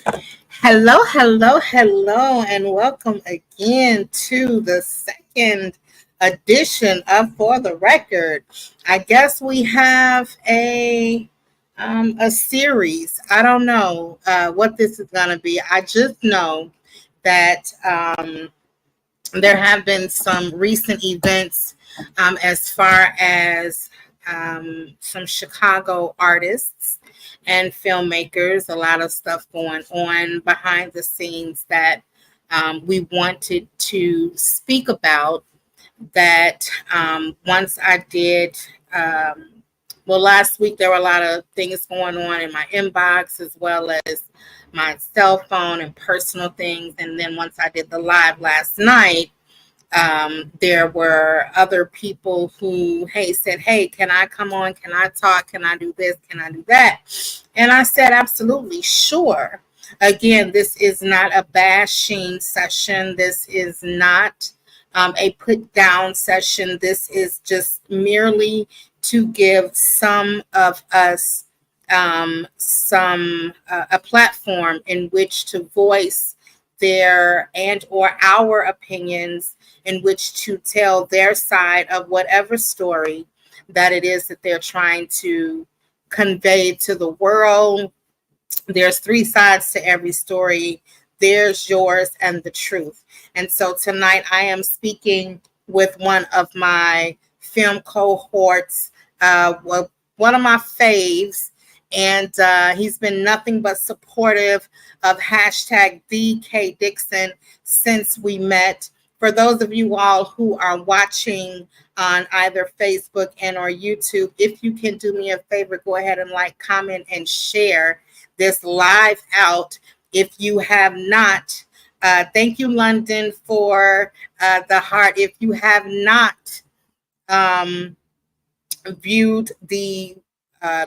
Hello, hello, hello, and welcome again to the second edition of For the Record. I guess we have a series. I don't know what this is going to be. I just know that there have been some recent events as far as some Chicago artists and filmmakers, a lot of stuff going on behind the scenes that we wanted to speak about. That once I did, last week there were a lot of things going on in my inbox as well as my cell phone and personal things. And then once I did the live last night, there were other people who, said, hey, can I come on? Can I talk? Can I do this? Can I do that? And I said, absolutely, sure. Again, this is not a bashing session. This is not a put down session. This is just merely to give some of us a platform in which to voice their and or our opinions, in which to tell their side of whatever story that it is that they're trying to convey to the world. There's three sides to every story. There's yours and the truth. And so tonight I am speaking with one of my film cohorts, one of my faves, and he's been nothing but supportive of hashtag Dixon since we met. For those of you all who are watching on either Facebook and or YouTube, if you can do me a favor, go ahead and like, comment, and share this live out. If you have not, thank you, London, for the heart. If you have not viewed the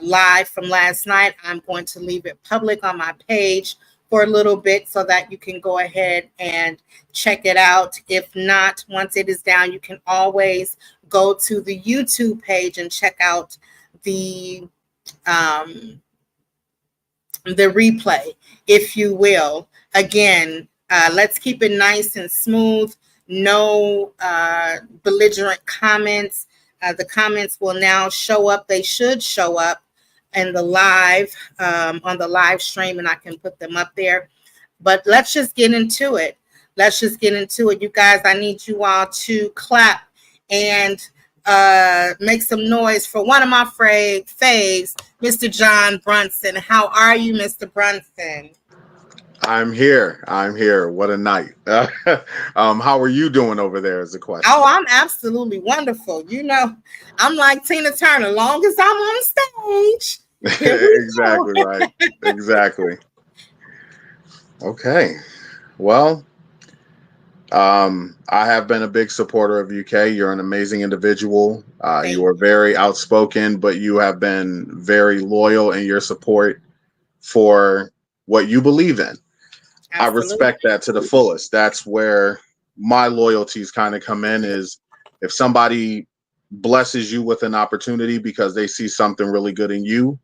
live from last night, I'm going to leave it public on my page for a little bit so that you can go ahead and check it out. If not, once it is down, you can always go to the YouTube page and check out the replay, if you will. Again, let's keep it nice and smooth. No belligerent comments. The comments will now show up. They should show up in the live, on the live stream, and I can put them up there. But let's just get into it. You guys, I need you all to clap and make some noise for one of my faves, Mr. Jon Brunson. How are you, Mr. Brunson? I'm here. What a night. How are you doing over there is the question. Oh, I'm absolutely wonderful. You know, I'm like Tina Turner. Long as I'm on stage. Exactly right. Exactly. Okay. Well, I have been a big supporter of UK. You're an amazing individual. You are very outspoken, but you have been very loyal in your support for what you believe in. Absolutely. I respect that to the fullest. That's where my loyalties kind of come in, is if somebody blesses you with an opportunity because they see something really good in you,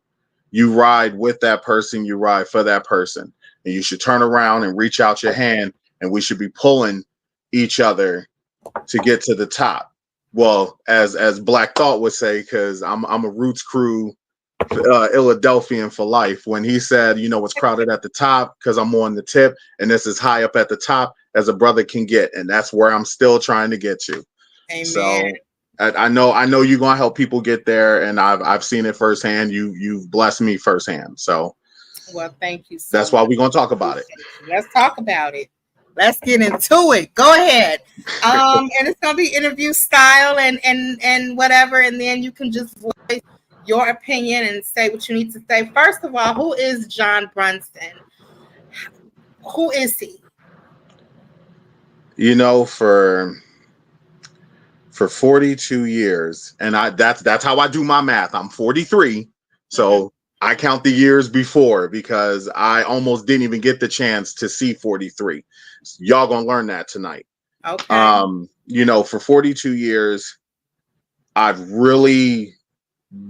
you ride with that person, you ride for that person. And you should turn around and reach out your hand, and we should be pulling each other to get to the top. Well, as Black Thought would say, because I'm a Roots Crew Philadelphian for life, when he said, it's crowded at the top because I'm on the tip, and this is high up at the top as a brother can get, and that's where I'm still trying to get to. Amen. So I know you're gonna help people get there, and I've seen it firsthand. You've blessed me firsthand. So well, thank you. That's why we're gonna talk about it. Let's talk about it. Let's get into it. Go ahead. And it's gonna be interview style and whatever, and then you can just voice your opinion and say what you need to say. First of all, who is Jon Brunson? Who is he? For 42 years, and that's how I do my math. I'm 43, so I count the years before, because I almost didn't even get the chance to see 43. Y'all gonna learn that tonight. Okay. For 42 years, I've really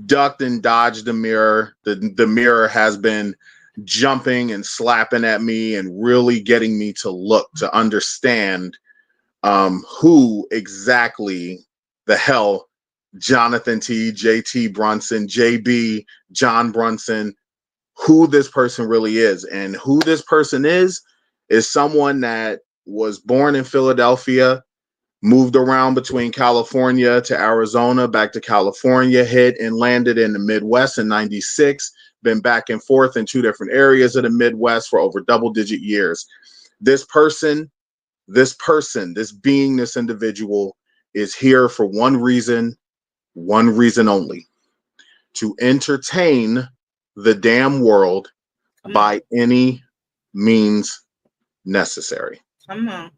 ducked and dodged the mirror. The mirror has been jumping and slapping at me and really getting me to look to understand who exactly the hell Jonathan T, JT Brunson, JB, Jon Brunson, who this person really is. And who this person is someone that was born in Philadelphia, moved around between California to Arizona, back to California, hit and landed in the Midwest in 96, been back and forth in 2 different areas of the Midwest for over double-digit years. This person, this being, this individual is here for one reason only: to entertain the damn world by any means necessary. Come on.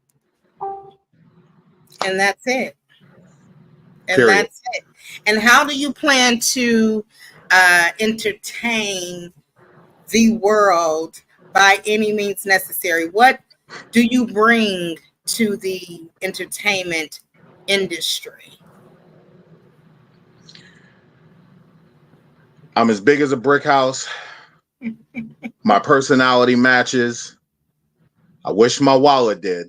And that's it. And Period. that's it. And how do you plan to entertain the world by any means necessary? What do you bring to the entertainment industry? I'm as big as a brick house. My personality matches. I wish my wallet did,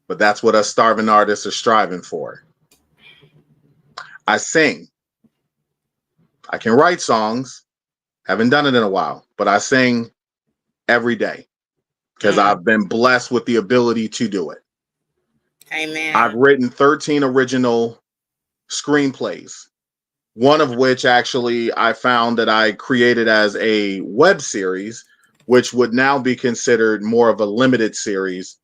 but that's what us starving artists are striving for. I sing. I can write songs. Haven't done it in a while, but I sing every day because I've been blessed with the ability to do it. Amen. I've written 13 original screenplays, one of which actually I found that I created as a web series, which would now be considered more of a limited series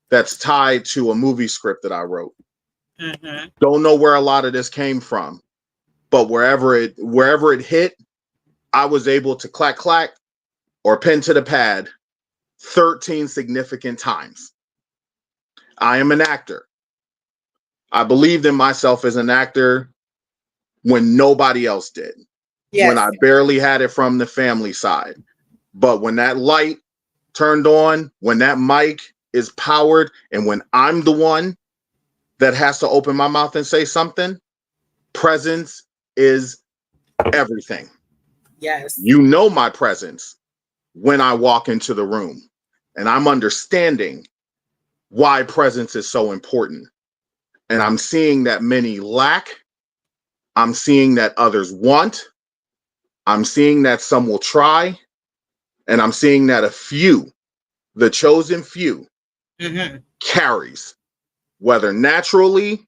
that's tied to a movie script that I wrote. Mm-hmm. Don't know where a lot of this came from, but wherever it hit, I was able to clack or pen to the pad 13 significant times. I am an actor. I believed in myself as an actor when nobody else did. Yes. When I barely had it from the family side. But when that light turned on, when that mic is powered, and when I'm the one that has to open my mouth and say something, presence is everything. Yes. You know my presence when I walk into the room, and I'm understanding why presence is so important. And I'm seeing that many lack. I'm seeing that others want. I'm seeing that some will try. And I'm seeing that a few, the chosen few, carries, whether naturally,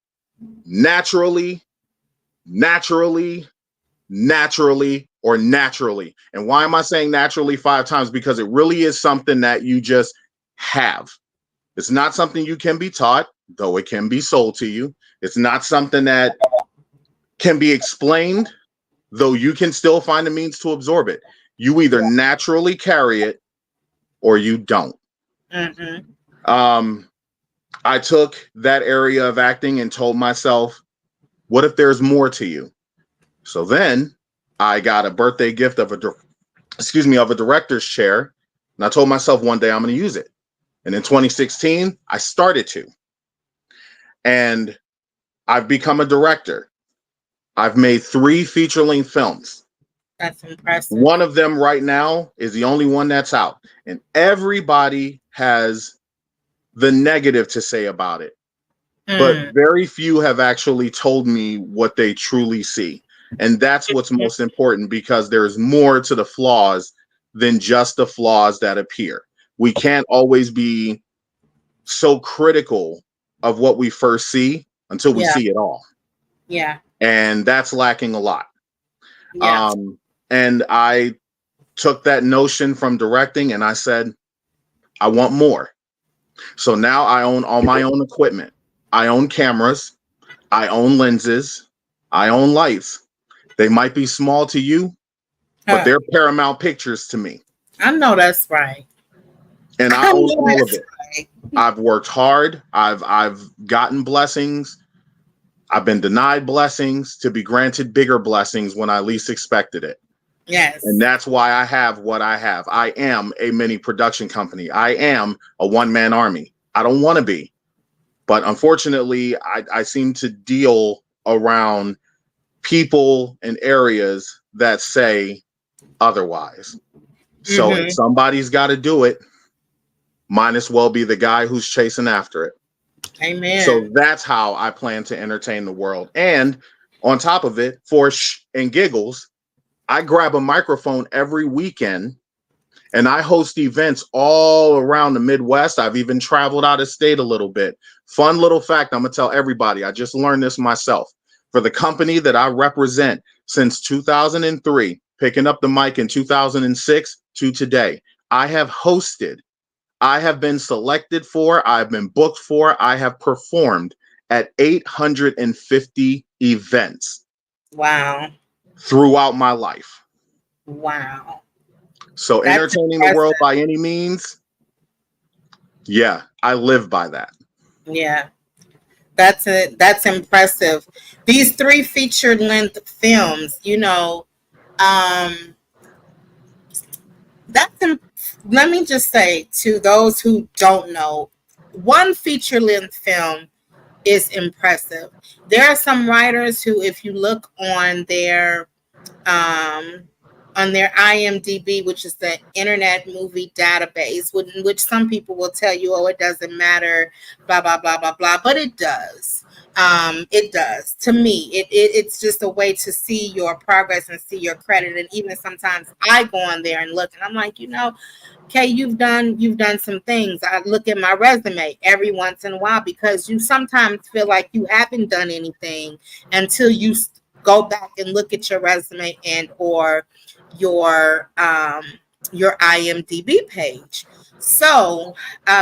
or naturally. And why am I saying naturally 5 times? Because it really is something that you just have. It's not something you can be taught, though it can be sold to you. It's not something that can be explained, though you can still find a means to absorb it. You either naturally carry it or you don't. I took that area of acting and told myself, what if there's more to you? So then I got a birthday gift of a director's chair. And I told myself one day I'm going to use it. And in 2016, I started to. And I've become a director. I've made 3 feature-length films. That's impressive. One of them right now is the only one that's out. And everybody has the negative to say about it. But very few have actually told me what they truly see. And that's what's most important, because there's more to the flaws than just the flaws that appear. We can't always be so critical of what we first see until we see it all. Yeah. And that's lacking a lot. Yeah. And I took that notion from directing and I said, I want more. So now I own all my own equipment. I own cameras. I own lenses. I own lights. They might be small to you, but they're Paramount Pictures to me. I know that's right. And I own all of it. Right. I've worked hard. I've gotten blessings. I've been denied blessings to be granted bigger blessings when I least expected it. Yes. And that's why I have what I have. I am a mini production company. I am a one-man army. I don't want to be. But unfortunately, I seem to deal around people and areas that say otherwise. So if somebody's got to do it, might as well be the guy who's chasing after it. Amen. So that's how I plan to entertain the world. And on top of it, for and giggles, I grab a microphone every weekend and I host events all around the Midwest. I've even traveled out of state a little bit. Fun little fact, I'm going to tell everybody. I just learned this myself. For the company that I represent since 2003, picking up the mic in 2006 to today, I have hosted, I have been selected for, I've been booked for, I have performed at 850 events. Wow. Throughout my life. Wow. So That's entertaining impressive. the world by any means, yeah, I live by that. Yeah. That's it. That's impressive. These 3 feature-length films, let me just say to those who don't know, one feature-length film is impressive. There are some writers who, if you look um, on their IMDb, which is the Internet Movie Database, which some people will tell you, oh, it doesn't matter, blah, blah, blah, blah, blah, but it does. It does. To me, it's just a way to see your progress and see your credit. And even sometimes I go on there and look and I'm like, okay, you've done some things. I look at my resume every once in a while because you sometimes feel like you haven't done anything until you go back and look at your resume and or your IMDb page. So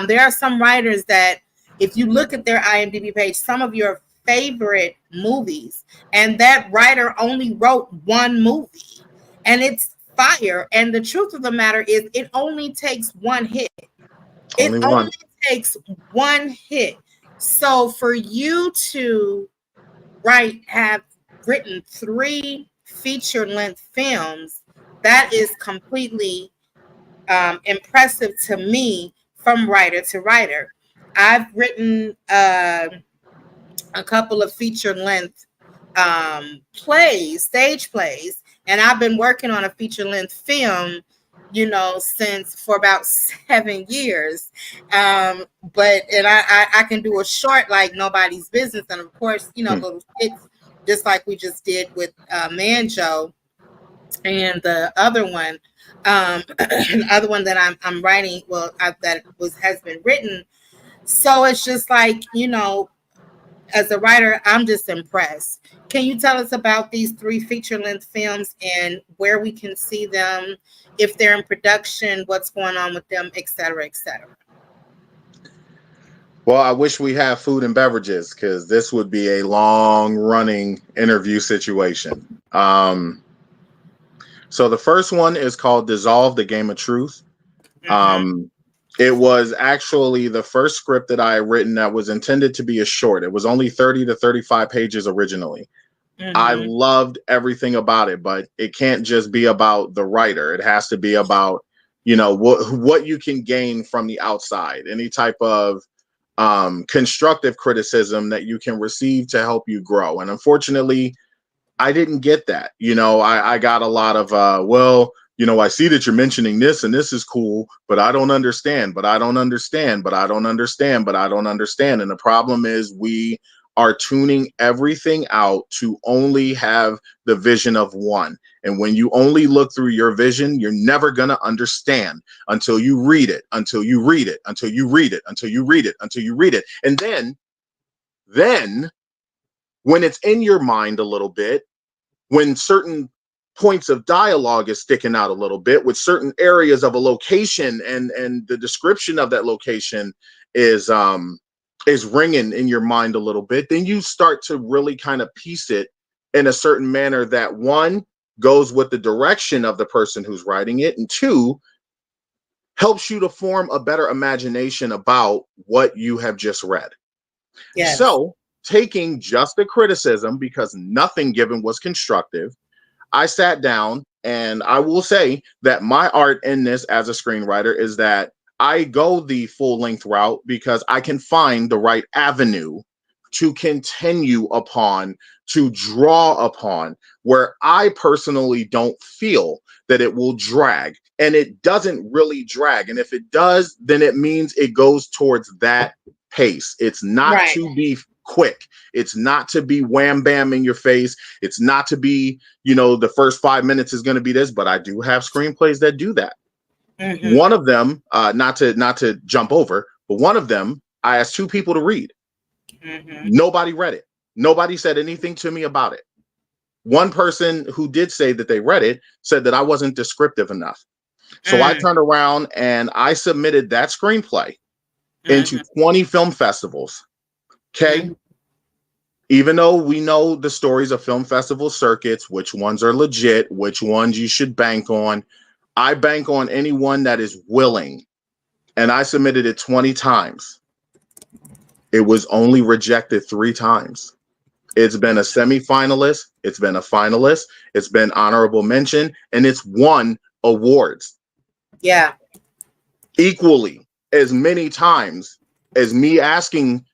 there are some writers that if you look at their IMDb page, some of your favorite movies, and that writer only wrote one movie and it's fire. And the truth of the matter is it only takes one hit. Only takes one hit. So for you to have written 3 feature-length films, that is completely impressive to me from writer to writer. I've written a couple of feature-length stage plays, and I've been working on a feature-length film, for about 7 years. But I can do a short like Nobody's Business, and of course, little skits, just like we just did with Manjo, and the other one, the other one that I'm writing, has been written. So it's just like, as a writer, I'm just impressed. Can you tell us about these 3 feature-length films and where we can see them, if they're in production, what's going on with them, et cetera, et cetera? Well, I wish we had food and beverages because this would be a long-running interview situation. So the first one is called Dissolve, the Game of Truth. It was actually the first script that I had written that was intended to be a short. It was only 30 to 35 pages originally. I loved everything about it, but it can't just be about the writer. It has to be about, what you can gain from the outside, any type of constructive criticism that you can receive to help you grow. And unfortunately, I didn't get that. I got a lot of, I see that you're mentioning this and this is cool, but I don't understand, but I don't understand, but I don't understand, but I don't understand. And the problem is we are tuning everything out to only have the vision of one. And when you only look through your vision, you're never going to understand until you read it, until you read it, until you read it, until you read it, until you read it. And then when it's in your mind a little bit, when certain points of dialogue is sticking out a little bit with certain areas of a location and the description of that location is ringing in your mind a little bit, then you start to really kind of piece it in a certain manner that, one, goes with the direction of the person who's writing it, and 2, helps you to form a better imagination about what you have just read. Yes. So taking just the criticism, because nothing given was constructive, I sat down, and I will say that my art in this as a screenwriter is that I go the full-length route because I can find the right avenue to continue upon, to draw upon, where I personally don't feel that it will drag. and it doesn't really drag. And if it does, then it means it goes towards that pace. It's not to be quick. It's not to be wham bam in your face. It's not to be, the first 5 minutes is going to be this, but I do have screenplays that do that. Mm-hmm. One of them, not to jump over, but one of them, I asked 2 people to read. Mm-hmm. Nobody read it. Nobody said anything to me about it. One person who did say that they read it said that I wasn't descriptive enough. So I turned around and I submitted that screenplay into 20 film festivals. Okay. Even though we know the stories of film festival circuits, which ones are legit, which ones you should bank on, I bank on anyone that is willing. And I submitted it 20 times. It was only rejected 3 times. It's been a semifinalist. It's been a finalist. It's been honorable mention, and it's won awards. Yeah. Equally as many times as me asking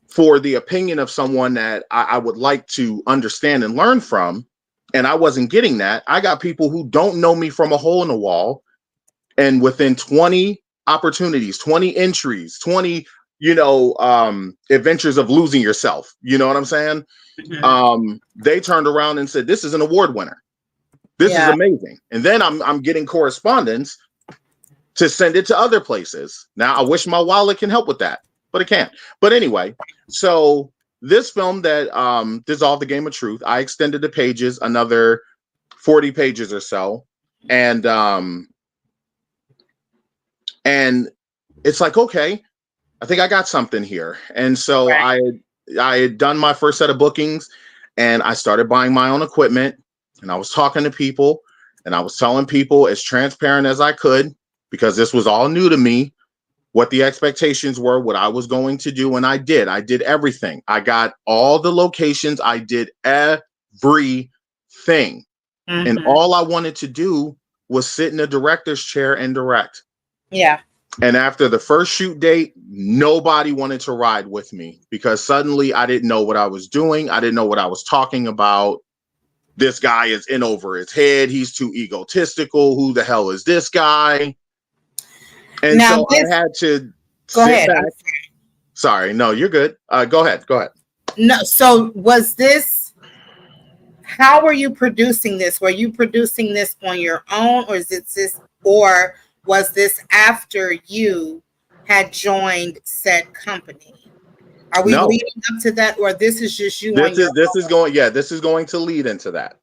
for the opinion of someone that I would like to understand and learn from, and I wasn't getting that. I got people who don't know me from a hole in the wall, and within 20 opportunities, 20 entries, 20 adventures of losing yourself. You know what I'm saying? Mm-hmm. They turned around and said, "This is an award winner. This is amazing." And then I'm getting correspondence to send it to other places. Now, I wish my wallet can help with that, but it can't. But anyway, so this film that dissolved the Game of Truth, I extended the pages another 40 pages or so, and it's like, okay, I think I got something here. And so I had done my first set of bookings, and I started buying my own equipment, and I was talking to people, and I was telling people as transparent as I could, because this was all new to me, what the expectations were, what I was going to do. And I did everything. I got all the locations. I did everything. Mm-hmm. And all I wanted to do was sit in a director's chair and direct. Yeah. And after the first shoot date, nobody wanted to ride with me because suddenly I didn't know what I was doing. I didn't know what I was talking about. This guy is in over his head. He's too egotistical. Who the hell is this guy? And now so I had to go ahead. Back. Sorry, no, you're good. Go ahead. No, so was this, how were you producing this? Were you producing this on your own, or was this after you had joined said company? Are we leading up to that, or this is just you? This is going to lead into that.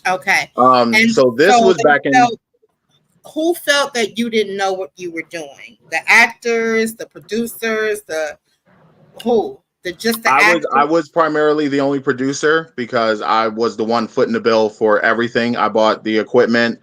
Okay. And so this was back in. Who felt that you didn't know what you were doing? The actors, the producers, actors? I was primarily the only producer because I was the one footing the bill for everything. I bought the equipment.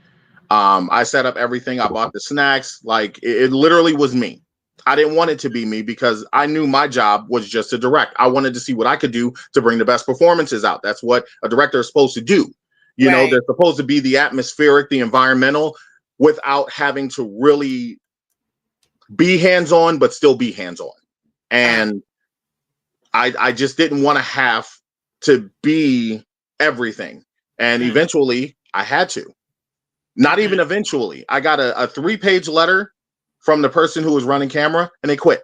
I set up everything. I bought the snacks. Like it literally was me. I didn't want it to be me because I knew my job was just to direct. I wanted to see what I could do to bring the best performances out. That's what a director is supposed to do. You know, they're supposed to be the atmospheric, the environmental, without having to really be hands-on, but still be hands-on. And I just didn't want to have to be everything. And eventually I had to. Not even eventually. I got a 3-page letter from the person who was running camera, and they quit.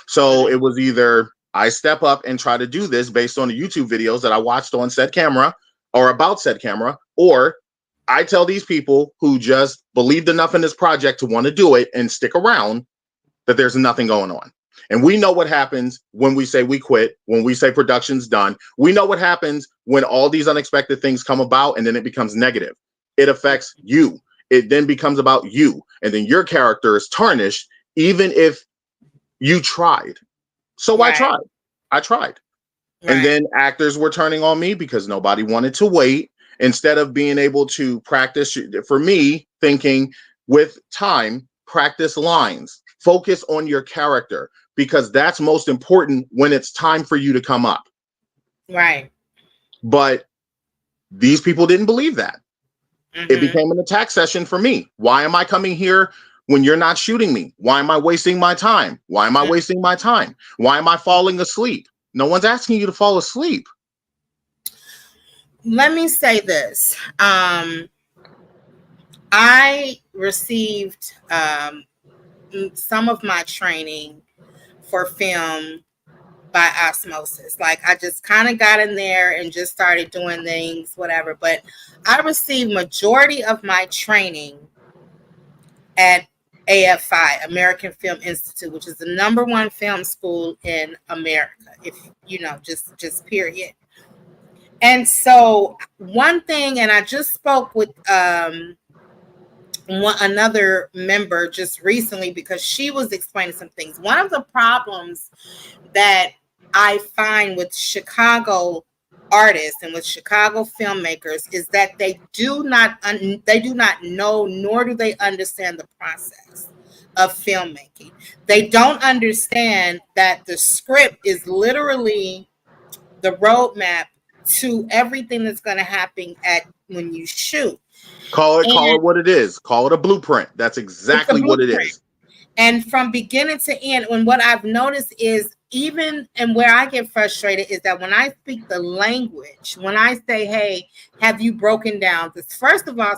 So it was either I step up and try to do this based on the YouTube videos that I watched on said camera or about said camera, or I tell these people who just believed enough in this project to want to do it and stick around that there's nothing going on. And we know what happens when we say we quit, when we say production's done. We know what happens when all these unexpected things come about and then it becomes negative. It affects you. It then becomes about you. And then your character is tarnished, even if you tried. So I tried. Right. And then actors were turning on me because nobody wanted to wait. Instead of being able to practice, for me, thinking with time, practice lines, focus on your character, because that's most important when it's time for you to come up. Right. But these people didn't believe that. Mm-hmm. It became an attack session for me. Why am I coming here when you're not shooting me? Why am I wasting my time? Why am I wasting my time? Why am I falling asleep? No one's asking you to fall asleep. Let me say this. received some of my training for film by osmosis. Like I just kind of got in there and just started doing things, whatever. But I received majority of my training at AFI, American Film Institute, which is the #1 film school in America, if you know, just period. And so one thing, and I just spoke with another member just recently because she was explaining some things. One of the problems that I find with Chicago artists and with Chicago filmmakers is that they do not know, nor do they understand the process of filmmaking. They don't understand that the script is literally the roadmap to everything that's going to happen when you shoot. Call it what it is. Call it a blueprint. That's exactly what it is. And from beginning to end, and what I've noticed is and where I get frustrated is that when I speak the language, when I say, hey, have you broken down this? First of all,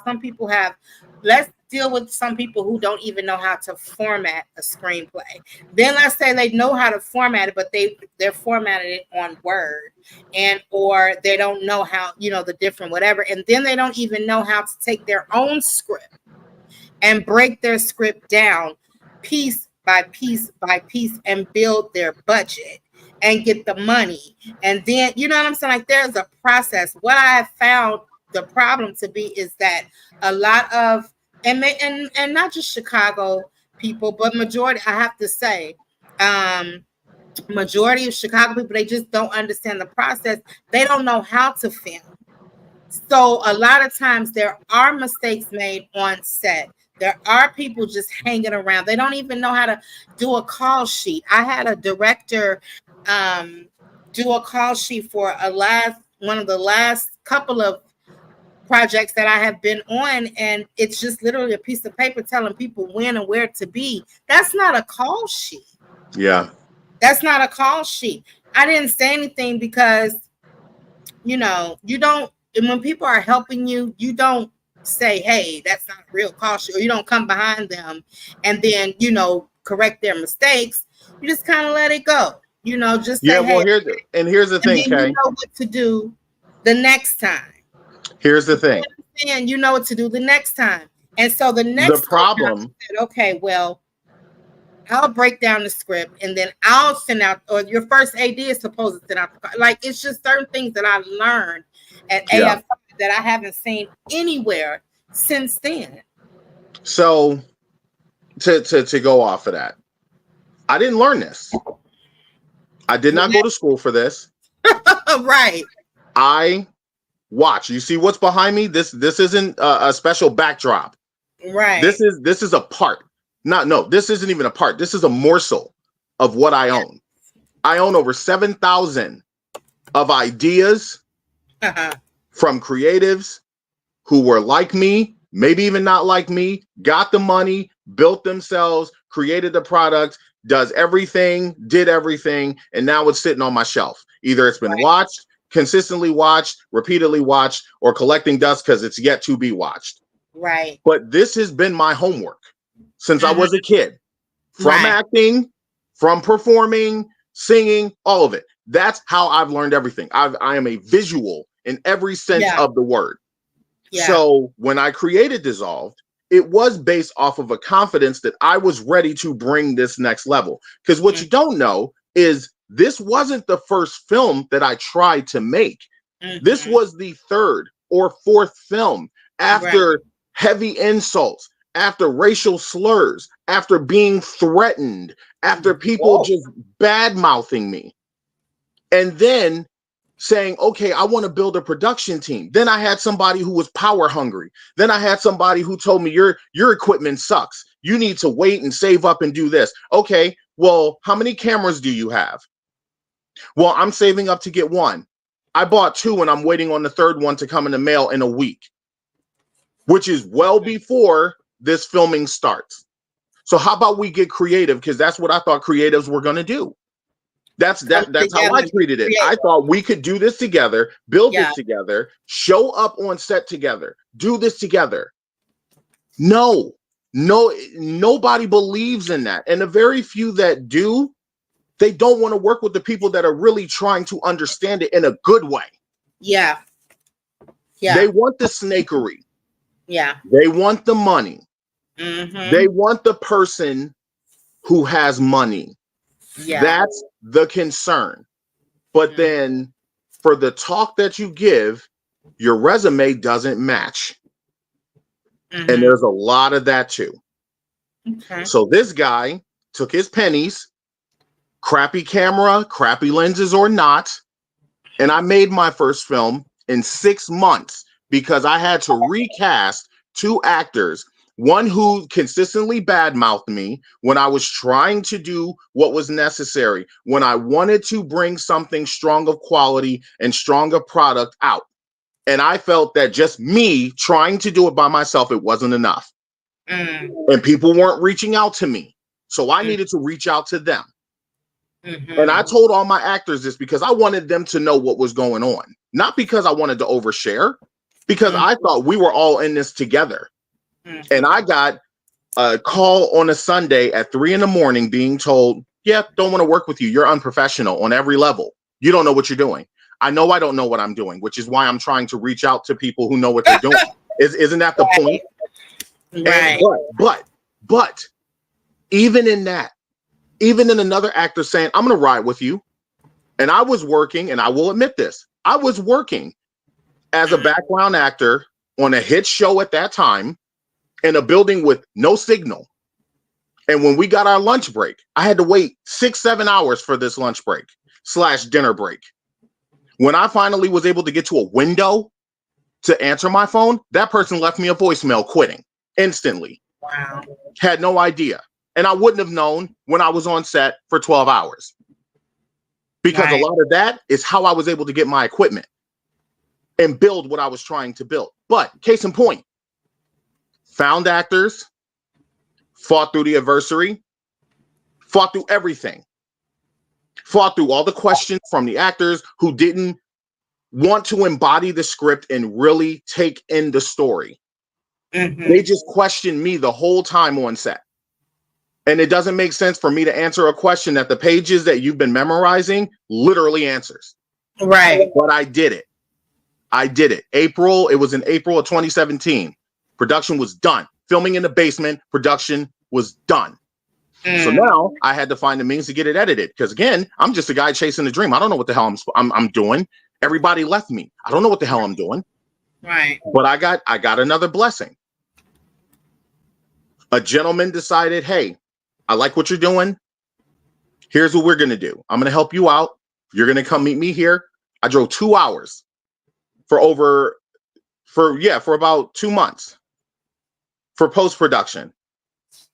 let's deal with some people who don't even know how to format a screenplay. Then let's say they know how to format it, but they're formatted it on Word, or they don't know how, the different whatever. And then they don't even know how to take their own script and break their script down piece by piece by piece and build their budget and get the money. And then, you know what I'm saying? Like there's a process. What I have found the problem to be is that a lot of, and not just Chicago people, but majority, I have to say, majority of Chicago people, they just don't understand the process. They don't know how to film. So a lot of times there are mistakes made on set. There are people just hanging around. They don't even know how to do a call sheet. I had a director do a call sheet for one of the last couple of projects that I have been on, and it's just literally a piece of paper telling people when and where to be. That's not a call sheet. Yeah. That's not a call sheet. I didn't say anything because, you don't, and when people are helping you, you don't say, hey, that's not a real call sheet, or you don't come behind them and then, correct their mistakes. You just kind of let it go, just say, well, hey, here's the thing, Kay. You know what to do the next time. Here's the thing. And you know what to do the next time. And so the problem time, said, okay, well, I'll break down the script and then I'll send out, or your first AD is supposed to send out. Like, it's just certain things that I learned at AFI that I haven't seen anywhere since then. So to go off of that, I didn't learn this. I did not go to school for this. Right. I watch. You see what's behind me? This isn't a special backdrop. Right. This is a part. This isn't even a part. This is a morsel of what I own. I own over 7,000 of ideas from creatives who were like me, maybe even not like me, got the money, built themselves, created the product, does everything, did everything, and now it's sitting on my shelf. Either it's been watched, consistently watched, repeatedly watched, or collecting dust because it's yet to be watched. Right. But this has been my homework since I was a kid, from acting, from performing, singing, all of it. That's how I've learned everything. I am a visual in every sense of the word. Yeah. So when I created Dissolved, it was based off of a confidence that I was ready to bring this next level. Because what you don't know is this wasn't the first film that I tried to make. This was the third or fourth film after heavy insults, after racial slurs, after being threatened, after people just bad-mouthing me. And then saying, okay, I want to build a production team. Then I had somebody who was power hungry. Then I had somebody who told me your equipment sucks. You need to wait and save up and do this. Okay, well, how many cameras do you have? Well, I'm saving up to get one. I bought two and I'm waiting on the third one to come in the mail in a week, which is well before this filming starts. So how about we get creative? Because that's what I thought creatives were going to do. That's how I treated it. I thought we could do this together, build this together, show up on set together, do this together. No, Nobody believes in that. And the very few that do, they don't want to work with the people that are really trying to understand it in a good way. Yeah. They want the snakery. Yeah. They want the money. Mm-hmm. They want the person who has money. Yeah. That's the concern. But then for the talk that you give, your resume doesn't match. Mm-hmm. And there's a lot of that too. Okay. So this guy took his pennies, crappy camera, crappy lenses or not, and I made my first film in 6 months because I had to recast 2 actors, one who consistently badmouthed me when I was trying to do what was necessary, when I wanted to bring something strong of quality and stronger product out. And I felt that just me trying to do it by myself, it wasn't enough. And people weren't reaching out to me. So I needed to reach out to them. Mm-hmm. And I told all my actors this because I wanted them to know what was going on. Not because I wanted to overshare, because I thought we were all in this together. Mm-hmm. And I got a call on a Sunday at 3 a.m. being told, yeah, don't want to work with you. You're unprofessional on every level. You don't know what you're doing. I know I don't know what I'm doing, which is why I'm trying to reach out to people who know what they're doing. Isn't that the point? Right. And, but even in that, even in another actor saying, I'm going to ride with you. And I was working, and I will admit this, I was working as a background actor on a hit show at that time in a building with no signal. And when we got our lunch break, I had to wait 6-7 hours for this lunch break / dinner break. When I finally was able to get to a window to answer my phone, that person left me a voicemail quitting instantly. Wow. Had no idea. And I wouldn't have known when I was on set for 12 hours. Because a lot of that is how I was able to get my equipment and build what I was trying to build. But case in point, found actors, fought through the adversary, fought through everything. Fought through all the questions from the actors who didn't want to embody the script and really take in the story. Mm-hmm. They just questioned me the whole time on set. And it doesn't make sense for me to answer a question that the pages that you've been memorizing literally answers. Right. But I did it. It was in April of 2017. Production was done. Filming in the basement, production was done. So now I had to find the means to get it edited. Because again, I'm just a guy chasing a dream. I don't know what the hell I'm doing. Everybody left me. I don't know what the hell I'm doing. Right. But I got another blessing. A gentleman decided, hey, I like what you're doing. Here's what we're going to do. I'm going to help you out. You're going to come meet me here. I drove 2 hours for about 2 months for post-production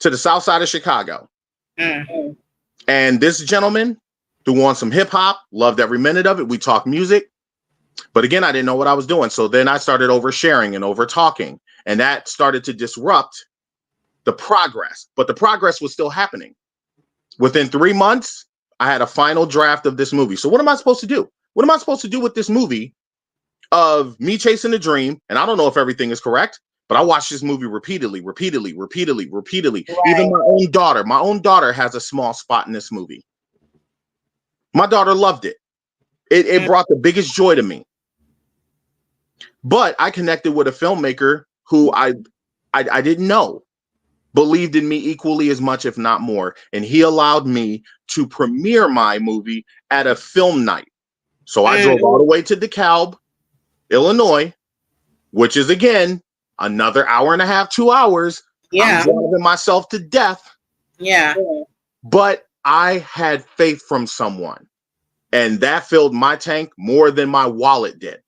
to the south side of Chicago. And this gentleman threw on some hip hop, loved every minute of it. We talked music. But again, I didn't know what I was doing. So then I started oversharing and over talking. And that started to disrupt the progress. But the progress was still happening. Within 3 months, I had a final draft of this movie. So what am I supposed to do? What am I supposed to do with this movie of me chasing a dream? And I don't know if everything is correct, but I watched this movie repeatedly. Right. Even my own daughter has a small spot in this movie. My daughter loved it. It brought the biggest joy to me. But I connected with a filmmaker who I didn't know believed in me equally as much, if not more. And he allowed me to premiere my movie at a film night. So I drove all the way to DeKalb, Illinois, which is, again, another hour and a half, 2 hours. Yeah. I'm driving myself to death. Yeah. But I had faith from someone. And that filled my tank more than my wallet did.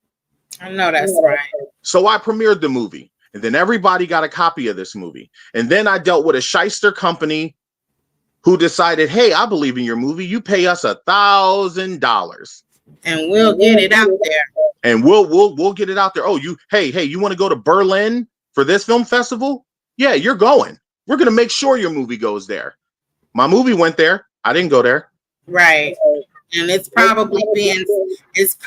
I know that's right. So I premiered the movie. And then everybody got a copy of this movie. And then I dealt with a shyster company who decided, hey, I believe in your movie. You pay us $1,000. And we'll get it out there. And we'll get it out there. Oh, you want to go to Berlin for this film festival? Yeah, you're going. We're going to make sure your movie goes there. My movie went there. I didn't go there. Right. And it's probably being featured.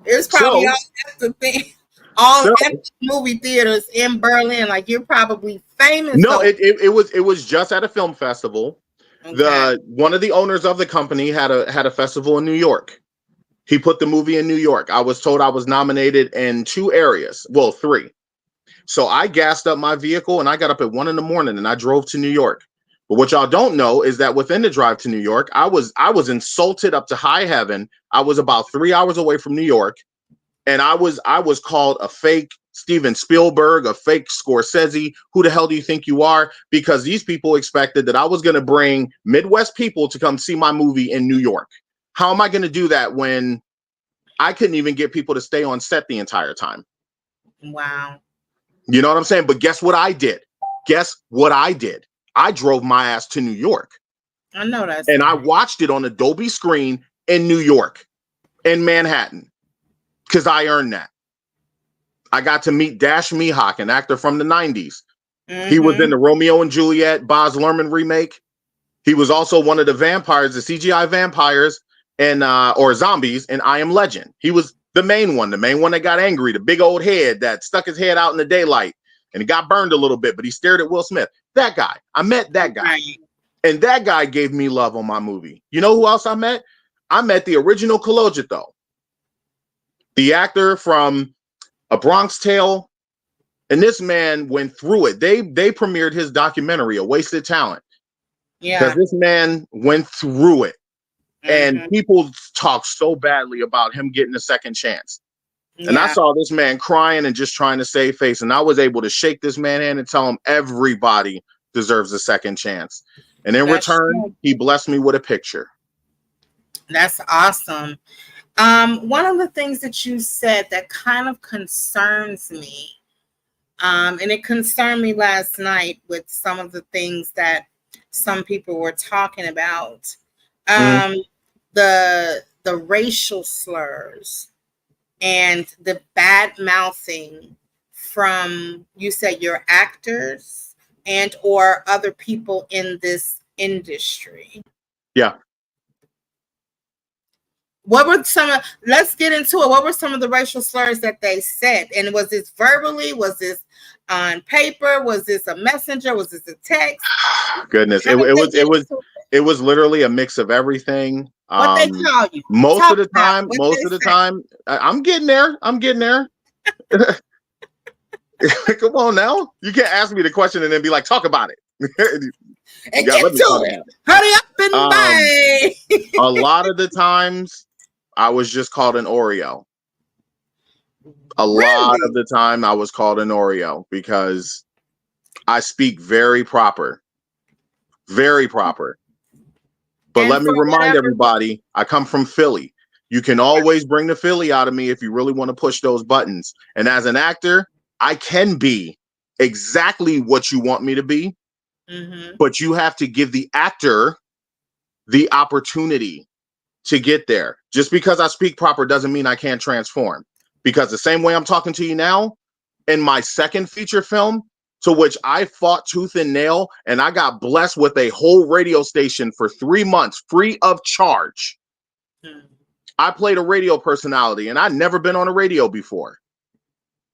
It's probably that's the thing. all So, at movie theaters in Berlin. Like, you're probably famous. no, So, it was just at a film festival. okay. One of the owners of the company had a festival in New York. He put the movie in New York. I was told I was nominated in 2 areas. Well, 3. So I gassed up my vehicle and I got up at 1 a.m. and I drove to New York. But what y'all don't know is that within the drive to New York, I was insulted up to high heaven. I was about 3 hours away from New York, and I was called a fake Steven Spielberg, a fake Scorsese. Who the hell do you think you are? Because these people expected that I was going to bring Midwest people to come see my movie in New York. How am I going to do that when I couldn't even get people to stay on set the entire time? Wow. You know what I'm saying? But guess what I did? Guess what I did? I drove my ass to New York. I know that. And I watched it on Adobe screen in New York, in Manhattan, because I earned that. I got to meet Dash Mihok, an actor from the 90s. Mm-hmm. He was in the Romeo and Juliet Baz Luhrmann remake. He was also one of the vampires, the CGI vampires, and or zombies in I Am Legend. He was the main one that got angry, the big old head that stuck his head out in the daylight and he got burned a little bit, but he stared at Will Smith. That guy. I met that guy. Right. And that guy gave me love on my movie. You know who else I met? I met the original Kolojito, the actor from A Bronx Tale. And this man went through it. They premiered his documentary, A Wasted Talent. Yeah. Because this man went through it. And people talk so badly about him getting a second chance. Yeah. And I saw this man crying and just trying to save face. And I was able to shake this man's hand and tell him everybody deserves a second chance. And in return, he blessed me with a picture. That's awesome. One of the things that you said that kind of concerns me, and it concerned me last night with some of the things that some people were talking about, the racial slurs and the bad mouthing from, you said, your actors and or other people in this industry. Yeah. What were let's get into it. What were some of the racial slurs that they said? And was this verbally? Was this on paper? Was this a messenger? Was this a text? Goodness. It was literally a mix of everything. What they call you? Most of the time, I'm getting there. Come on now. You can't ask me the question and then be like, talk about it. And get to it. Hurry up and bye. A lot of the times I was just called an Oreo. A lot of the time I was called an Oreo because I speak very proper. Very proper. But let me remind everybody, I come from Philly. You can always bring the Philly out of me if you really want to push those buttons. And as an actor, I can be exactly what you want me to be. But you have to give the actor the opportunity to get there. Just because I speak proper doesn't mean I can't transform. Because the same way I'm talking to you now, in my second feature film, to which I fought tooth and nail, and I got blessed with a whole radio station for 3 months, free of charge. I played a radio personality, and I'd never been on a radio before.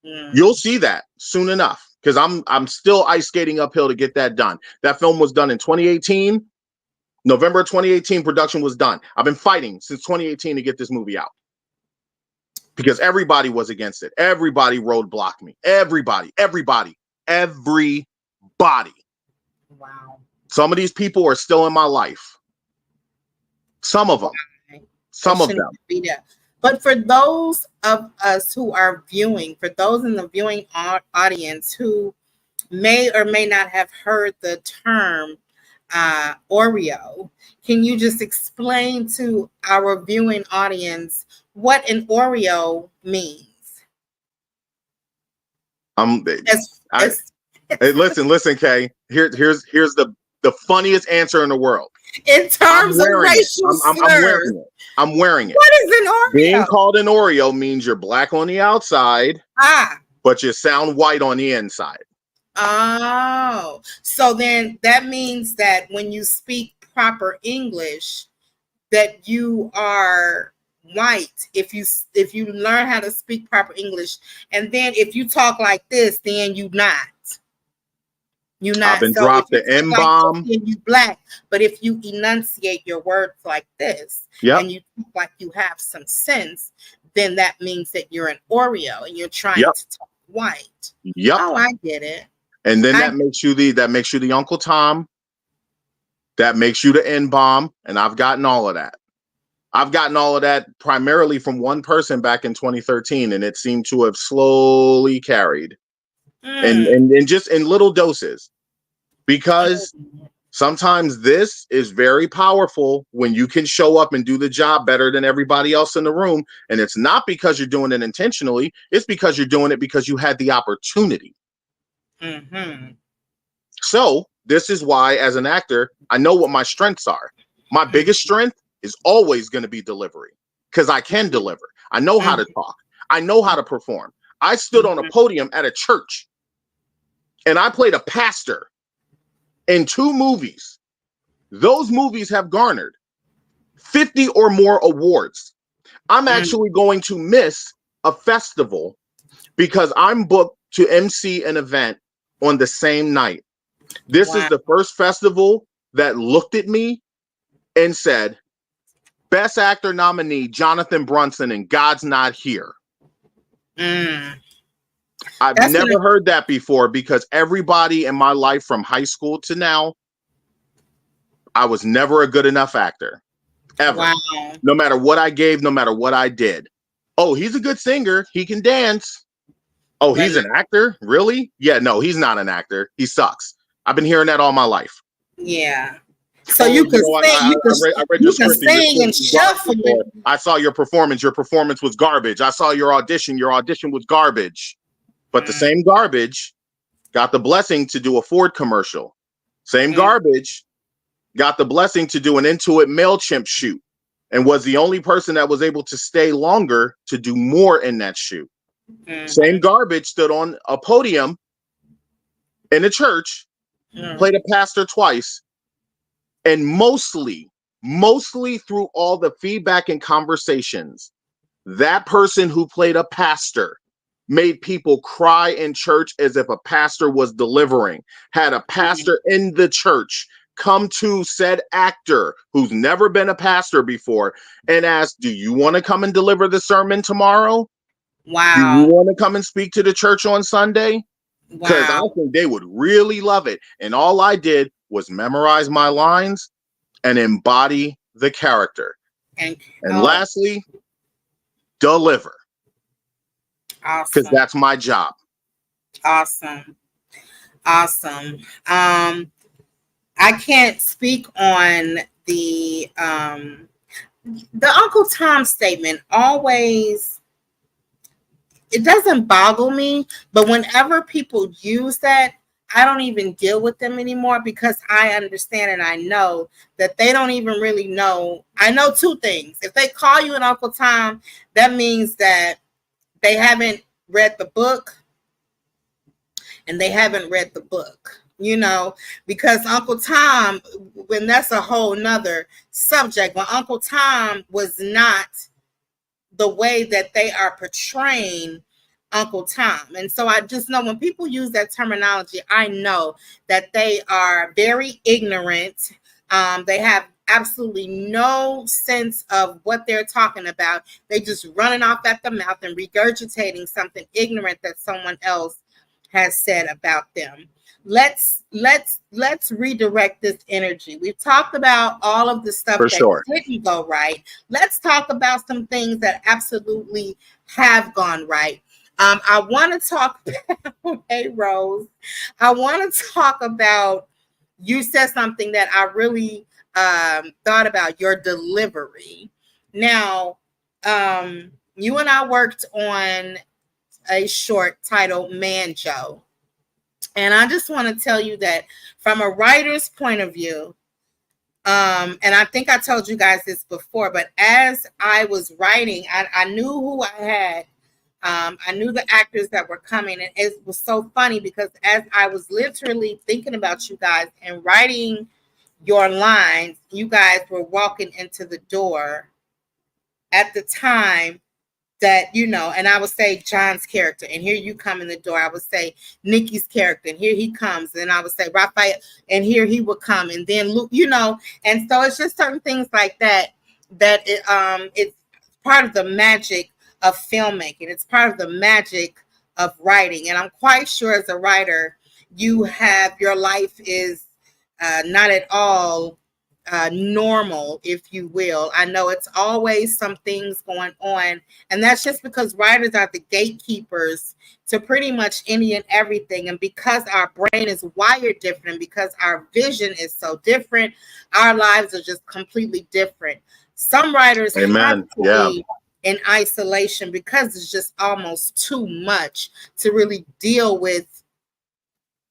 You'll see that soon enough. Because I'm still ice skating uphill to get that done. That film was done in 2018. November 2018, production was done. I've been fighting since 2018 to get this movie out. Because everybody was against it. Everybody roadblocked me. Everybody. Wow. Some of these people are still in my life. Some of them. Some of them. But for those of us who are viewing, for those in the viewing audience who may or may not have heard the term Oreo, can you just explain to our viewing audience what an Oreo means? Listen, Kay. Here's the funniest answer in the world. In terms of racial slurs. I'm wearing it. What is an Oreo? Being called an Oreo means you're black on the outside, but you sound white on the inside. Oh, so then that means that when you speak proper English, that you are white if you learn how to speak proper English. And then if you talk like this, then you not. You're I've not. been So if dropped you the talk M like bomb. this, then you black. But if you enunciate your words like this, Yep. and you talk like you have some sense, then that means that you're an Oreo and you're trying Yep. to talk white. Yep. Oh, I get it. And then that makes you the Uncle Tom. That makes you the N bomb. And I've gotten all of that. I've gotten all of that primarily from one person back in 2013, and it seemed to have slowly carried. And just in little doses, because sometimes this is very powerful when you can show up and do the job better than everybody else in the room. And it's not because you're doing it intentionally. It's because you're doing it because you had the opportunity. So this is why, as an actor, I know what my strengths are. My biggest strength is always going to be delivery, because I can deliver. I know how to talk. I know how to perform. I stood on a podium at a church and I played a pastor in 2 movies. Those movies have garnered 50 or more awards. I'm actually going to miss a festival because I'm booked to MC an event on the same night. This is the first festival that looked at me and said, Best Actor nominee, Jonathan Brunson, and God's Not Here. I've never heard that before, because everybody in my life from high school to now, I was never a good enough actor. Ever. Wow. No matter what I gave, no matter what I did. Oh, he's a good singer. He can dance. Oh, he's an actor? Really? Yeah, no, he's not an actor. He sucks. I've been hearing that all my life. Yeah. So you can sing, I read your script and shuffle. I saw your performance. Your performance was garbage. I saw your audition. Your audition was garbage. But the same garbage got the blessing to do a Ford commercial. Same garbage got the blessing to do an Intuit MailChimp shoot, and was the only person that was able to stay longer to do more in that shoot. Same garbage stood on a podium in a church, played a pastor twice, and mostly through all the feedback and conversations, that person who played a pastor made people cry in church as if a pastor was delivering, had a pastor in the church come to said actor who's never been a pastor before and ask, do you want to come and deliver the sermon tomorrow? Wow. Do you want to come and speak to the church on Sunday? Because I think they would really love it. And all I did was memorize my lines and embody the character. And lastly, deliver. Awesome. Because that's my job. Awesome. I can't speak on the Uncle Tom statement. Always, it doesn't boggle me, but whenever people use that, I don't even deal with them anymore, because I understand and I know that they don't even really know. I know 2 things. If they call you an Uncle Tom, that means that they haven't read the book, and they haven't read the book, because Uncle Tom, when that's a whole nother subject, when Uncle Tom was not the way that they are portraying Uncle Tom. And so I just know when people use that terminology, I know that they are very ignorant. They have absolutely no sense of what they're talking about. They just running off at the mouth and regurgitating something ignorant that someone else has said about them. Let's redirect this energy. We've talked about all of the stuff that didn't go right. Let's talk about some things that absolutely have gone right. I want to talk about, hey Rose, I want to talk about, you said something that I really thought about, your delivery. Now, you and I worked on a short titled Man Joe. And I just want to tell you that from a writer's point of view, and I think I told you guys this before, but as I was writing, I knew who I had. I knew the actors that were coming, and it was so funny because as I was literally thinking about you guys and writing your lines, you guys were walking into the door at the time that, and I would say John's character, and here you come in the door. I would say Nikki's character, and here he comes. And I would say Raphael, and here he would come. And then Luke, and so it's just certain things like that, it's part of the magic of filmmaking. It's part of the magic of writing. And I'm quite sure as a writer, your life is not at all normal, if you will. I know it's always some things going on, and that's just because writers are the gatekeepers to pretty much any and everything. And because our brain is wired different, and because our vision is so different, our lives are just completely different. Some writers have to be in isolation because it's just almost too much to really deal with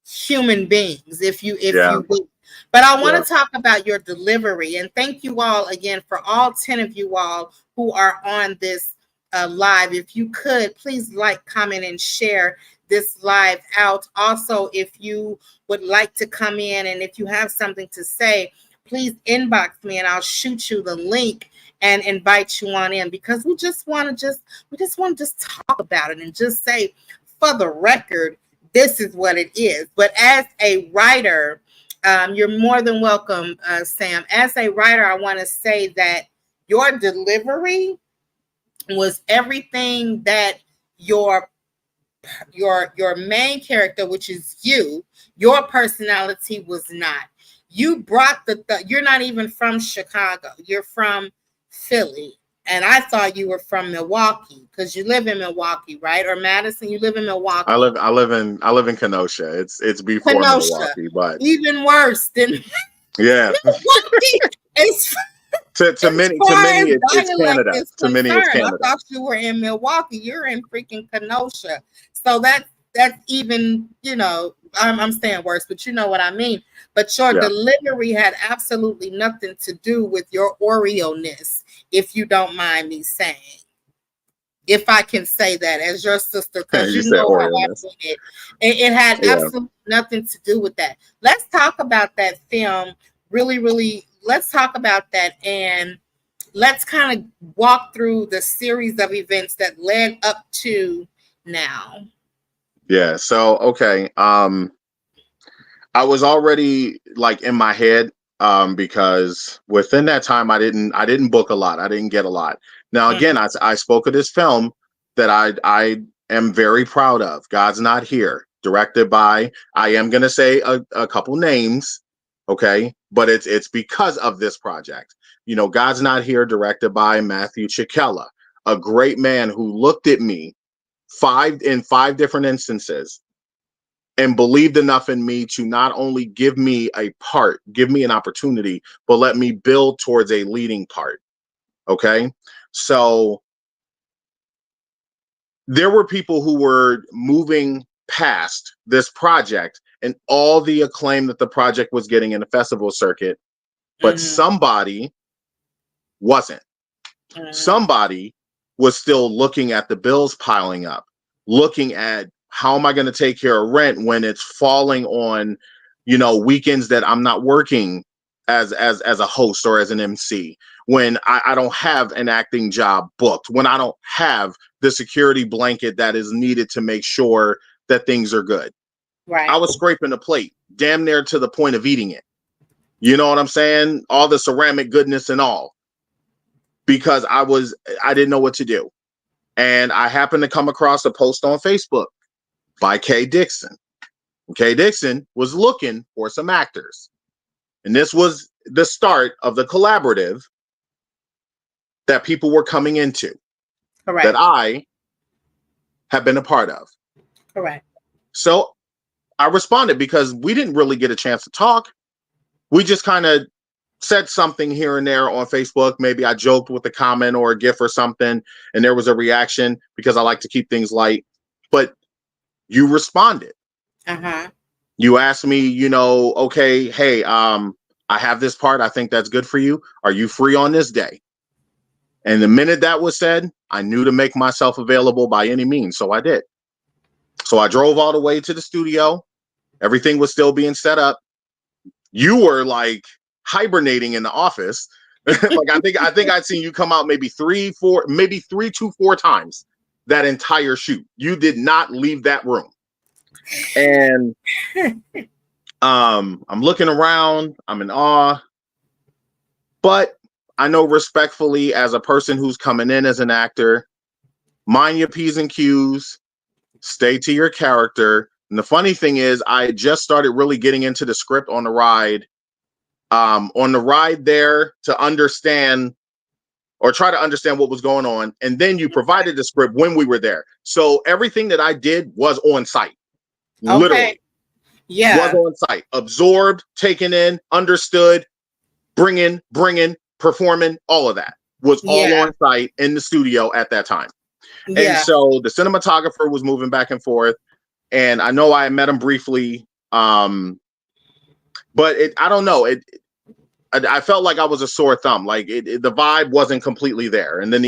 human beings, if you will. But I want to talk about your delivery, and thank you all again for all 10 of you all who are on this live. If you could, please like, comment, and share this live out. Also, if you would like to come in and if you have something to say, please inbox me and I'll shoot you the link and invite you on in, because we just want to talk about it and just say, for the record, this is what it is. But as a writer, you're more than welcome, Sam. As a writer, I want to say that your delivery was everything that your main character, which is your personality, was not. You brought you're not even from Chicago. You're from Philly. And I thought you were from Milwaukee, because you live in Milwaukee, right? Or Madison, you live in Milwaukee. I live in Kenosha. It's before Milwaukee, but even worse than Milwaukee. It's to many it's Canada. To many it's Canada. I thought you were in Milwaukee. You're in freaking Kenosha. So that's even, I'm saying worse, but you know what I mean. But your delivery had absolutely nothing to do with your Oreo-ness, if you don't mind me saying. If I can say that as your sister, because you know how I mean it. It had absolutely nothing to do with that. Let's talk about that film. Really, really, let's talk about that, and let's kind of walk through the series of events that led up to now. Yeah. So, okay. I was already like in my head, because within that time I didn't book a lot. I didn't get a lot. Now, again, I spoke of this film that I am very proud of. God's Not Here, directed by, I am going to say a couple names. Okay. But it's because of this project. God's Not Here, directed by Matthew Chiquella, a great man who looked at me in five different instances and believed enough in me to not only give me an opportunity, but let me build towards a leading part. Okay. So there were people who were moving past this project and all the acclaim that the project was getting in the festival circuit, but somebody wasn't. Somebody was still looking at the bills piling up, looking at, how am I going to take care of rent when it's falling on, weekends that I'm not working as a host or as an MC, when I don't have an acting job booked, when I don't have the security blanket that is needed to make sure that things are good. Right. I was scraping the plate, damn near to the point of eating it. You know what I'm saying? All the ceramic goodness and all, because I didn't know what to do. And I happened to come across a post on Facebook by Kay Dixon. Kay Dixon was looking for some actors. And this was the start of the collaborative that people were coming into. Correct. That I have been a part of. Correct. So I responded because we didn't really get a chance to talk. We just kind of said something here and there on Facebook. Maybe I joked with a comment or a GIF or something, and there was a reaction because I like to keep things light. But you responded. You asked me, okay, hey, I have this part. I think that's good for you. Are you free on this day? And the minute that was said, I knew to make myself available by any means. So I did. So I drove all the way to the studio. Everything was still being set up. You were like hibernating in the office. Like I think I'd seen you come out maybe three to four times that entire shoot. You did not leave that room. And I'm looking around, I'm in awe. But I know respectfully, as a person who's coming in as an actor, mind your P's and Q's, stay to your character. And the funny thing is, I just started really getting into the script on the ride there to understand or try to understand what was going on. And then you provided the script when we were there. So everything that I did was on site. Okay. Literally. Yeah. Was on site. Absorbed, taken in, understood, bringing, performing, all of that was all on site in the studio at that time. Yeah. And so the cinematographer was moving back and forth. And I know I met him briefly. But I don't know. I felt like I was a sore thumb. Like the vibe wasn't completely there. And then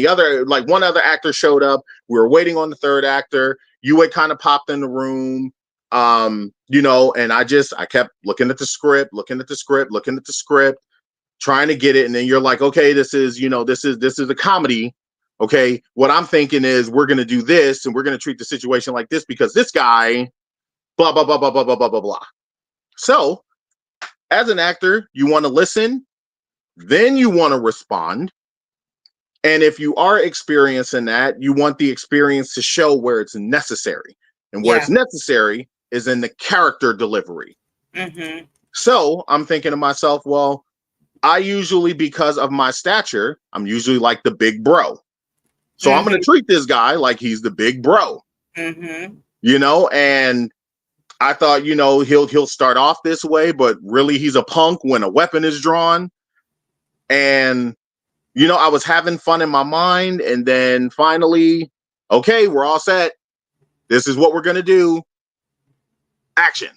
one other actor showed up. We were waiting on the third actor. You had kind of popped in the room, and I kept looking at the script, trying to get it. And then you're like, okay, this is a comedy. Okay. What I'm thinking is we're going to do this and we're going to treat the situation like this because this guy, blah, blah, blah, blah, blah, blah, blah, blah, blah. So as an actor, you want to listen, then you want to respond. And if you are experiencing that, you want the experience to show where it's necessary. And where it's necessary is in the character delivery. Mm-hmm. So I'm thinking to myself, well, I usually, because of my stature, I'm usually like the big bro. So I'm going to treat this guy like he's the big bro. Mm-hmm. And I thought, he'll start off this way, but really he's a punk when a weapon is drawn. And, I was having fun in my mind. And then finally, okay, we're all set. This is what we're going to do. Action.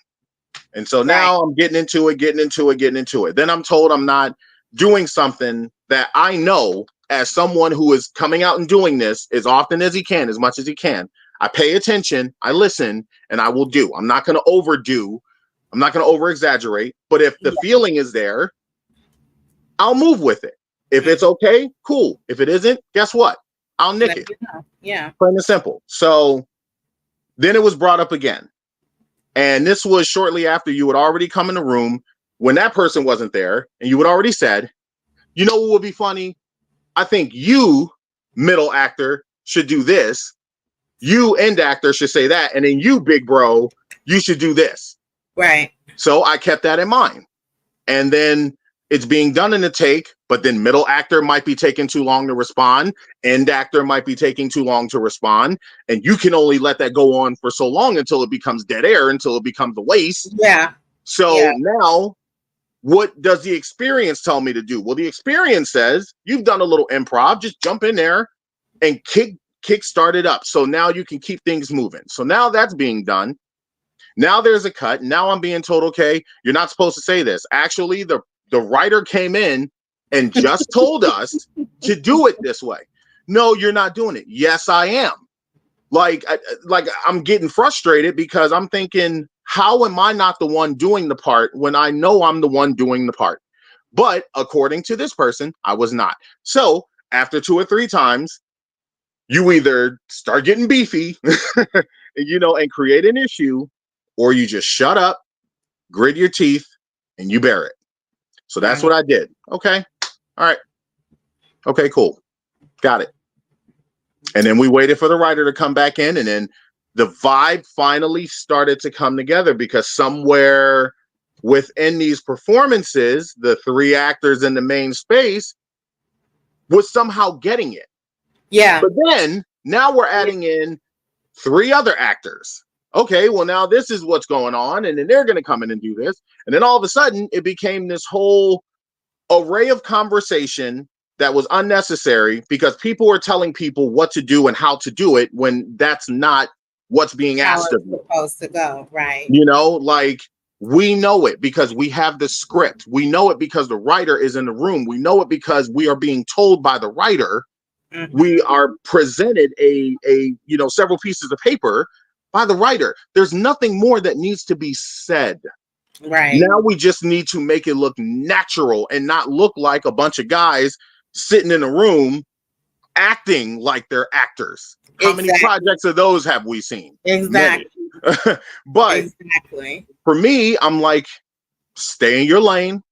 And so now I'm getting into it. Then I'm told I'm not doing something that I know as someone who is coming out and doing this as often as he can, as much as he can. I pay attention, I listen, and I will do. I'm not going to overdo. I'm not going to over exaggerate. But if the feeling is there, I'll move with it. If it's okay, cool. If it isn't, guess what? I'll nick it. Yeah. Plain and simple. So then it was brought up again. And this was shortly after you had already come in the room when that person wasn't there. And you had already said, you know what would be funny? I think you, middle actor, should do this. You, end actor, should say that. And then you, big bro, you should do this. Right. So I kept that in mind. And then it's being done in a take, but then middle actor might be taking too long to respond. End actor might be taking too long to respond. And you can only let that go on for so long until it becomes dead air, until it becomes a waste. Yeah. So now what does the experience tell me to do? Well, the experience says you've done a little improv, just jump in there and kick start it up. So now you can keep things moving. So now that's being done. Now there's a cut. Now I'm being told, okay, you're not supposed to say this. Actually, the writer came in and just told us to do it this way. No, you're not doing it. Yes, I am. Like I'm getting frustrated because I'm thinking, how am I not the one doing the part when I know I'm the one doing the part? But according to this person, I was not. So after 2 or 3 times, you either start getting beefy, and create an issue, or you just shut up, grit your teeth, and you bear it. So that's what I did. Okay. All right. Okay, cool. Got it. And then we waited for the writer to come back in, and then the vibe finally started to come together because somewhere within these performances, the 3 actors in the main space was somehow getting it. Yeah. But then now we're adding in 3 other actors. Okay, well, now this is what's going on. And then they're going to come in and do this. And then all of a sudden it became this whole array of conversation that was unnecessary because people were telling people what to do and how to do it when that's not what's being asked of you. Supposed to go, right? We know it because we have the script. We know it because the writer is in the room. We know it because we are being told by the writer. Mm-hmm. We are presented several pieces of paper by the writer. There's nothing more that needs to be said. Right. Now we just need to make it look natural and not look like a bunch of guys sitting in a room acting like they're actors. How many Exactly. projects of those have we seen? Exactly. Many. But exactly. for me, I'm like, stay in your lane,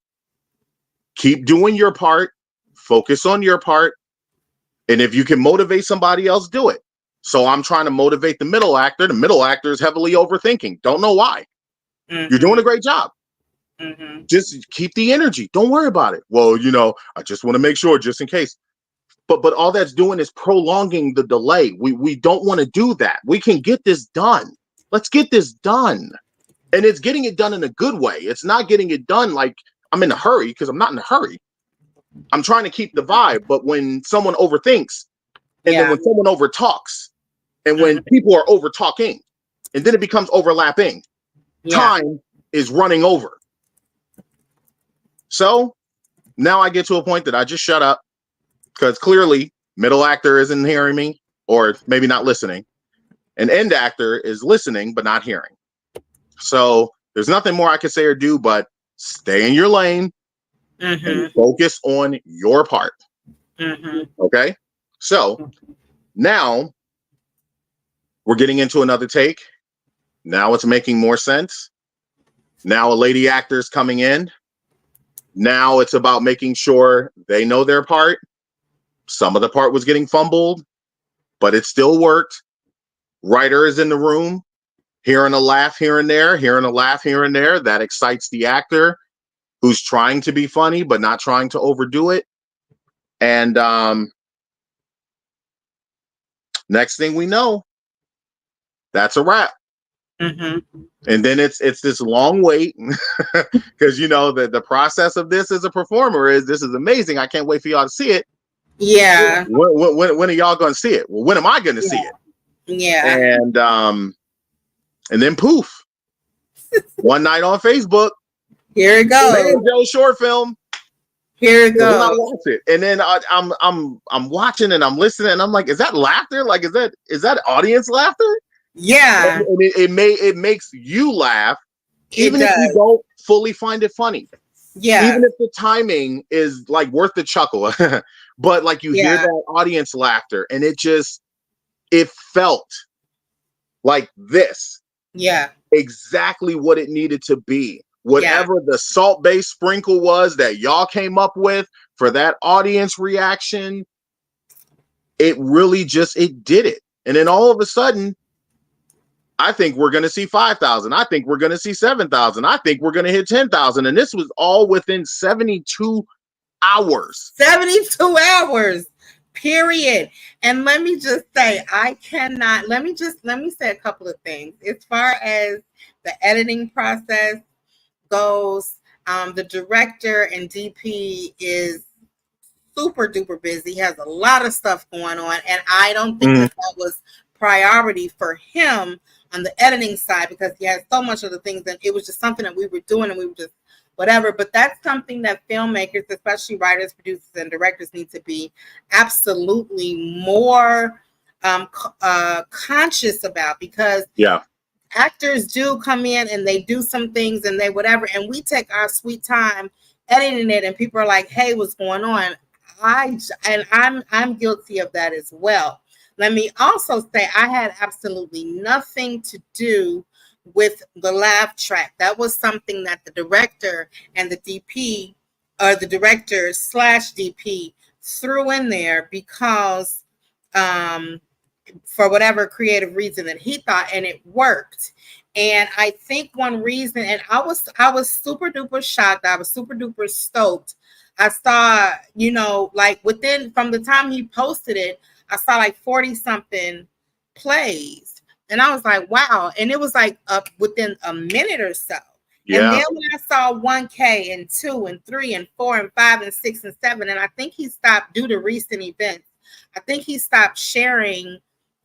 keep doing your part, focus on your part. And if you can motivate somebody else, do it. So I'm trying to motivate the middle actor. The middle actor is heavily overthinking. Don't know why. You're doing a great job. Just keep the energy. Don't worry about it. Well, I just want to make sure just in case. But all that's doing is prolonging the delay. We don't want to do that. We can get this done. Let's get this done. And it's getting it done in a good way. It's not getting it done like I'm in a hurry, because I'm not in a hurry. I'm trying to keep the vibe. But when someone overthinks, and then when someone overtalks, and when people are over talking, and then it becomes overlapping, time is running over. So now I get to a point that I just shut up, because clearly middle actor isn't hearing me, or maybe not listening. An end actor is listening but not hearing. So there's nothing more I can say or do but stay in your lane and focus on your part. Okay? So now we're getting into another take. Now it's making more sense. Now a lady actor is coming in. Now it's about making sure they know their part. Some of the part was getting fumbled, but it still worked. Writer is in the room, hearing a laugh here and there, hearing a laugh here and there. That excites the actor who's trying to be funny, but not trying to overdo it. And next thing we know, that's a wrap. And then it's this long wait, because the process of this as a performer is, this is amazing. I can't wait for y'all to see it. Yeah. When are y'all going to see it? Well, when am I going to see it? Yeah. And then poof, one night on Facebook, here it goes. Joe short film. Here it goes. And I watch it, and then I'm watching and I'm listening, and I'm like, is that laughter? Like, is that audience laughter? Yeah. And it makes you laugh, even if you don't fully find it funny. Yeah. Even if the timing is like worth the chuckle, but like you hear that audience laughter, and it felt like this. Yeah. Exactly what it needed to be. Whatever the salt-based sprinkle was that y'all came up with for that audience reaction, it really it did it. And then all of a sudden, I think we're going to see 5,000. I think we're going to see 7,000. I think we're going to hit 10,000. And this was all within 72 hours. 72 hours. Period. And let me just say, let me say a couple of things. As far as the editing process goes, the director and DP is super duper busy. He has a lot of stuff going on, and I don't think that was priority for him on the editing side, because he has so much of the things, and it was just something that we were doing, and we were just whatever. But that's something that filmmakers, especially writers, producers, and directors, need to be absolutely more conscious about, because actors do come in and they do some things and they whatever, and we take our sweet time editing it, and people are like, hey, what's going on? I'm guilty of that as well. Let me also say, I had absolutely nothing to do with the laugh track. That was something that the director and the DP, or the director / DP, threw in there because for whatever creative reason that he thought, and it worked. And I think one reason, and I was super duper shocked, I was super duper stoked. I saw, like from the time he posted it, I saw like 40 something plays. And I was like, wow. And it was like up within a minute or so. Yeah. And then when I saw 1K and 2 and 3 and 4 and 5 and 6 and 7, and I think he stopped due to recent events. I think he stopped sharing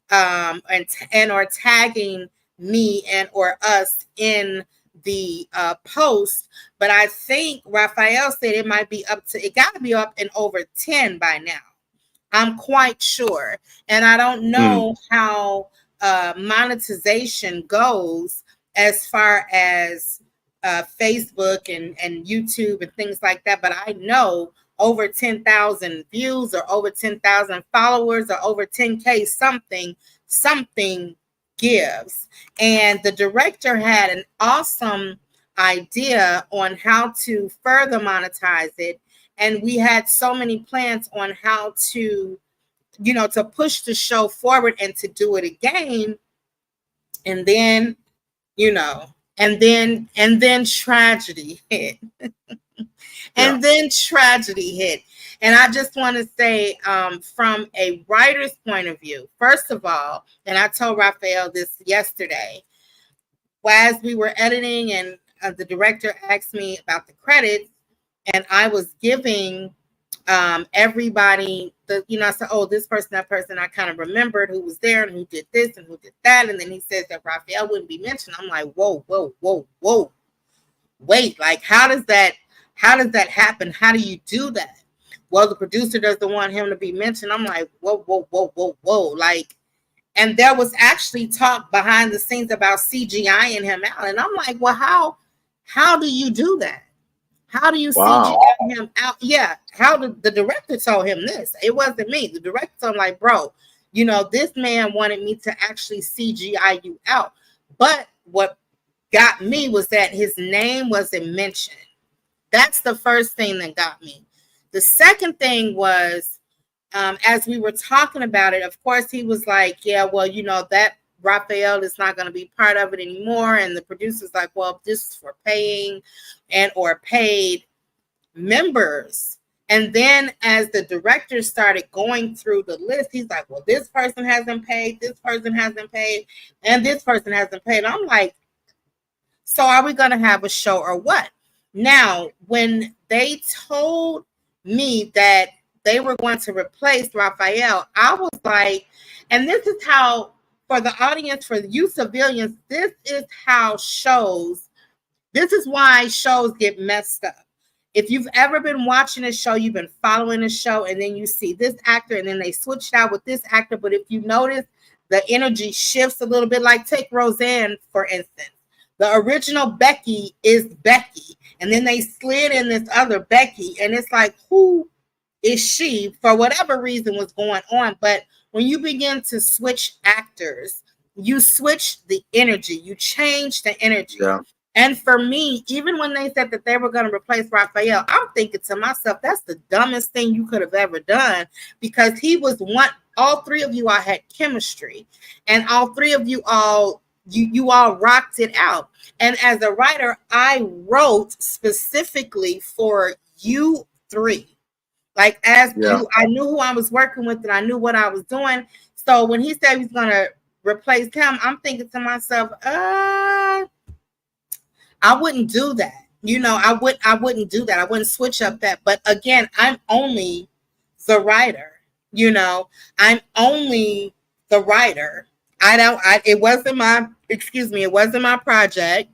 and or tagging me and or us in the post. But I think Raphael said it might be it got to be up in over 10 by now. I'm quite sure. And I don't know how monetization goes as far as Facebook and YouTube and things like that, but I know over 10,000 views or over 10,000 followers or over 10K something gives. And the director had an awesome idea on how to further monetize it. And we had so many plans on how to, to push the show forward and to do it again. And then, and then tragedy hit. And then tragedy hit. And I just want to say, from a writer's point of view, first of all, and I told Raphael this yesterday, as we were editing and the director asked me about the credits, and I was giving everybody I said, oh, this person, that person, I kind of remembered who was there and who did this and who did that. And then he says that Raphael wouldn't be mentioned. I'm like, whoa. Wait, like, how does that happen? How do you do that? Well, the producer doesn't want him to be mentioned. I'm like, whoa. Like, and there was actually talk behind the scenes about CGIing him out. And I'm like, well, how do you do that? How do you CGI him out? Yeah. How did the director told him this? It wasn't me. The director told him, like, bro, this man wanted me to actually CGI you out. But what got me was that his name wasn't mentioned. That's the first thing that got me. The second thing was, as we were talking about it, of course, he was like, yeah, well, that Raphael is not going to be part of it anymore. And the producer's like, well, this is for paying and or paid members. And then as the director started going through the list, he's like, well, this person hasn't paid, this person hasn't paid, and this person hasn't paid. I'm like, so are we going to have a show or what? Now, when they told me that they were going to replace Raphael, I was like, and this is how, for the audience, for you civilians, this is why shows get messed up. If you've ever been watching a show, you've been following a show, and then you see this actor, and then they switched out with this actor. But if you notice, the energy shifts a little bit. Like, take Roseanne, for instance. The original Becky is Becky, and then they slid in this other Becky, and it's like, who is she? For whatever reason was going on. But when you begin to switch actors, you switch the energy, you change the energy. Yeah. And for me, even when they said that they were going to replace Raphael, I'm thinking to myself, that's the dumbest thing you could have ever done, because he was all three of you all had chemistry, and all three of you all, you all rocked it out. And as a writer, I wrote specifically for you three. Like, I knew who I was working with and I knew what I was doing. So when he said he's going to replace him, I'm thinking to myself, I wouldn't do that. I wouldn't do that. I wouldn't switch up that. But again, I'm only the writer. I'm only the writer. It wasn't my project.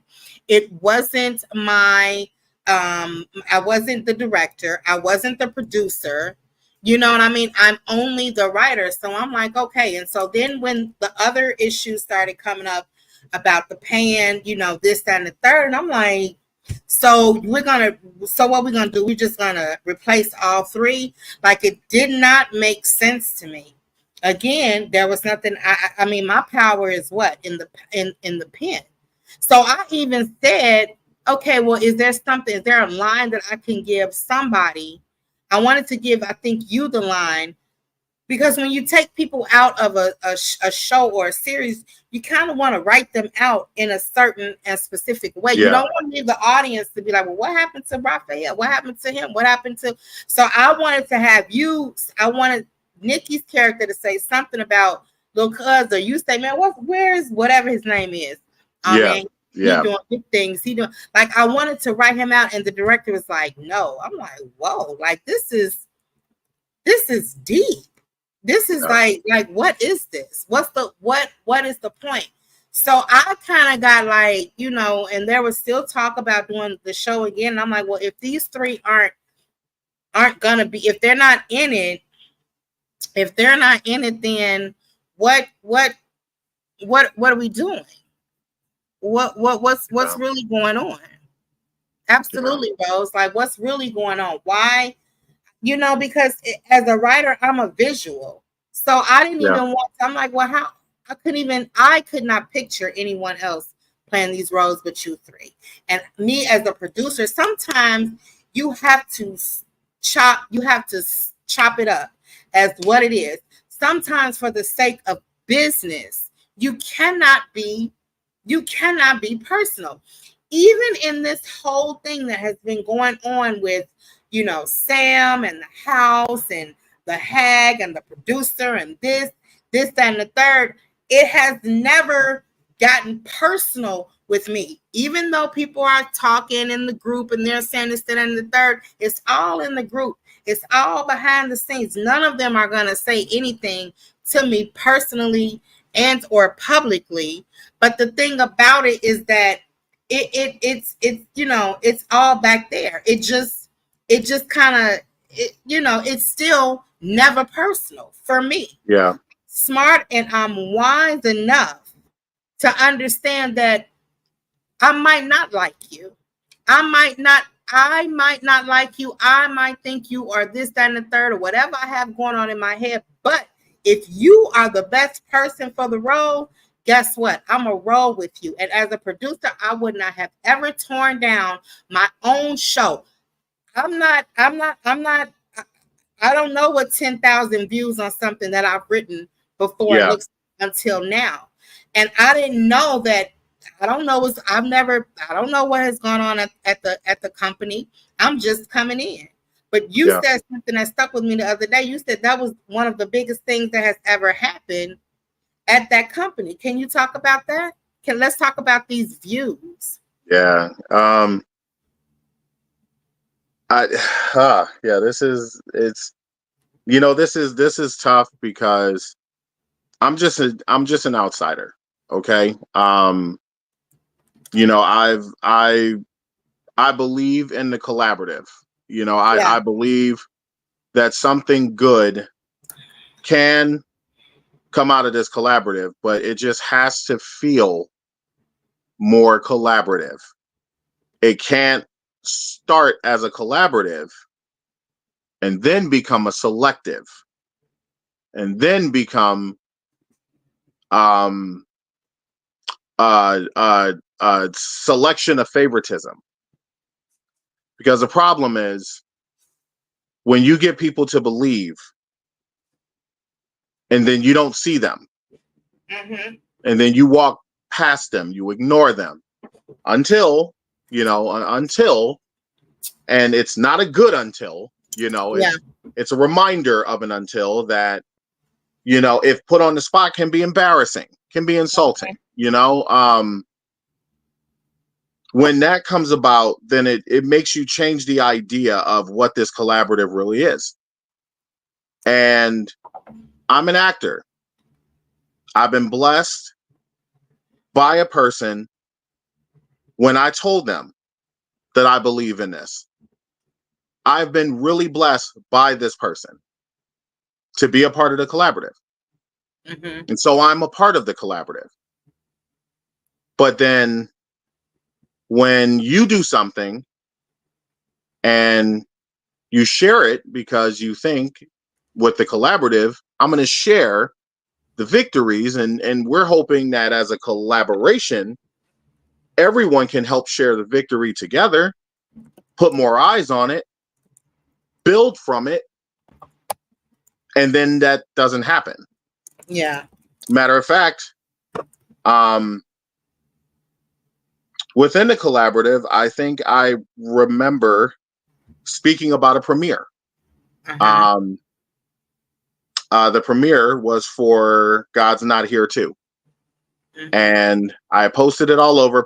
It wasn't my, I wasn't the director. I wasn't the producer. You know what I mean? I'm only the writer. So I'm like, okay. And so then when the other issues started coming up about the paying, this, that, and the third, and I'm like, so what we're going to do? We're just going to replace all three. Like, it did not make sense to me. Again, there was nothing. I mean, my power is what in the pen. So I even said, okay, well, is there a line that I can give somebody? I wanted to give, I think, you the line, because when you take people out of a show or a series, you kind of want to write them out in a certain and specific way. Yeah. You don't want to leave the audience to be like, well, what happened to Raphael? What happened to him? What happened to? So I wanted to have I wanted Nikki's character to say something about Lil Cuz, or you say, man, where's whatever his name is? Yeah. He doing big things. He doing, like, I wanted to write him out, and the director was like, no. I'm like, whoa, like, this is deep. This is like, what is this? What is the point? So I kind of got like, and there was still talk about doing the show again. And I'm like, well, if these three aren't gonna be, if they're not in it, then what are we doing? What's really going on? Absolutely, Rose. Like, what's really going on? Why? Because as a writer, I'm a visual. So I didn't Yeah. even want I'm like, well, how I could not picture anyone else playing these roles but you three. And me as a producer, sometimes you have to chop it up as what it is. Sometimes for the sake of business, you cannot be personal. Even in this whole thing that has been going on with, Sam and the house and the hag and the producer and this, that, and the third, it has never gotten personal with me. Even though people are talking in the group and they're saying this, that, and the third, it's all in the group. It's all behind the scenes. None of them are going to say anything to me personally and or publicly. But the thing about it is that it's all back there. It just kind of it's still never personal for me. Yeah. Smart, and I'm wise enough to understand that I might not like you. I might not like you. I might think you are this, that, and the third, or whatever I have going on in my head. But if you are the best person for the role, guess what? I'm a roll with you. And as a producer, I would not have ever torn down my own show. I don't know what 10,000 views on something that I've written before Yeah. looks until now. And I didn't know that. I don't know. I don't know what has gone on at the company. I'm just coming in. But you Yeah. said something that stuck with me the other day. You said that was one of the biggest things that has ever happened at that company. Can you talk about that? Let's talk about these views. Yeah. Yeah, this is tough because I'm just an outsider. Okay. I believe in the collaborative. Yeah. I believe that something good can come out of this collaborative, but it just has to feel more collaborative. It can't start as a collaborative and then become a selective and then become um selection of favoritism. Because the problem is when you get people to believe and then you don't see them Mm-hmm. and then you walk past them, you ignore them until, until, and it's not a good until, Yeah. it's a reminder of an until that, if put on the spot can be embarrassing, can be insulting, when that comes about, then it makes you change the idea of what this collaborative really is. And I'm an actor. I've been blessed by a person when I told them that I believe in this. I've been really blessed by this person to be a part of the collaborative. Mm-hmm. And so I'm a part of the collaborative. But then when you do something and you share it because you think with the collaborative, I'm going to share the victories, and we're hoping that as a collaboration, everyone can help share the victory together, put more eyes on it, build from it, and then that doesn't happen. Yeah. Matter of fact, within the collaborative, I think I remember speaking about a premiere. Uh-huh. The premiere was for God's Not Here Too. Mm-hmm. And I posted it all over.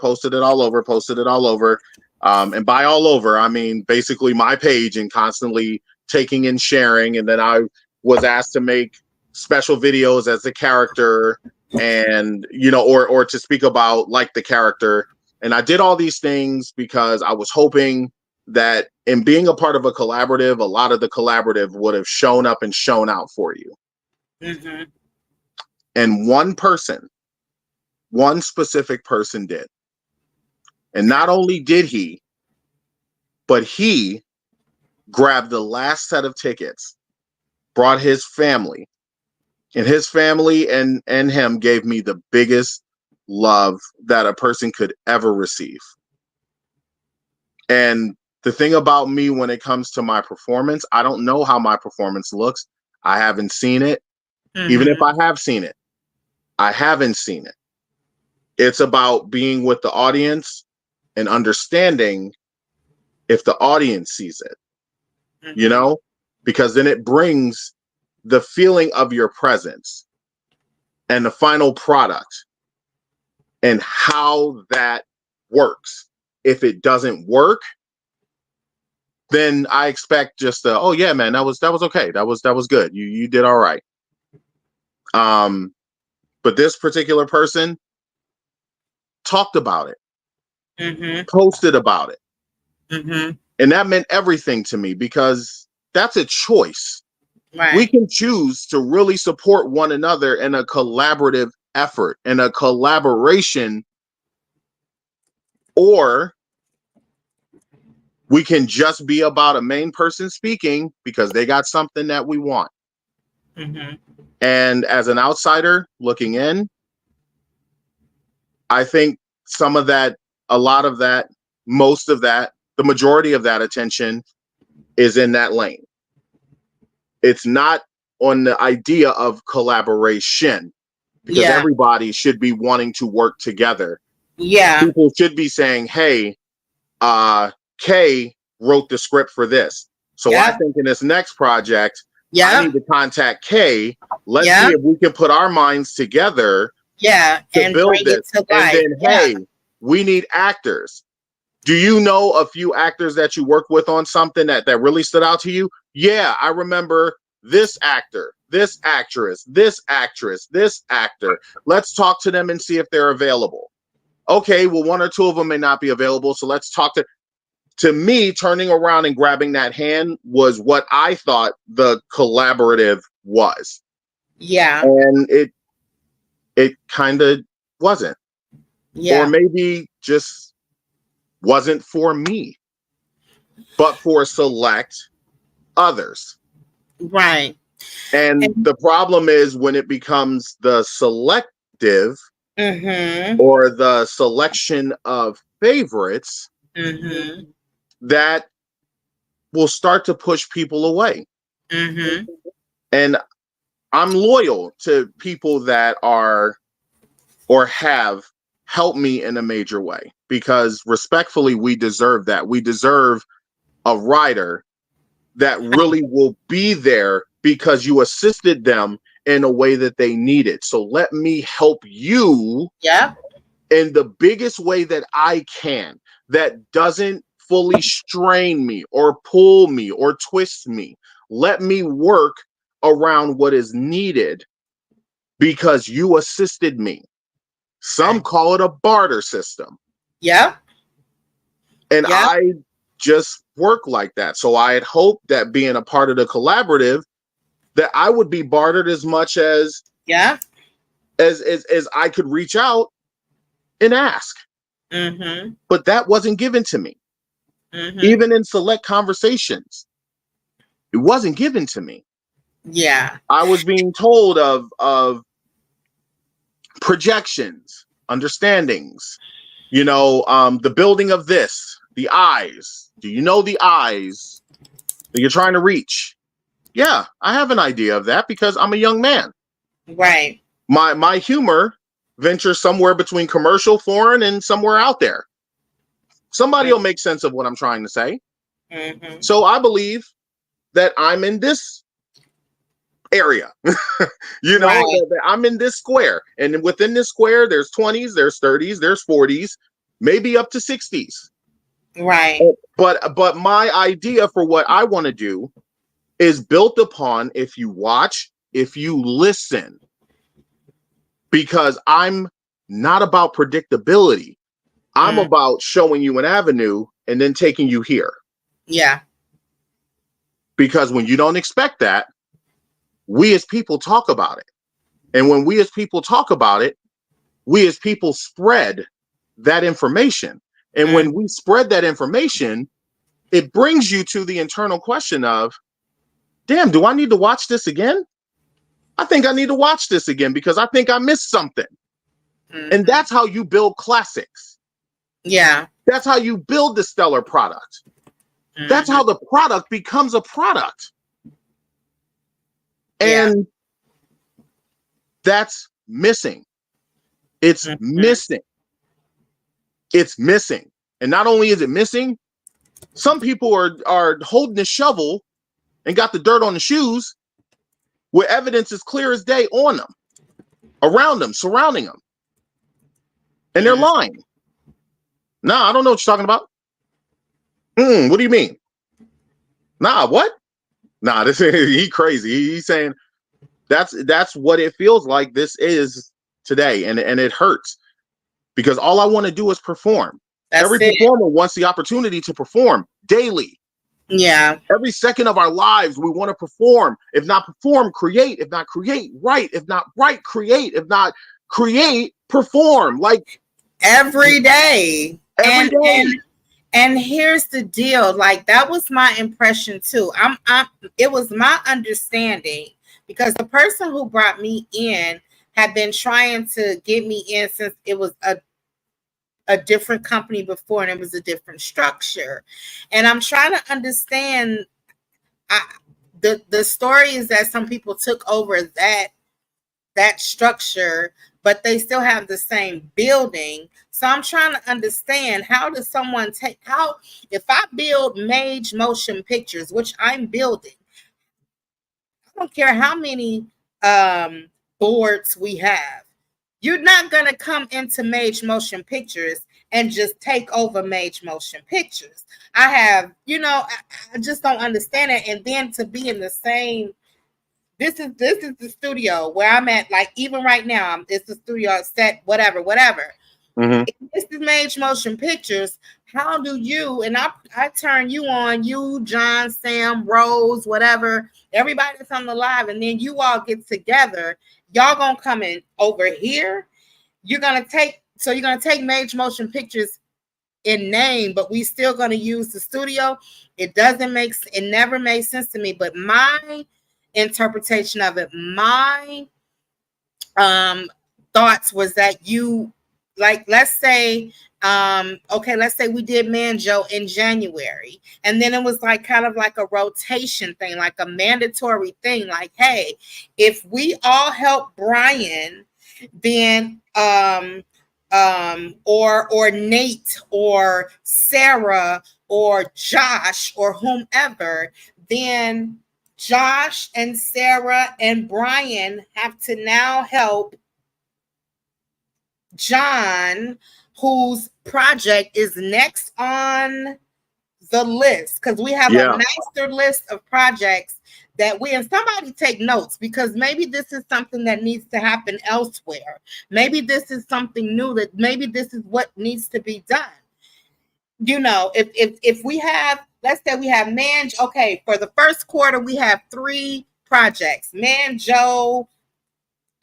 And by all over, I mean basically my page and constantly taking and sharing. And then I was asked to make special videos as the character and, or to speak about like the character. And I did all these things because I was hoping that in being a part of a collaborative, a lot of the collaborative would have shown up and shown out for you. Mm-hmm. And one specific person did. And not only did he, But he grabbed the last set of tickets, brought his family, and his family and him gave me the biggest love that a person could ever receive. And the thing about me when it comes to my performance, I don't know how my performance looks. I haven't seen it. Even if I have seen it, I haven't seen it. It's about being with the audience and understanding if the audience sees it, you know, because then it brings the feeling of your presence and the final product and how that works. If it doesn't work, then I expect just oh yeah, man, that was okay. That was good. You did all right. But this particular person talked about it, posted about it. And that meant everything to me because that's a choice. Right. We can choose to really support one another in a collaborative effort, in a collaboration, or we can just be about a main person speaking because they got something that we want. And as an outsider looking in, I think some of that, a lot of that, most of that, the majority of that attention is in that lane. It's not on the idea of collaboration because everybody should be wanting to work together. Yeah. People should be saying, hey, Kay wrote the script for this. So I think in this next project, I need to contact Kay. Let's see if we can put our minds together. Yeah. To build this. And then, hey, we need actors. Do you know a few actors that you work with on something that really stood out to you? Yeah, I remember this actor, this actress, this actress, this actor. Let's talk to them and see if they're available. Okay, well, one or two of them may not be available. So let's talk to me, turning around and grabbing that hand was what I thought the collaborative was. Yeah. And it kind of wasn't. Yeah. Or maybe just wasn't for me, but for select others. Right. And the problem is when it becomes the selective or the selection of favorites, that will start to push people away. And I'm loyal to people that are or have helped me in a major way because respectfully, we deserve that. We deserve a writer that really will be there because you assisted them in a way that they needed. So let me help you in the biggest way that I can, that doesn't fully strain me or pull me or twist me. Let me work around what is needed because you assisted me. Some call it a barter system. Yeah. And I just work like that. So I had hoped that being a part of the collaborative, that I would be bartered as much as as I could reach out and ask. But that wasn't given to me. Even in select conversations, it wasn't given to me. Yeah. I was being told of projections, understandings, you know, the building of this, the eyes. Do you know the eyes that you're trying to reach? Yeah, I have an idea of that because I'm a young man. Right. My humor ventures somewhere between commercial, foreign, and somewhere out there. Somebody will make sense of what I'm trying to say. So I believe that I'm in this area, you know, that I'm in this square, and within this square, there's 20s, there's 30s, there's 40s, maybe up to 60s. Right. But my idea for what I want to do is built upon if you watch, if you listen, because I'm not about predictability. I'm about showing you an avenue and then taking you here. Yeah. Because when you don't expect that, we as people talk about it. And when we as people talk about it, we as people spread that information. And when we spread that information, it brings you to the internal question of, damn, do I need to watch this again? I think I need to watch this again because I think I missed something. Mm-hmm. And that's how you build classics. Yeah. That's how you build the stellar product. Mm-hmm. That's how the product becomes a product. And that's missing. It's missing. It's missing. And not only is it missing, some people are holding the shovel and got the dirt on the shoes where evidence is clear as day on them, around them, surrounding them. And they're lying. Nah, I don't know what you're talking about. What do you mean? Nah, what? Nah, this he crazy. He's saying that's what it feels like this is today. And it hurts because all I want to do is perform. Every performer wants the opportunity to perform daily. Yeah. Every second of our lives, we want to perform. If not perform, create. If not create, write. If not write, create. If not create, perform. Like every day. Every day. And here's the deal. Like, that was my impression too. It was my understanding because the person who brought me in had been trying to get me in since it was a different company before and it was a different structure. And I'm trying to understand. The story is that some people took over that structure, but they still have the same building. So I'm trying to understand, how does someone if I build Mage Motion Pictures, which I'm building, I don't care how many boards we have, you're not going to come into Mage Motion Pictures and just take over Mage Motion Pictures. I just don't understand it. And then to be in the same, this is the studio where I'm at, like even right now, it's the studio set, whatever. Mm-hmm. This is Mage Motion Pictures. How do you, and I turn you on, you, John, Sam, Rose, whatever, everybody that's on the live, and then you all get together, y'all gonna come in over here. You're gonna take Mage Motion Pictures in name, but we still gonna use the studio. It never made sense to me. But my interpretation of it, my thoughts was that you, like, let's say we did Manjo in January, and then it was like kind of like a rotation thing, like a mandatory thing, like, hey, if we all help Brian, then or Nate or Sarah or Josh or whomever, then Josh and Sarah and Brian have to now help John, whose project is next on the list, because we have a master list of projects that and somebody take notes, because maybe this is something that needs to happen elsewhere. Maybe this is something new, that maybe this is what needs to be done. If we have, let's say we have okay, for the first quarter, we have 3 projects: Manjo,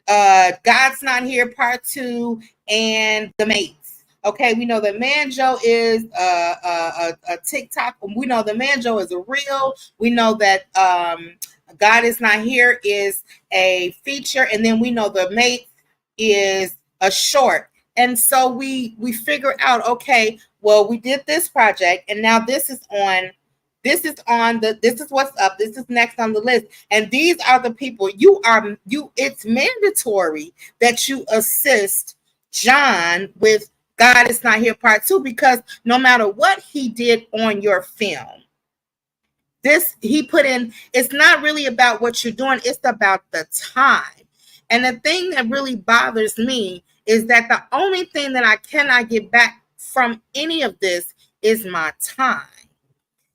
God's Not Here Part 2, and The Mates. Okay, we know that Manjo is a TikTok. We know that Manjo is a reel. We know that God Is Not Here is a feature, and then we know The Mates is a short. And so we figure out, okay, well, we did this project, and now this is what's up. This is next on the list. And these are the people it's mandatory that you assist John with God Is Not Here Part 2, because no matter what he did on your film, he put in, it's not really about what you're doing, it's about the time. And the thing that really bothers me is that the only thing that I cannot get back from any of this is my time.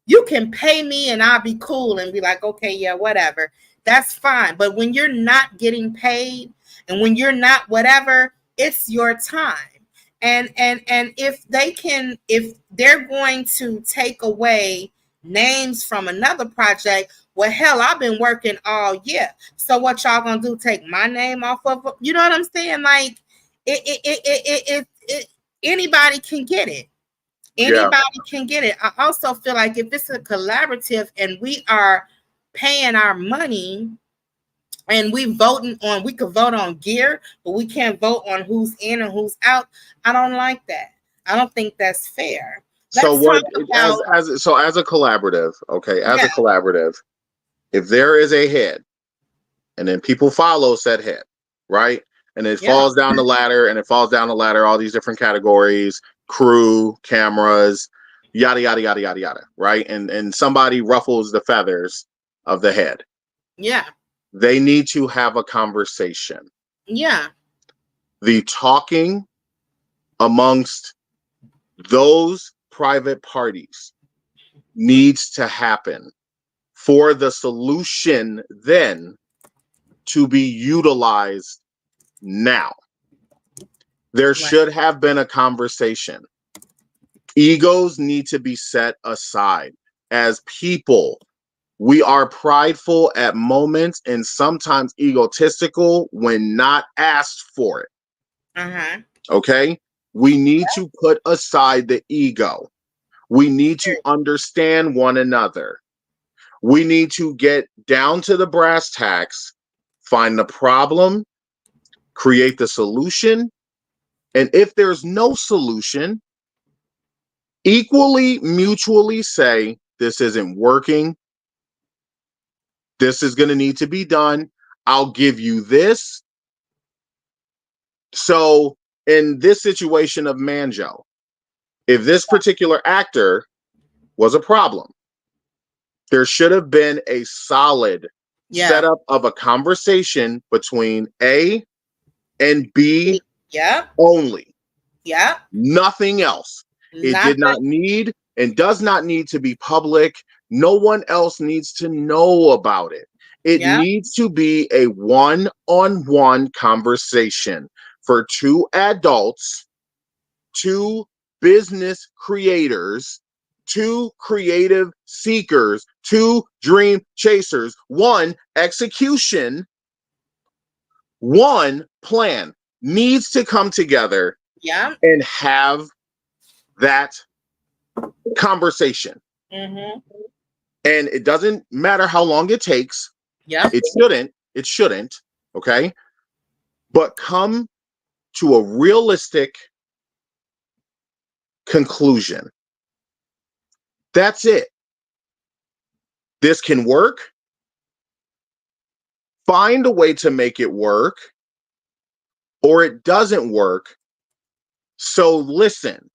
You can pay me and I'll be cool and be like, okay, yeah, whatever. That's fine. But when you're not getting paid and when you're not whatever, it's your time. And if they're going to take away names from another project, well, hell, I've been working all year. So what y'all gonna do? Take my name off of, you know what I'm saying? Like, it anybody can get it. Yeah. Anybody can get it. I also feel like if it's a collaborative and we are paying our money and we could vote on gear, but we can't vote on who's in and who's out. I don't like that. I don't think that's fair. So Let's talk what about as a collaborative, okay, as yeah, a collaborative, if there is a head and then people follow said head, right? And it yeah, falls down the ladder and it falls down the ladder, all these different categories, crew, cameras, yada yada yada yada yada, right? And somebody ruffles the feathers of the head. yeah, They need to have a conversation. yeah, The talking amongst those private parties needs to happen for the solution then to be utilized now. There right. should have been a conversation. Egos need to be set aside. As people, we are prideful at moments and sometimes egotistical when not asked for it. Uh-huh. Okay? We need to put aside the ego. We need to understand one another. We need to get down to the brass tacks, find the problem, create the solution. And if there's no solution, equally mutually say, this isn't working. This is going to need to be done. I'll give you this. So, in this situation of Manjo, if this particular actor was a problem, there should have been a solid Yeah. setup of a conversation between A and B Yeah. only. Yeah. Nothing else. It Not did that. not need and does not need to be public. No one else needs to know about it. It Yeah. needs to be a one-on-one conversation for two adults, two business creators, two creative seekers, two dream chasers, one execution, one plan needs to come together Yeah. and have that conversation. Mm-hmm. And it doesn't matter how long it takes. Yeah. It shouldn't. Okay. But come to a realistic conclusion. That's it. This can work. Find a way to make it work, or it doesn't work. So listen,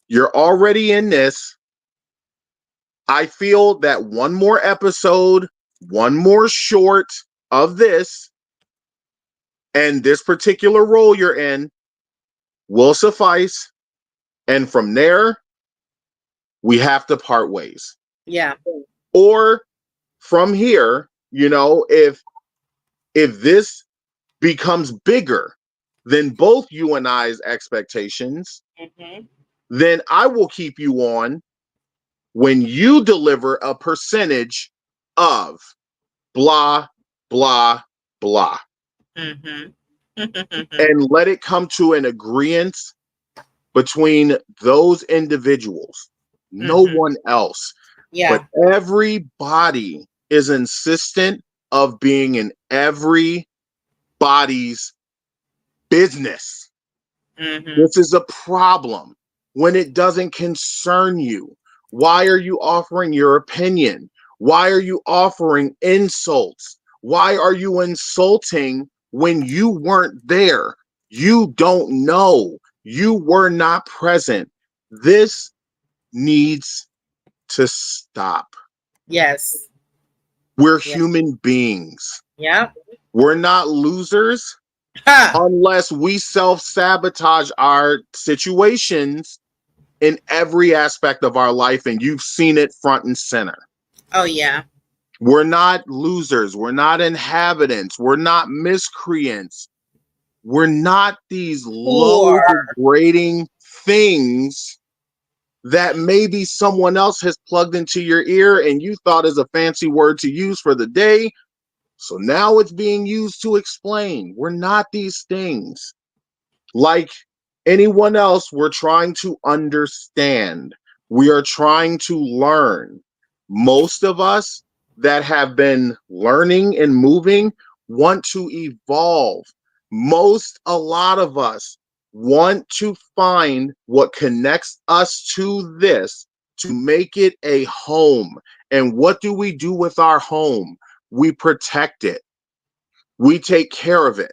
you're already in this. I feel that one more episode, one more short of this, and this particular role you're in will suffice. And from there, we have to part ways. Yeah. Or from here, if this becomes bigger than both you and I's expectations, Mm-hmm. then I will keep you on when you deliver a percentage of blah, blah, blah. Mm-hmm. And let it come to an agreement between those individuals, no Mm-hmm. one else. Yeah. But everybody is insistent of being in everybody's business. Mm-hmm. This is a problem when it doesn't concern you. Why are you offering your opinion? Why are you offering insults? Why are you insulting when you weren't there? You don't know. You were not present. This needs to stop. Yes. We're Yeah. human beings. Yeah. We're not losers Ha. unless we self-sabotage our situations in every aspect of our life, and you've seen it front and center. Oh yeah. We're not losers. We're not inhabitants. We're not miscreants. We're not these low Poor. degrading things that maybe someone else has plugged into your ear and you thought is a fancy word to use for the day. So now it's being used to explain. We're not these things. Like Anyone else, we're trying to understand. We are trying to learn. Most of us that have been learning and moving want to evolve. A lot of us want to find what connects us to this to make it a home. And what do we do with our home? We protect it. We take care of it.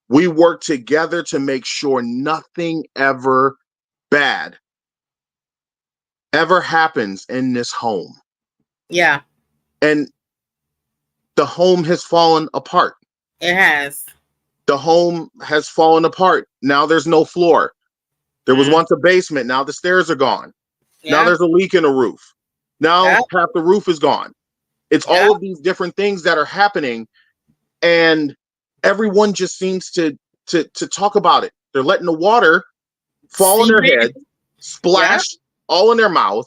We work together to make sure nothing ever bad ever happens in this home. Yeah. And the home has fallen apart. It has. The home has fallen apart. Now there's no floor. There was once a basement. Now the stairs are gone. Now Yeah. there's a leak in the roof. Now half the roof is gone. It's all of these different things that are happening. And everyone just seems to talk about it. They're letting the water fall on their head, splash all in their mouth.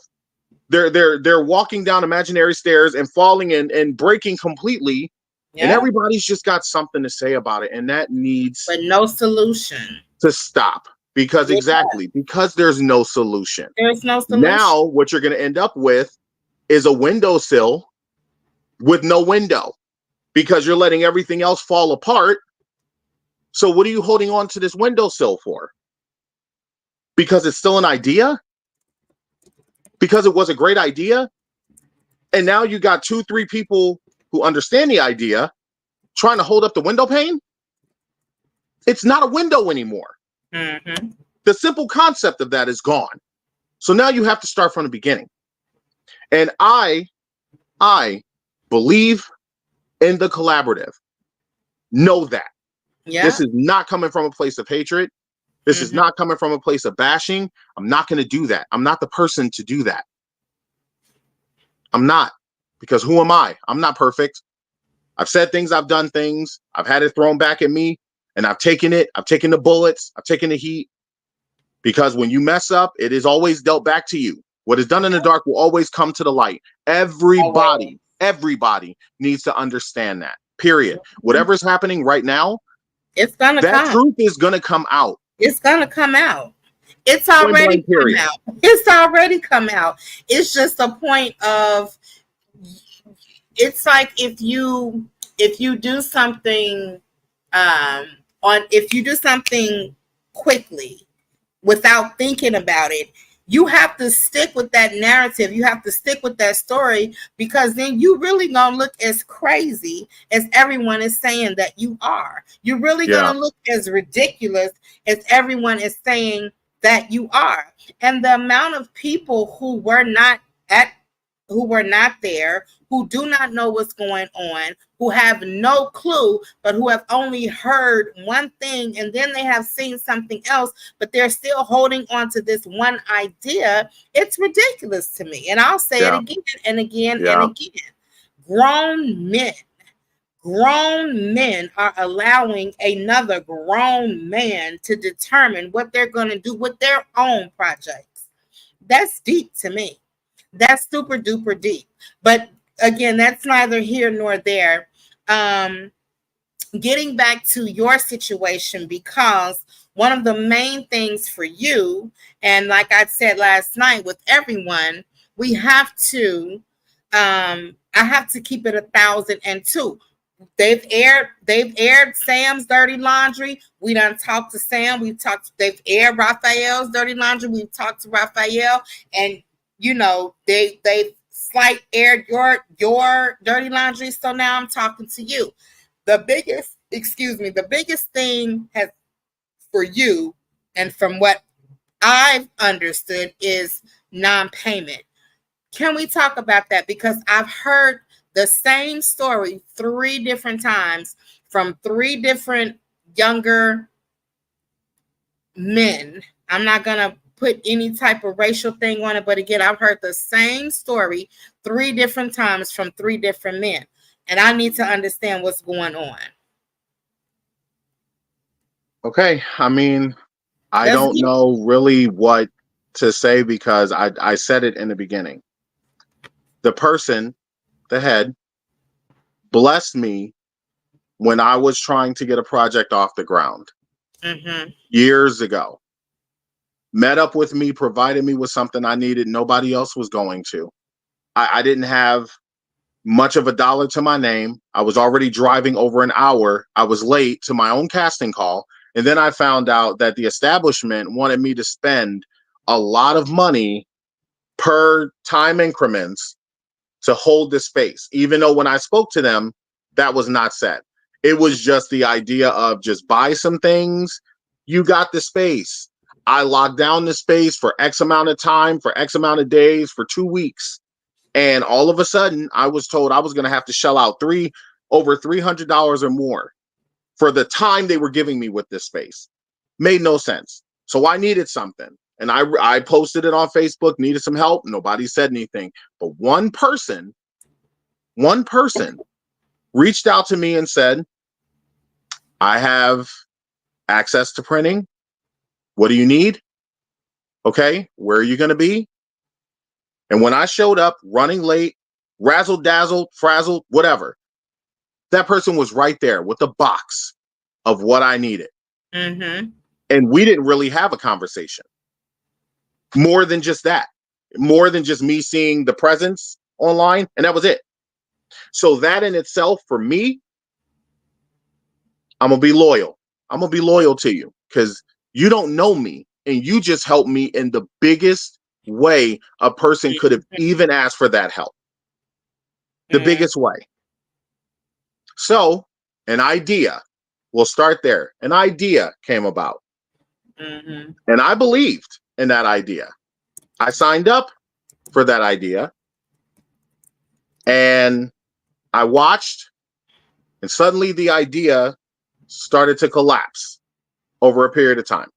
They're walking down imaginary stairs and falling and breaking completely. And everybody's just got something to say about it. And that needs but no solution to stop. Because because there's no solution. There's no solution. Now what you're going to end up with is a windowsill with no window, because you're letting everything else fall apart. So what are you holding on to this windowsill for? Because it's still an idea? Because it was a great idea? And now you got 2-3 people who understand the idea trying to hold up the window pane? It's not a window anymore. Mm-hmm. The simple concept of that is gone. So now you have to start from the beginning. And I believe in the collaborative. Know that. Yeah. This is not coming from a place of hatred. This is not coming from a place of bashing. I'm not going to do that. I'm not the person to do that. I'm not. Because who am I? I'm not perfect. I've said things. I've done things. I've had it thrown back at me. And I've taken it. I've taken the bullets. I've taken the heat. Because when you mess up, it is always dealt back to you. What is done in the dark will always come to the light. Everybody needs to understand that. Period. Whatever's happening right now, it's gonna that come. truth is gonna come out. It's gonna come out. It's already come out. It's already come out. It's just a point of, it's like if you do something if you do something quickly without thinking about it, you have to stick with that narrative. You have to stick with that story, because then you really gonna look as crazy as everyone is saying that you are. You're really gonna look as ridiculous as everyone is saying that you are. And the amount of people who were not there, who do not know what's going on, who have no clue, but who have only heard one thing and then they have seen something else, but they're still holding on to this one idea. It's ridiculous to me. And I'll say it again and again and again. Grown men are allowing another grown man to determine what they're going to do with their own projects. That's deep to me. That's super duper deep. But again, that's neither here nor there. Getting back to your situation, because one of the main things for you, and like I said last night with everyone, we have to, I have to keep it 1,002. They've aired Sam's dirty laundry. We done talked to Sam. They've aired Raphael's dirty laundry. We've talked to Raphael, and you know, they slight aired your dirty laundry. So now I'm talking to you. The biggest thing has for you, and from what I've understood, is non-payment. Can we talk about that? Because I've heard the same story 3 different times from 3 different younger men. I'm not going to put any type of racial thing on it, but again, I've heard the same story 3 different times from 3 different men, and I need to understand what's going on. Okay, I mean, I don't know really what to say, because I said it in the beginning. The person, the head, blessed me when I was trying to get a project off the ground years ago. met up with me, provided me with something I needed nobody else was going to. I didn't have much of a dollar to my name. I was already driving over an hour. I was late to my own casting call. And then I found out that the establishment wanted me to spend a lot of money per time increments to hold the space, even though when I spoke to them, that was not said. It was just the idea of just buy some things. You got the space. I locked down the space for X amount of time, for X amount of days, for 2 weeks. And all of a sudden, I was told I was going to have to shell out over $300 or more for the time they were giving me with this space. Made no sense. So I needed something. And I posted it on Facebook, needed some help. Nobody said anything. But one person reached out to me and said, I have access to printing. What do you need? Okay, where are you going to be? And when I showed up running late, razzle dazzled, frazzled, whatever, that person was right there with the box of what I needed. Mm-hmm. And we didn't really have a conversation. More than just that. More than just me seeing the presence online. And that was it. So that in itself, for me, I'm going to be loyal. I'm going to be loyal to you because you don't know me and you just helped me in the biggest way a person could have even asked for that help. The biggest way. So an idea, we'll start there. An idea came about. Mm-hmm. And I believed in that idea. I signed up for that idea. And I watched, and suddenly the idea started to collapse over a period of time.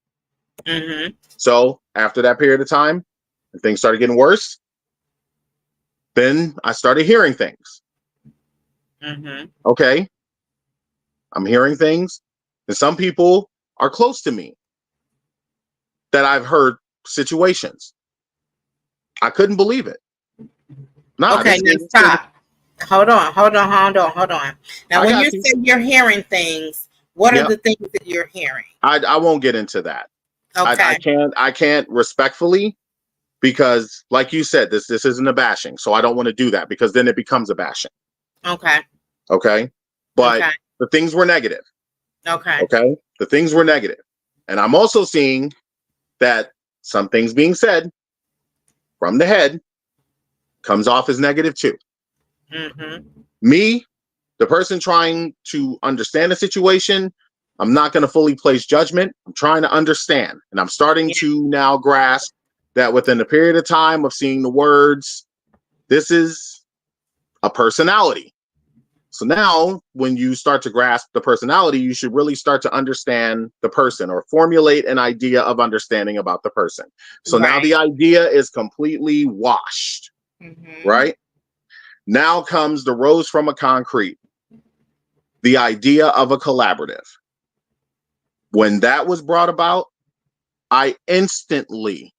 Mm-hmm. So after that period of time, and things started getting worse. Then I started hearing things. Mm-hmm. Okay. I'm hearing things. And some people are close to me that I've heard situations. I couldn't believe it. Nah, okay, now stop. Hold on. Now, when you say you're hearing things, what are the things that you're hearing? I won't get into that. Okay. I can't respectfully, because like you said, this isn't a bashing. So I don't want to do that because then it becomes a bashing. Okay. Okay. But the things were negative. Okay. Okay. The things were negative. And I'm also seeing that some things being said from the head comes off as negative too. Mm-hmm. Me, the person trying to understand the situation, I'm not going to fully place judgment. I'm trying to understand. And I'm starting to now grasp that within a period of time of seeing the words, this is a personality. So now when you start to grasp the personality, you should really start to understand the person or formulate an idea of understanding about the person. So now the idea is completely washed, right? Now comes the rose from a concrete, the idea of a collaborative. When that was brought about, I instantly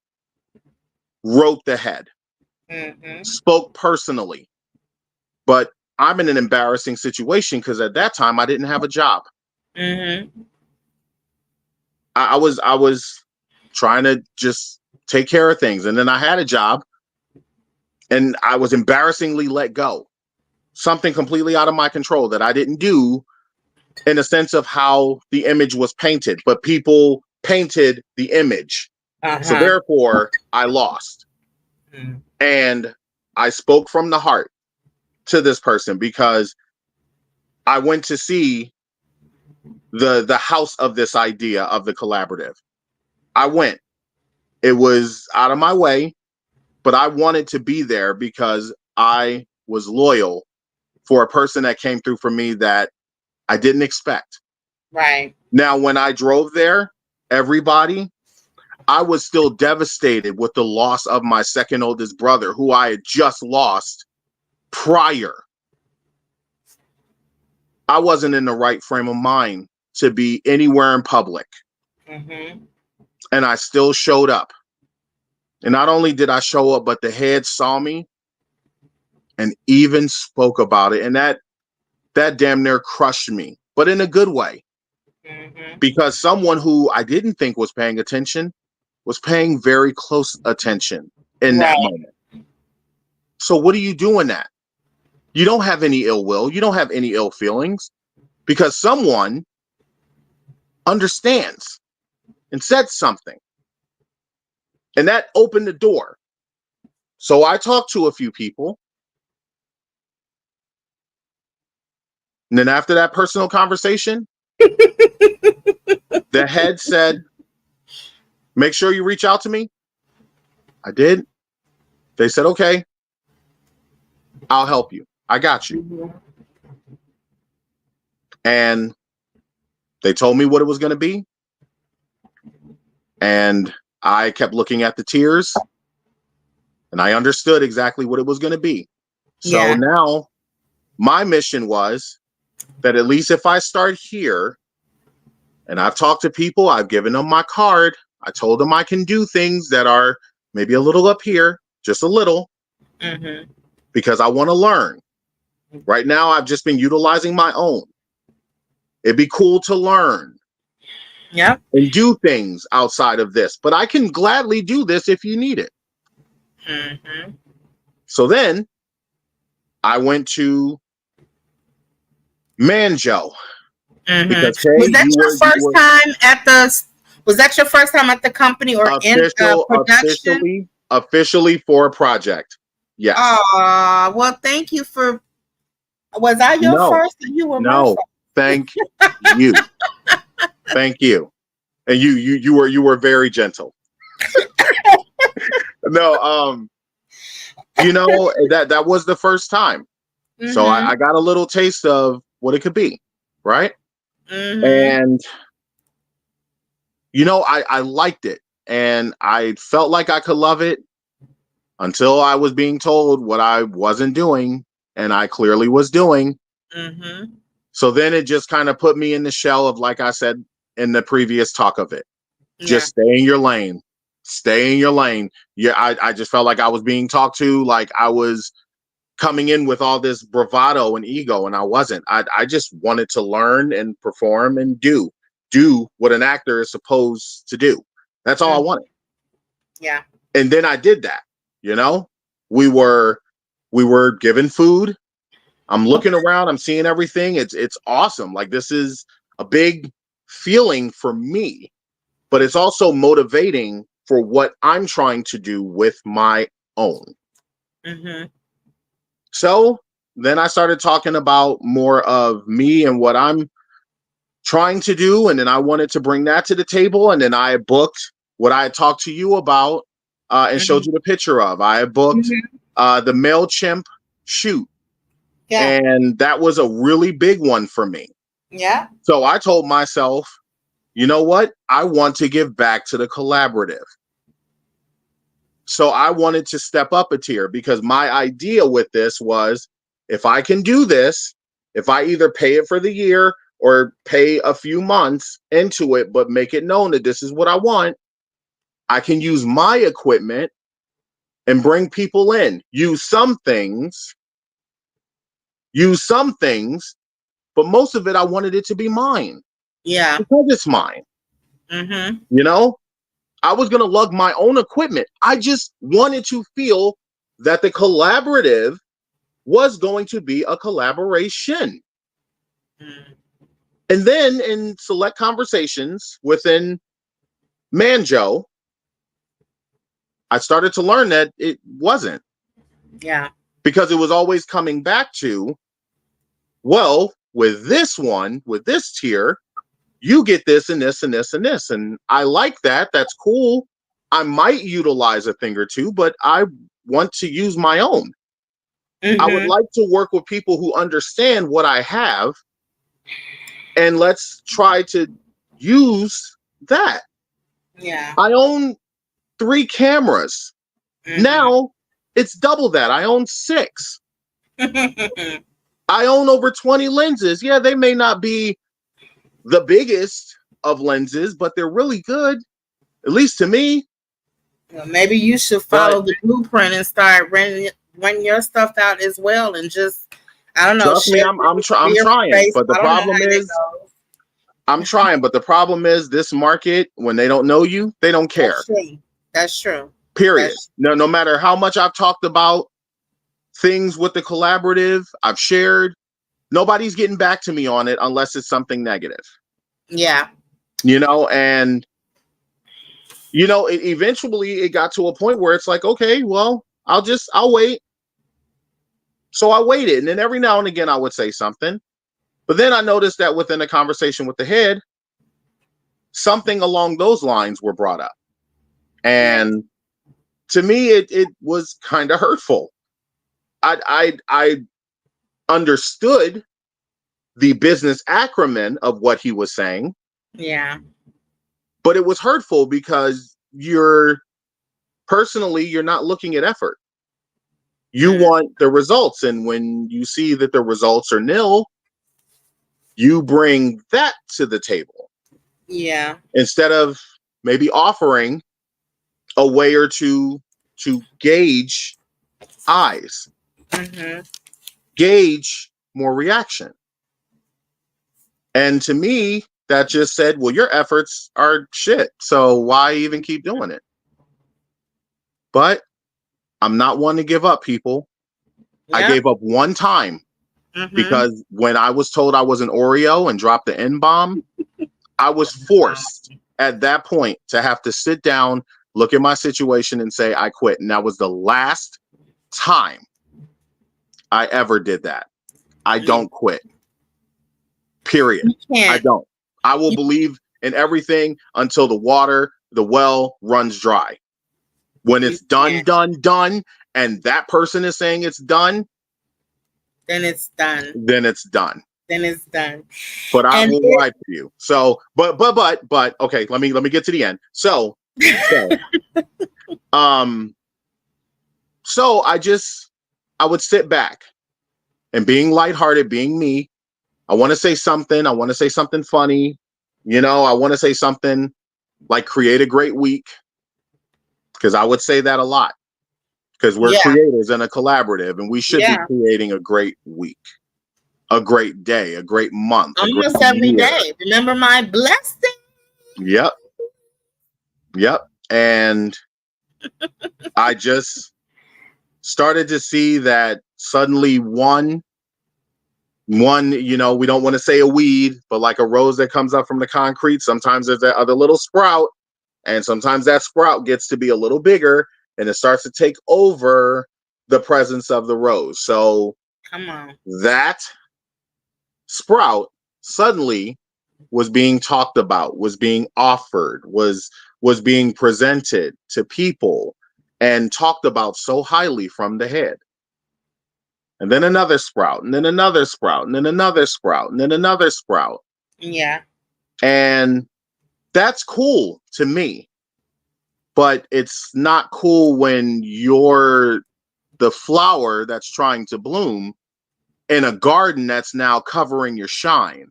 wrote the head, spoke personally, but I'm in an embarrassing situation because at that time I didn't have a job. I was trying to just take care of things, and then I had a job, and I was embarrassingly let go. Something completely out of my control that I didn't do, in a sense of how the image was painted, but people painted the image. So therefore, I lost. And I spoke from the heart to this person because I went to see the house of this idea of the collaborative. I went. It was out of my way, but I wanted to be there because I was loyal for a person that came through for me that I didn't expect. Right. Now, when I drove there, everybody, I was still devastated with the loss of my second oldest brother, who I had just lost prior. I wasn't in the right frame of mind to be anywhere in public. And I still showed up. And not only did I show up, but the head saw me and even spoke about it. And that damn near crushed me, but in a good way. Because someone who I didn't think was paying attention was paying very close attention in that Right. moment. So what are you doing that? You don't have any ill will. You don't have any ill feelings because someone understands and said something. And that opened the door. So I talked to a few people. And then after that personal conversation, the head said, make sure you reach out to me. I did. They said, okay, I'll help you. I got you. Mm-hmm. And they told me what it was going to be. And I kept looking at the tiers and I understood exactly what it was going to be. So now my mission was that at least if I start here and I've talked to people, I've given them my card. I told them I can do things that are maybe a little up here, just a little, because I want to learn. Right now, I've just been utilizing my own. It'd be cool to learn. Yeah. And do things outside of this, but I can gladly do this if you need it. Mm-hmm. So then I went to Manjo. Mm-hmm. Because, was that your first time at the? Was that your first time at the company or in production? Officially for a project. Yes. Well, thank you for. Was I your first? Or you were my first? Thank you. Thank you. And you were very gentle. No, that was the first time. Mm-hmm. So I got a little taste of what it could be, right? Mm-hmm. And I liked it, and I felt like I could love it until I was being told what I wasn't doing, and I clearly was doing. Mm-hmm. So then it just kind of put me in the shell of, like I said in the previous talk of it, just stay in your lane. Stay in your lane. Yeah, I just felt like I was being talked to, like I was coming in with all this bravado and ego, and I wasn't. I just wanted to learn and perform and do what an actor is supposed to do. That's all I wanted. Yeah. And then I did that. We were given food. I'm looking around. I'm seeing everything. It's awesome. Like, this is a big feeling for me, but it's also motivating for what I'm trying to do with my own. Mm-hmm. So then I started talking about more of me and what I'm trying to do. And then I wanted to bring that to the table. And then I booked what I had talked to you about and showed you the picture of. I had booked the MailChimp shoot. Yeah. And that was a really big one for me. Yeah. So I told myself, you know what? I want to give back to the collaborative. So I wanted to step up a tier, because my idea with this was, if I can do this, if I either pay it for the year or pay a few months into it, but make it known that this is what I want, I can use my equipment and bring people in, use some things, but most of it, I wanted it to be mine. Yeah. Because it's mine. Mm-hmm. I was going to lug my own equipment. I just wanted to feel that the collaborative was going to be a collaboration. Mm. And then in select conversations within Manjo, I started to learn that it wasn't. Yeah. Because it was always coming back to, well, with this one, with this tier, you get this and this and this and this. And I like that. That's cool. I might utilize a thing or two, but I want to use my own. Mm-hmm. I would like to work with people who understand what I have, and let's try to use that. Yeah. I own 3 cameras. Mm-hmm. Now it's double that. I own 6. I own over 20 lenses. Yeah, they may not be the biggest of lenses, but they're really good, at least to me. Well, maybe you should follow the blueprint and start renting your stuff out as well, and just, I don't know. Trust me, I'm trying. But the problem is, I'm trying, but the problem is this market, when they don't know you, they don't care. That's true. That's true. Period. No matter how much I've talked about things with the collaborative, I've shared, nobody's getting back to me on it unless it's something negative. Yeah. And eventually it got to a point where it's like, okay, well, I'll wait. So I waited. And then every now and again I would say something. But then I noticed that within a conversation with the head, something along those lines were brought up. And to me, it was kind of hurtful. I understood the business acumen of what he was saying. Yeah. But it was hurtful because you're not looking at effort. You want the results. And when you see that the results are nil, you bring that to the table. Yeah. Instead of maybe offering a way or two to gauge eyes, gauge more reaction. And to me, that just said, well, your efforts are shit. So why even keep doing it? But I'm not one to give up, people. Yep. I gave up one time because when I was told I was an Oreo and dropped the N-bomb, I was forced at that point to have to sit down, look at my situation and say, I quit. And that was the last time I ever did that. I don't quit. Period. I don't. I will believe in everything until the well runs dry. When it's done, and that person is saying it's done, then it's done. Then it's done. But I will lie to you. So, but okay, let me get to the end. So I would sit back and being lighthearted, being me. I want to say something. I want to say something funny. I want to say something like create a great week. Because I would say that a lot. Because we're creators and a collaborative, and we should be creating a great week, a great day, a great month. Almost every day. Remember my blessing. Yep. And I just started to see that suddenly one, we don't want to say a weed, but like a rose that comes up from the concrete, sometimes there's that other little sprout, and sometimes that sprout gets to be a little bigger and it starts to take over the presence of the rose. So come on, that sprout suddenly was being talked about, was being offered, was being presented to people and talked about so highly from the head. And then another sprout, and then another sprout, and then another sprout, and then another sprout. Yeah. And that's cool to me. But it's not cool when you're the flower that's trying to bloom in a garden that's now covering your shine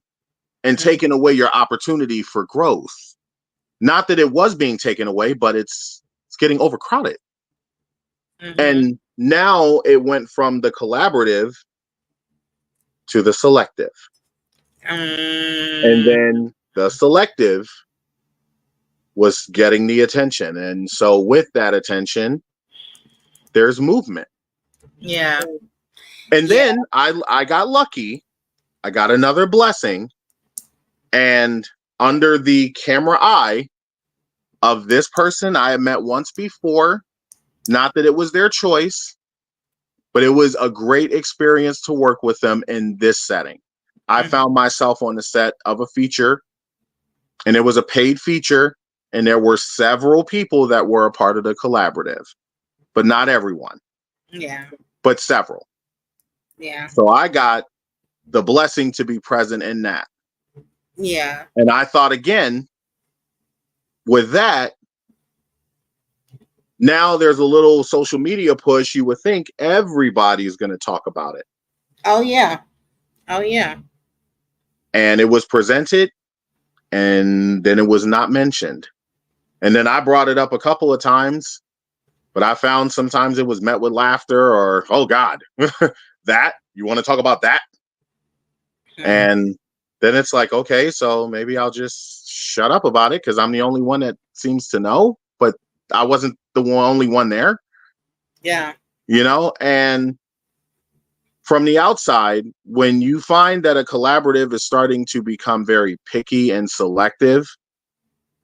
and taking away your opportunity for growth. Not that it was being taken away, but it's getting overcrowded. And now it went from the collaborative to the selective. And then the selective was getting the attention. And so with that attention, there's movement. Yeah. And then I got lucky. I got another blessing. And under the camera eye of this person I had met once before, not that it was their choice, but it was a great experience to work with them in this setting. I found myself on the set of a feature, and it was a paid feature, and there were several people that were a part of the collaborative, but not everyone. Yeah. But several. Yeah. So I got the blessing to be present in that. Yeah. And I thought again, with that, now there's a little social media push. You would think everybody's going to talk about it. Oh, yeah. Oh, yeah. And it was presented, and then it was not mentioned. And then I brought it up a couple of times, but I found sometimes it was met with laughter or, oh, God, that? You want to talk about that? And then it's like, okay, so maybe I'll just shut up about it because I'm the only one that seems to know, but I wasn't the only one there, Yeah. and from the outside, when you find that a collaborative is starting to become very picky and selective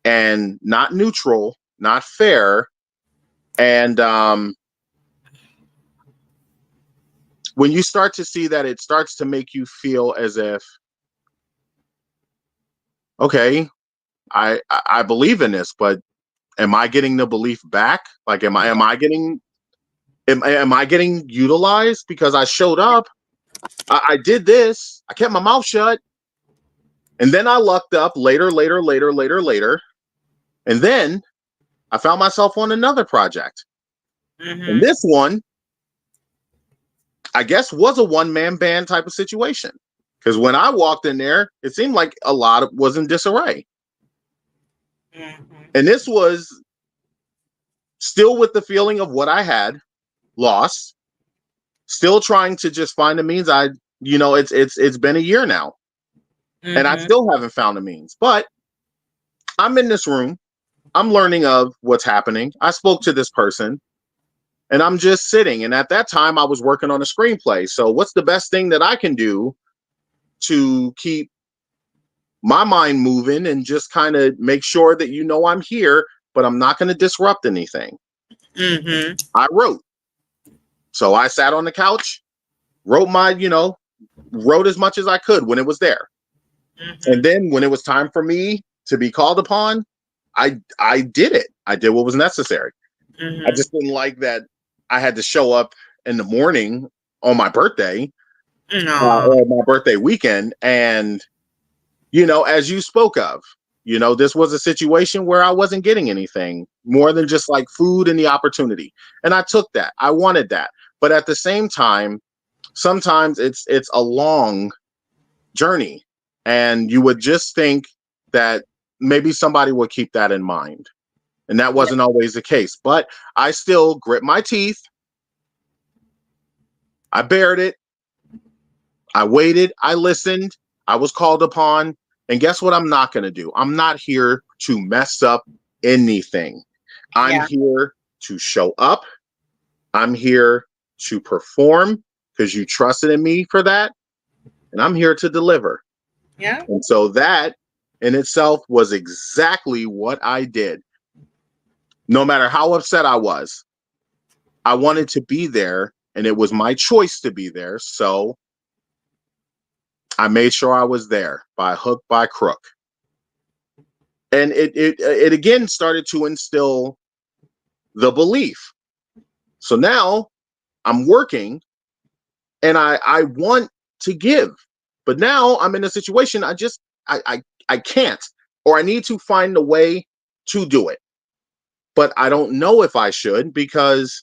and not neutral, not fair, and when you start to see that, it starts to make you feel as if, okay, I believe in this, but am I getting the belief back? Like, am I getting utilized because I showed up? I did this. I kept my mouth shut, and then I lucked up later, and then I found myself on another project, and this one, I guess, was a one-man band type of situation. Because when I walked in there, it seemed like a lot of was in disarray. And this was still with the feeling of what I had lost, still trying to just find the means. It's been a year now, and I still haven't found the means. But I'm in this room, I'm learning of what's happening. I spoke to this person, and I'm just sitting. And at that time, I was working on a screenplay. So what's the best thing that I can do to keep my mind moving and just kind of make sure that I'm here, but I'm not going to disrupt anything? I wrote. So I sat on the couch, wrote wrote as much as I could when it was there. And then when it was time for me to be called upon, I did it. I did what was necessary. I just didn't like that I had to show up in the morning on my birthday, or my birthday weekend. And, as you spoke of, this was a situation where I wasn't getting anything more than just like food and the opportunity. And I took that. I wanted that. But at the same time, sometimes it's a long journey, and you would just think that maybe somebody would keep that in mind. And that wasn't always the case. But I still grit my teeth. I bared it. I waited. I listened. I was called upon. And guess what I'm not going to do? I'm not here to mess up anything. I'm here to show up. I'm here to perform because you trusted in me for that. And I'm here to deliver. Yeah. And so that in itself was exactly what I did. No matter how upset I was, I wanted to be there, and it was my choice to be there. So I made sure I was there by hook, by crook. And it again started to instill the belief. So now I'm working, and I want to give, but now I'm in a situation I can't, or I need to find a way to do it. But I don't know if I should, because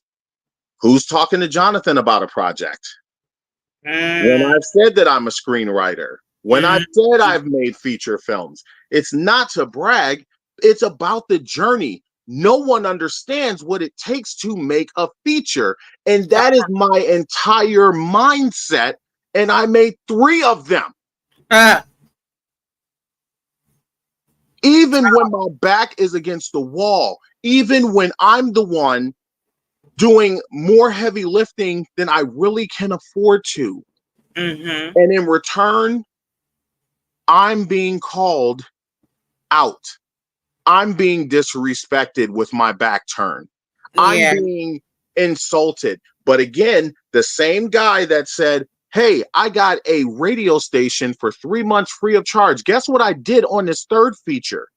who's talking to Jonathan about a project? When I've said that I'm a screenwriter, when I've said I've made feature films, it's not to brag. It's about the journey. No one understands what it takes to make a feature. And that is my entire mindset. And I made 3 of them. Even when my back is against the wall, even when I'm the one doing more heavy lifting than I really can afford to. And in return, I'm being called out. I'm being disrespected with my back turned. I'm being insulted. But again, the same guy that said, hey, I got a radio station for 3 months free of charge. Guess what I did on this third feature?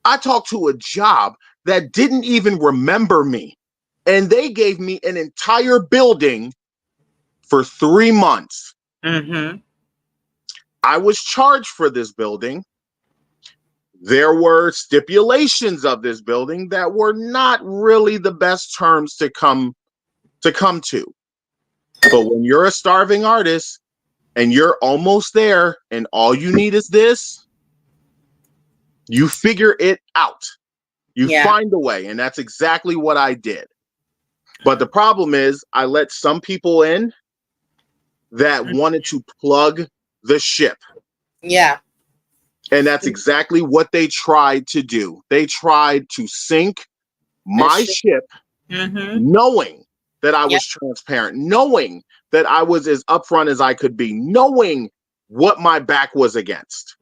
I talked to a job that didn't even remember me, and they gave me an entire building for 3 months. I was charged for this building. There were stipulations of this building that were not really the best terms to come to. But when you're a starving artist and you're almost there and all you need is this, you figure it out. You find a way. And that's exactly what I did. But the problem is I let some people in that wanted to plug the ship. Yeah. And that's exactly what they tried to do. They tried to sink my ship, Mm-hmm. knowing that I Yep. was transparent, knowing that I was as upfront as I could be, knowing what my back was against.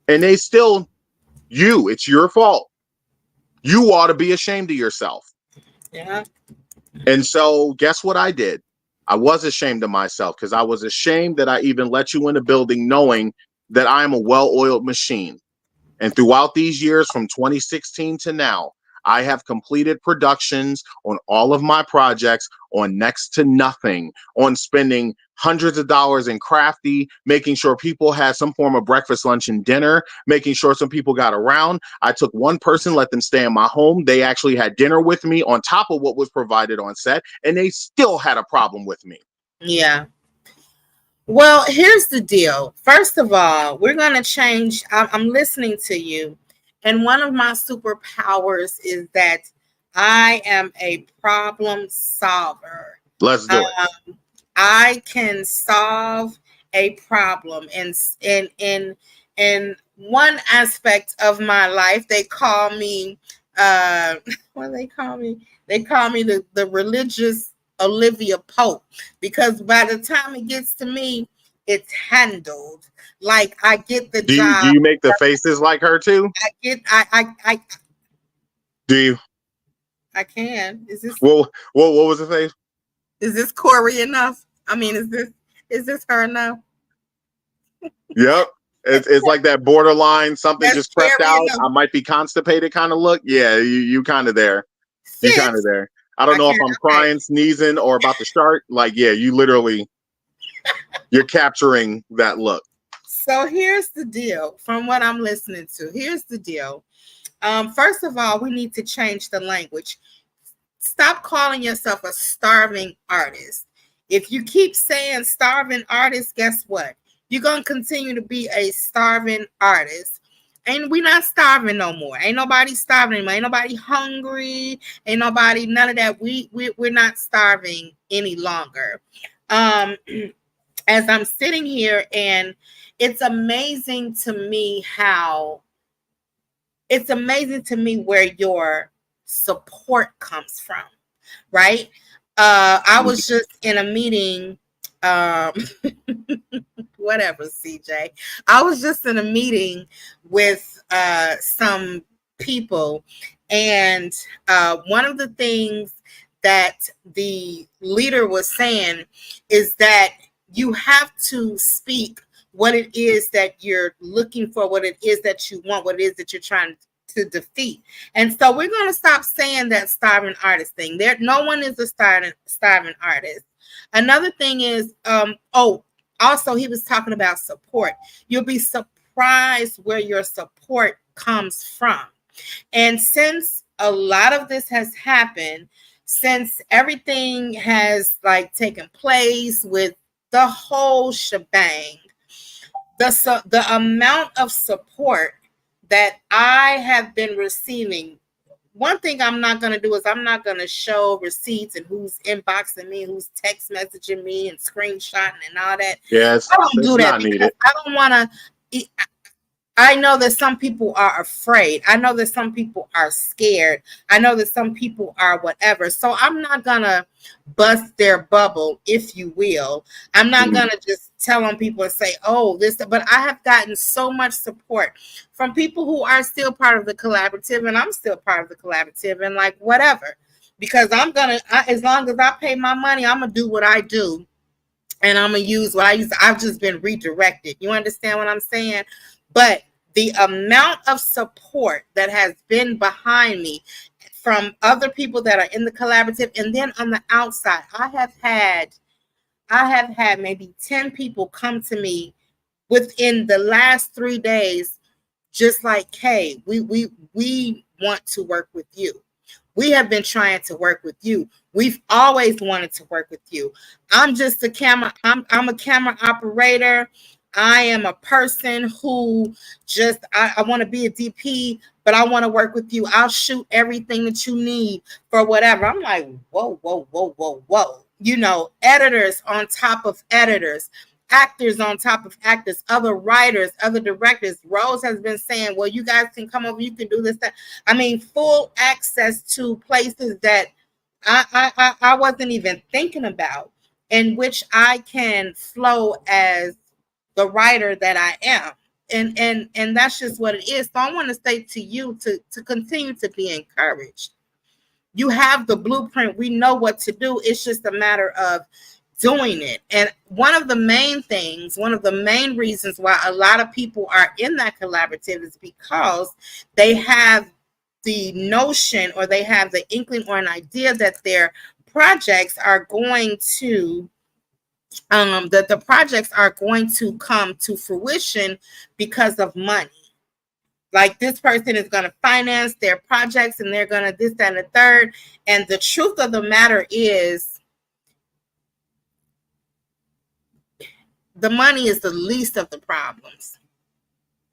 And they still, it's your fault. You ought to be ashamed of yourself. Yeah. And so, guess what I did? I was ashamed of myself because I was ashamed that I even let you in the building knowing that I am a well-oiled machine. And throughout these years from 2016 to now, I have completed productions on all of my projects on next to nothing, on spending hundreds of dollars in crafty, making sure people had some form of breakfast, lunch, and dinner, making sure some people got around. I took one person, let them stay in my home. They actually had dinner with me on top of what was provided on set, and they still had a problem with me. Yeah. Well, here's the deal. First of all, we're going to change. I'm listening to you. And one of my superpowers is that I am a problem solver. Let's do it. I can solve a problem. In one aspect of my life, they call me, what do they call me? They call me the religious Olivia Pope, because by the time it gets to me, it's handled. Like I get the Do job. you make the faces like her too? Do you? I can. Is this What was the face? is this Corey enough? I mean, is this her enough? Yep. It's like that borderline, something That's just crept scary out. enough. I might be constipated kind of look. Yeah, you kind of there. You kind of Sis, there. I don't I know if can't. I'm Okay. crying, sneezing, or about to start. Like, yeah, you're capturing that look. So here's the deal from what I'm listening to. Here's the deal. First of all, we need to change the language. Stop calling yourself a starving artist. If you keep saying starving artist, guess what? You're going to continue to be a starving artist. And we're not starving no more. Ain't nobody starving anymore. Ain't nobody hungry. Ain't nobody, none of that. We're not starving any longer. As I'm sitting here, and it's amazing to me where your support comes from, right? I was just in a meeting, um, whatever, CJ. I was just in a meeting with some people, and one of the things that the leader was saying is that you have to speak what it is that you're looking for, what it is that you want, what it is that you're trying to defeat. And so we're going to stop saying that starving artist thing. No one is a starving artist. Another thing is, also he was talking about support. You'll be surprised where your support comes from. And since a lot of this has happened, since everything has like taken place with the whole shebang, the amount of support that I have been receiving. One thing I'm not going to do is I'm not going to show receipts and who's inboxing me, who's text messaging me and screenshotting and all that. Yes, I don't do that because needed. I don't want to. I know that some people are afraid. I know that some people are scared. I know that some people are whatever. So I'm not going to bust their bubble, if you will. I'm not going to just tell on people and say, oh, this, but I have gotten so much support from people who are still part of the collaborative, and I'm still part of the collaborative, and like whatever, because as long as I pay my money, I'm going to do what I do, and I'm going to use what I use. I've just been redirected. You understand what I'm saying? But the amount of support that has been behind me from other people that are in the collaborative, and then on the outside, I have had maybe 10 people come to me within the last 3 days, just like, hey, we want to work with you. We have been trying to work with you. We've always wanted to work with you. I'm just a camera. I'm a camera operator. I am a person who just, I want to be a DP, but I want to work with you. I'll shoot everything that you need for whatever. I'm like, whoa, whoa, whoa, whoa, whoa. You know, editors on top of editors. actors on top of actors, other writers, other directors. Rose has been saying, well, you guys can come over, you can do this, that. I mean, full access to places that I wasn't even thinking about, in which I can flow as the writer that I am. And that's just what it is. So I want to say to you to continue to be encouraged. You have the blueprint. We know what to do. It's just a matter of doing it. And one of the main things, one of the main reasons why a lot of people are in that collaborative is because they have the notion, or they have the inkling or an idea that their projects are going to that the projects are going to come to fruition because of money. Like, this person is going to finance their projects, and they're going to this, that, and the third. And the truth of the matter is, the money is the least of the problems.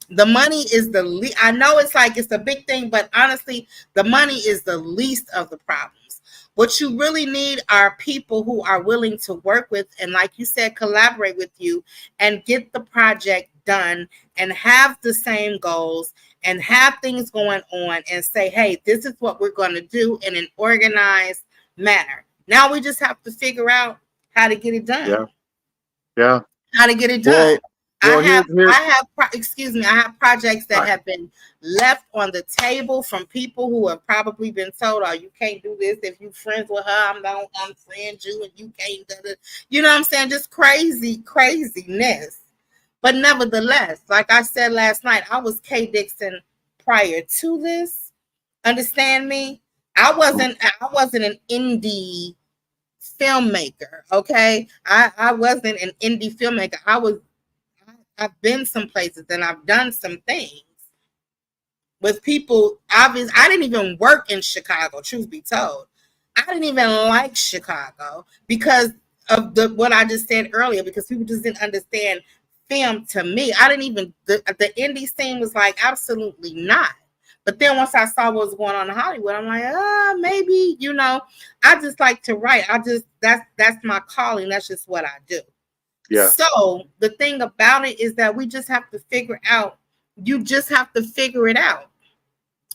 The money is the least. I know it's like it's a big thing, but honestly, the money is the least of the problems. What you really need are people who are willing to work with, and like you said, collaborate with you and get the project done, and have the same goals, and have things going on, and say, hey, this is what we're going to do in an organized manner. Now we just have to figure out how to get it done. Yeah. How to get it done. Well, I have projects that have been left on the table from people who have probably been told, oh, you can't do this. If you friends with her, I'm not unfriend you, and you can't do it. You know what I'm saying? Just craziness. But nevertheless, like I said last night, I was K Dixon prior to this. Understand me? I wasn't an indie filmmaker. Okay. I wasn't an indie filmmaker. I've been some places, and I've done some things with people. Obviously, I didn't even work in Chicago, truth be told. I didn't even like Chicago because of what I just said earlier, because people just didn't understand film to me. I didn't even, the indie scene was like, absolutely not. But then once I saw what was going on in Hollywood, I'm like, maybe, I just like to write. That's my calling. That's just what I do. Yeah. So the thing about it is that we just have to figure out, you just have to figure it out.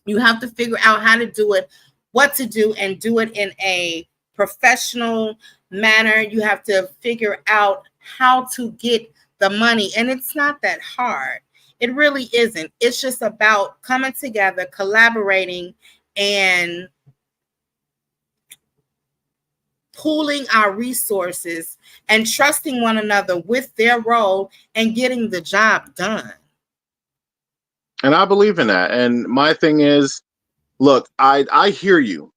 You have to figure out how to do it, what to do, and do it in a professional manner. You have to figure out how to get the money. And it's not that hard. It really isn't. It's just about coming together, collaborating, and pooling our resources and trusting one another with their role and getting the job done. And I believe in that. And my thing is, look, I hear you,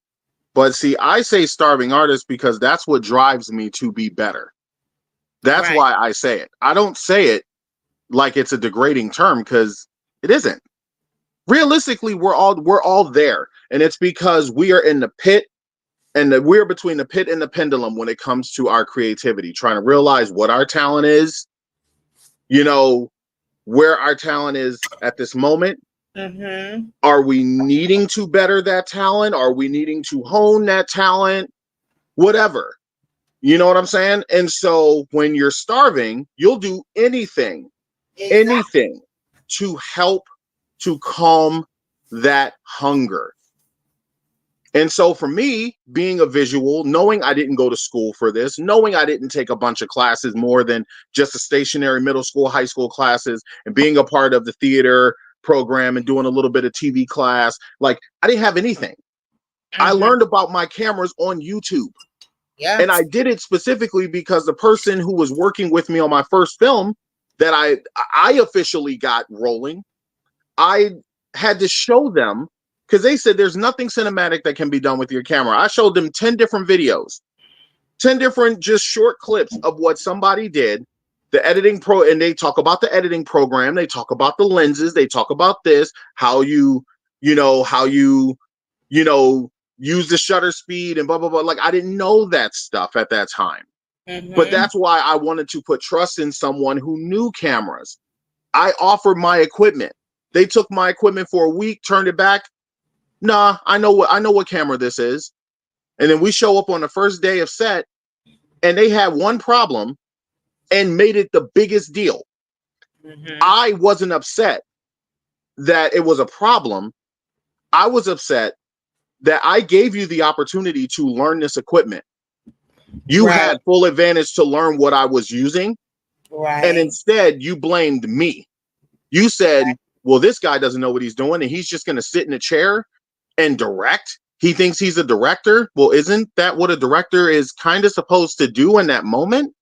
but see, I say starving artist because that's what drives me to be better. That's Right. why I say it. I don't say it like it's a degrading term, because it isn't. Realistically, we're all there, and it's because we are in the pit. And we're between the pit and the pendulum when it comes to our creativity, trying to realize what our talent is, where our talent is at this moment. Mm-hmm. Are we needing to better that talent? Are we needing to hone that talent? Whatever. You know what I'm saying? And so when you're starving, you'll do anything to help to calm that hunger. And so for me, being a visual, knowing I didn't go to school for this, knowing I didn't take a bunch of classes more than just a stationary middle school, high school classes, and being a part of the theater program and doing a little bit of TV class, like I didn't have anything. Mm-hmm. I learned about my cameras on YouTube. Yeah. And I did it specifically because the person who was working with me on my first film that I officially got rolling, I had to show them, because they said there's nothing cinematic that can be done with your camera. I showed them 10 different videos, 10 different just short clips of what somebody did, the editing and they talk about the editing program, they talk about the lenses, they talk about this, how you use the shutter speed and blah, blah, blah. Like, I didn't know that stuff at that time. Mm-hmm. But that's why I wanted to put trust in someone who knew cameras. I offered my equipment. They took my equipment for a week, turned it back. Nah, I know what camera this is. And then we show up on the first day of set, and they had one problem, and made it the biggest deal. Mm-hmm. I wasn't upset that it was a problem. I was upset that I gave you the opportunity to learn this equipment. You Right. had full advantage to learn what I was using. Right. And instead, you blamed me. You said, well, this guy doesn't know what he's doing, and he's just going to sit in a chair and direct. He thinks he's a director. Well, isn't that what a director is kind of supposed to do in that moment?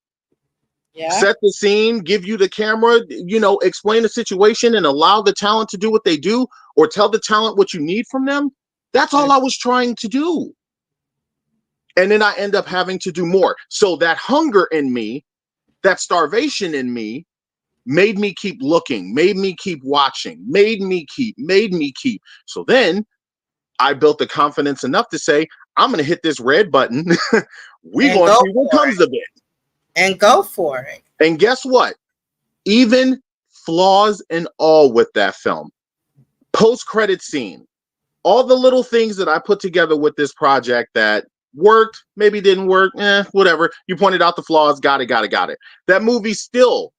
Yeah. Set the scene, give you the camera, explain the situation and allow the talent to do what they do, or tell the talent what you need from them. That's all I was trying to do. And then I end up having to do more. So that hunger in me, that starvation in me, made me keep looking, made me keep watching, made me keep. So then I built the confidence enough to say, I'm going to hit this red button. We're going to see what comes of it. And go for it. And guess what? Even flaws and all with that film, post-credit scene, all the little things that I put together with this project that worked, maybe didn't work, whatever. You pointed out the flaws, got it. That movie still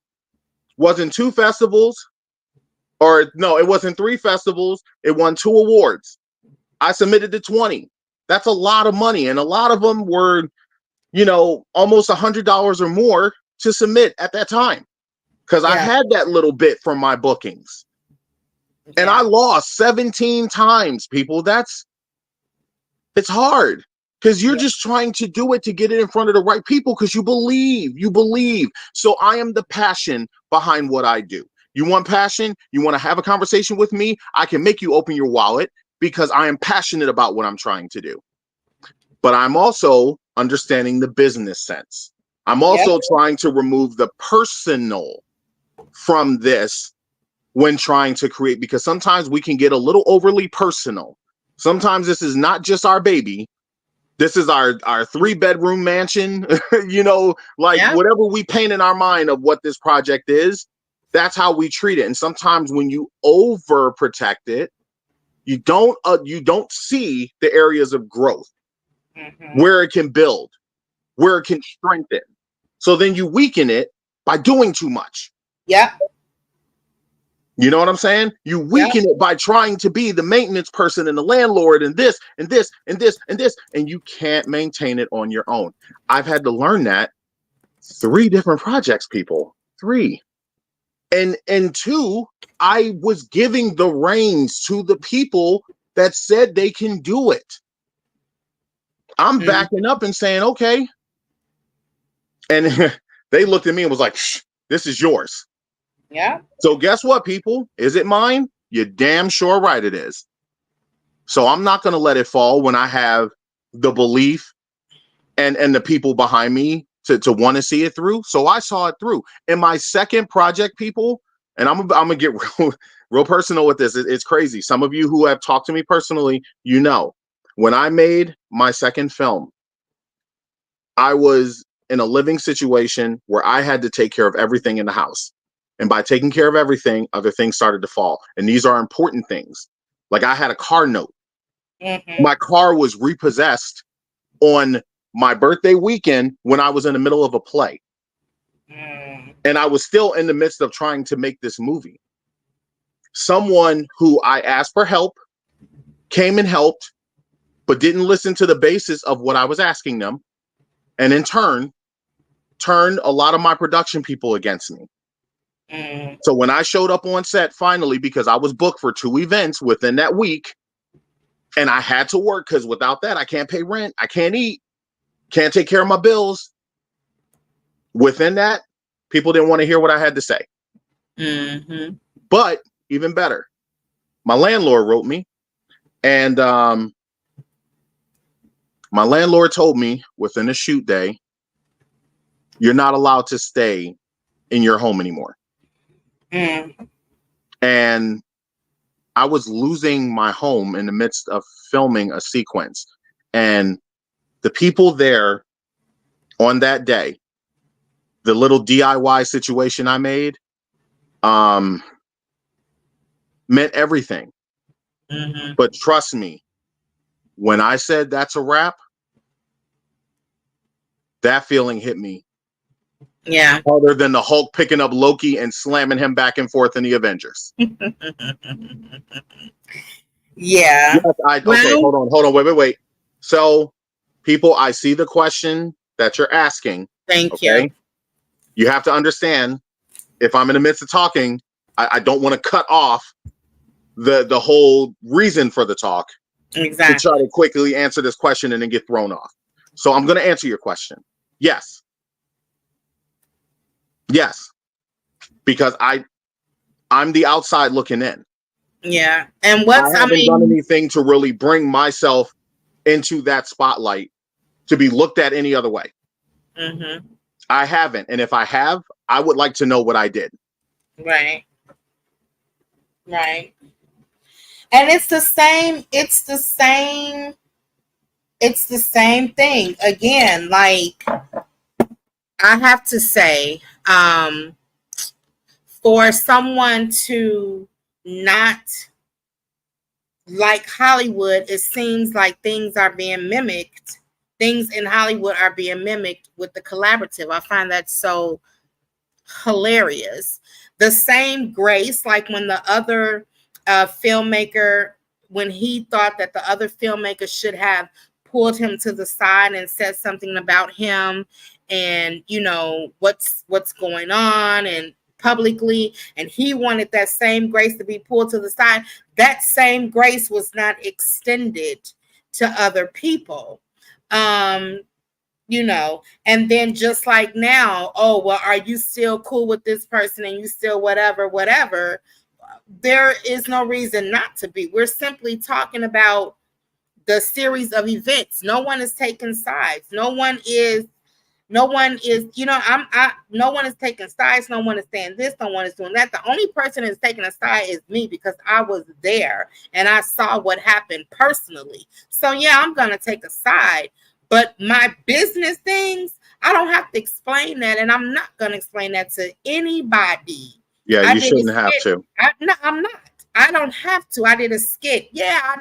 wasn't 2 festivals, or no, it wasn't 3 festivals. It won 2 awards. I submitted to 20. That's a lot of money. And a lot of them were, almost $100 or more to submit at that time. Because I had that little bit from my bookings. And I lost 17 times, people. It's hard. Because you're just trying to do it to get it in front of the right people because you believe. So I am the passion behind what I do. You want passion? You want to have a conversation with me? I can make you open your wallet because I am passionate about what I'm trying to do. But I'm also understanding the business sense. I'm also trying to remove the personal from this when trying to create, because sometimes we can get a little overly personal. Sometimes this is not just our baby. This is our 3-bedroom mansion, whatever we paint in our mind of what this project is, that's how we treat it. And sometimes when you overprotect it, you don't see the areas of growth, where it can build, where it can strengthen. So then you weaken it by doing too much. Yeah. You know what I'm saying? You weaken it by trying to be the maintenance person and the landlord and this and this and this and this, and you can't maintain it on your own. I've had to learn that 3 different projects, people. 3. And 2, I was giving the reins to the people that said they can do it. I'm backing up and saying, okay. And they looked at me and was like, shh, this is yours. Yeah. So guess what, people? Is it mine? You're damn sure right it is. So I'm not going to let it fall when I have the belief and the people behind me to want to see it through. So I saw it through. In my second project, people, and I'm going to get real personal with this. It's crazy. Some of you who have talked to me personally, when I made my second film, I was in a living situation where I had to take care of everything in the house. And by taking care of everything, other things started to fall. And these are important things. Like I had a car note. My car was repossessed on my birthday weekend when I was in the middle of a play. And I was still in the midst of trying to make this movie. Someone who I asked for help came and helped, but didn't listen to the basis of what I was asking them. And in turn, turned a lot of my production people against me. So when I showed up on set finally, because I was booked for 2 events within that week, and I had to work because without that, I can't pay rent, I can't eat, can't take care of my bills. Within that, people didn't want to hear what I had to say. But even better, my landlord wrote me, and my landlord told me within a shoot day, you're not allowed to stay in your home anymore. And I was losing my home in the midst of filming a sequence. And the people there on that day, the little DIY situation I made, meant everything. But trust me, when I said that's a wrap, that feeling hit me Yeah. Other than the Hulk picking up Loki and slamming him back and forth in the Avengers. Yeah. Yes, okay, hold on, wait. So, people, I see the question that you're asking. Thank Okay, you. you have to understand. If I'm in the midst of talking, I don't want to cut off the whole reason for the talk Exactly. to try to quickly answer this question and then get thrown off. So I'm going to answer your question. Yes, because I'm the outside looking in. Yeah, and I haven't done anything to really bring myself into that spotlight to be looked at any other way. Mm-hmm. I haven't, and if I have, I would like to know what I did. Right. And it's the same thing again. Like, I have to say, for someone to not like Hollywood, it seems like things are being mimicked. Things in Hollywood are being mimicked with the collaborative. I find that so hilarious. The same grace, like when the other filmmaker, when he thought that the other filmmaker should have pulled him to the side and said something about him and, you know, what's going on and publicly, and he wanted that same grace to be pulled to the side. That same grace was not extended to other people. You know, and then just like now, oh, well, are you still cool with this person and you still whatever? There is no reason not to be. We're simply talking about the series of events. No one is taking sides. No one is, you know, no one is taking sides. No one is saying this. No one is doing that. The only person that's taking a side is me, because I was there and I saw what happened personally. So yeah, I'm going to take a side. But my business things, I don't have to explain that, and I'm not going to explain that to anybody. Yeah, you shouldn't have to. No, I'm not. I don't have to. I did a skit. Yeah,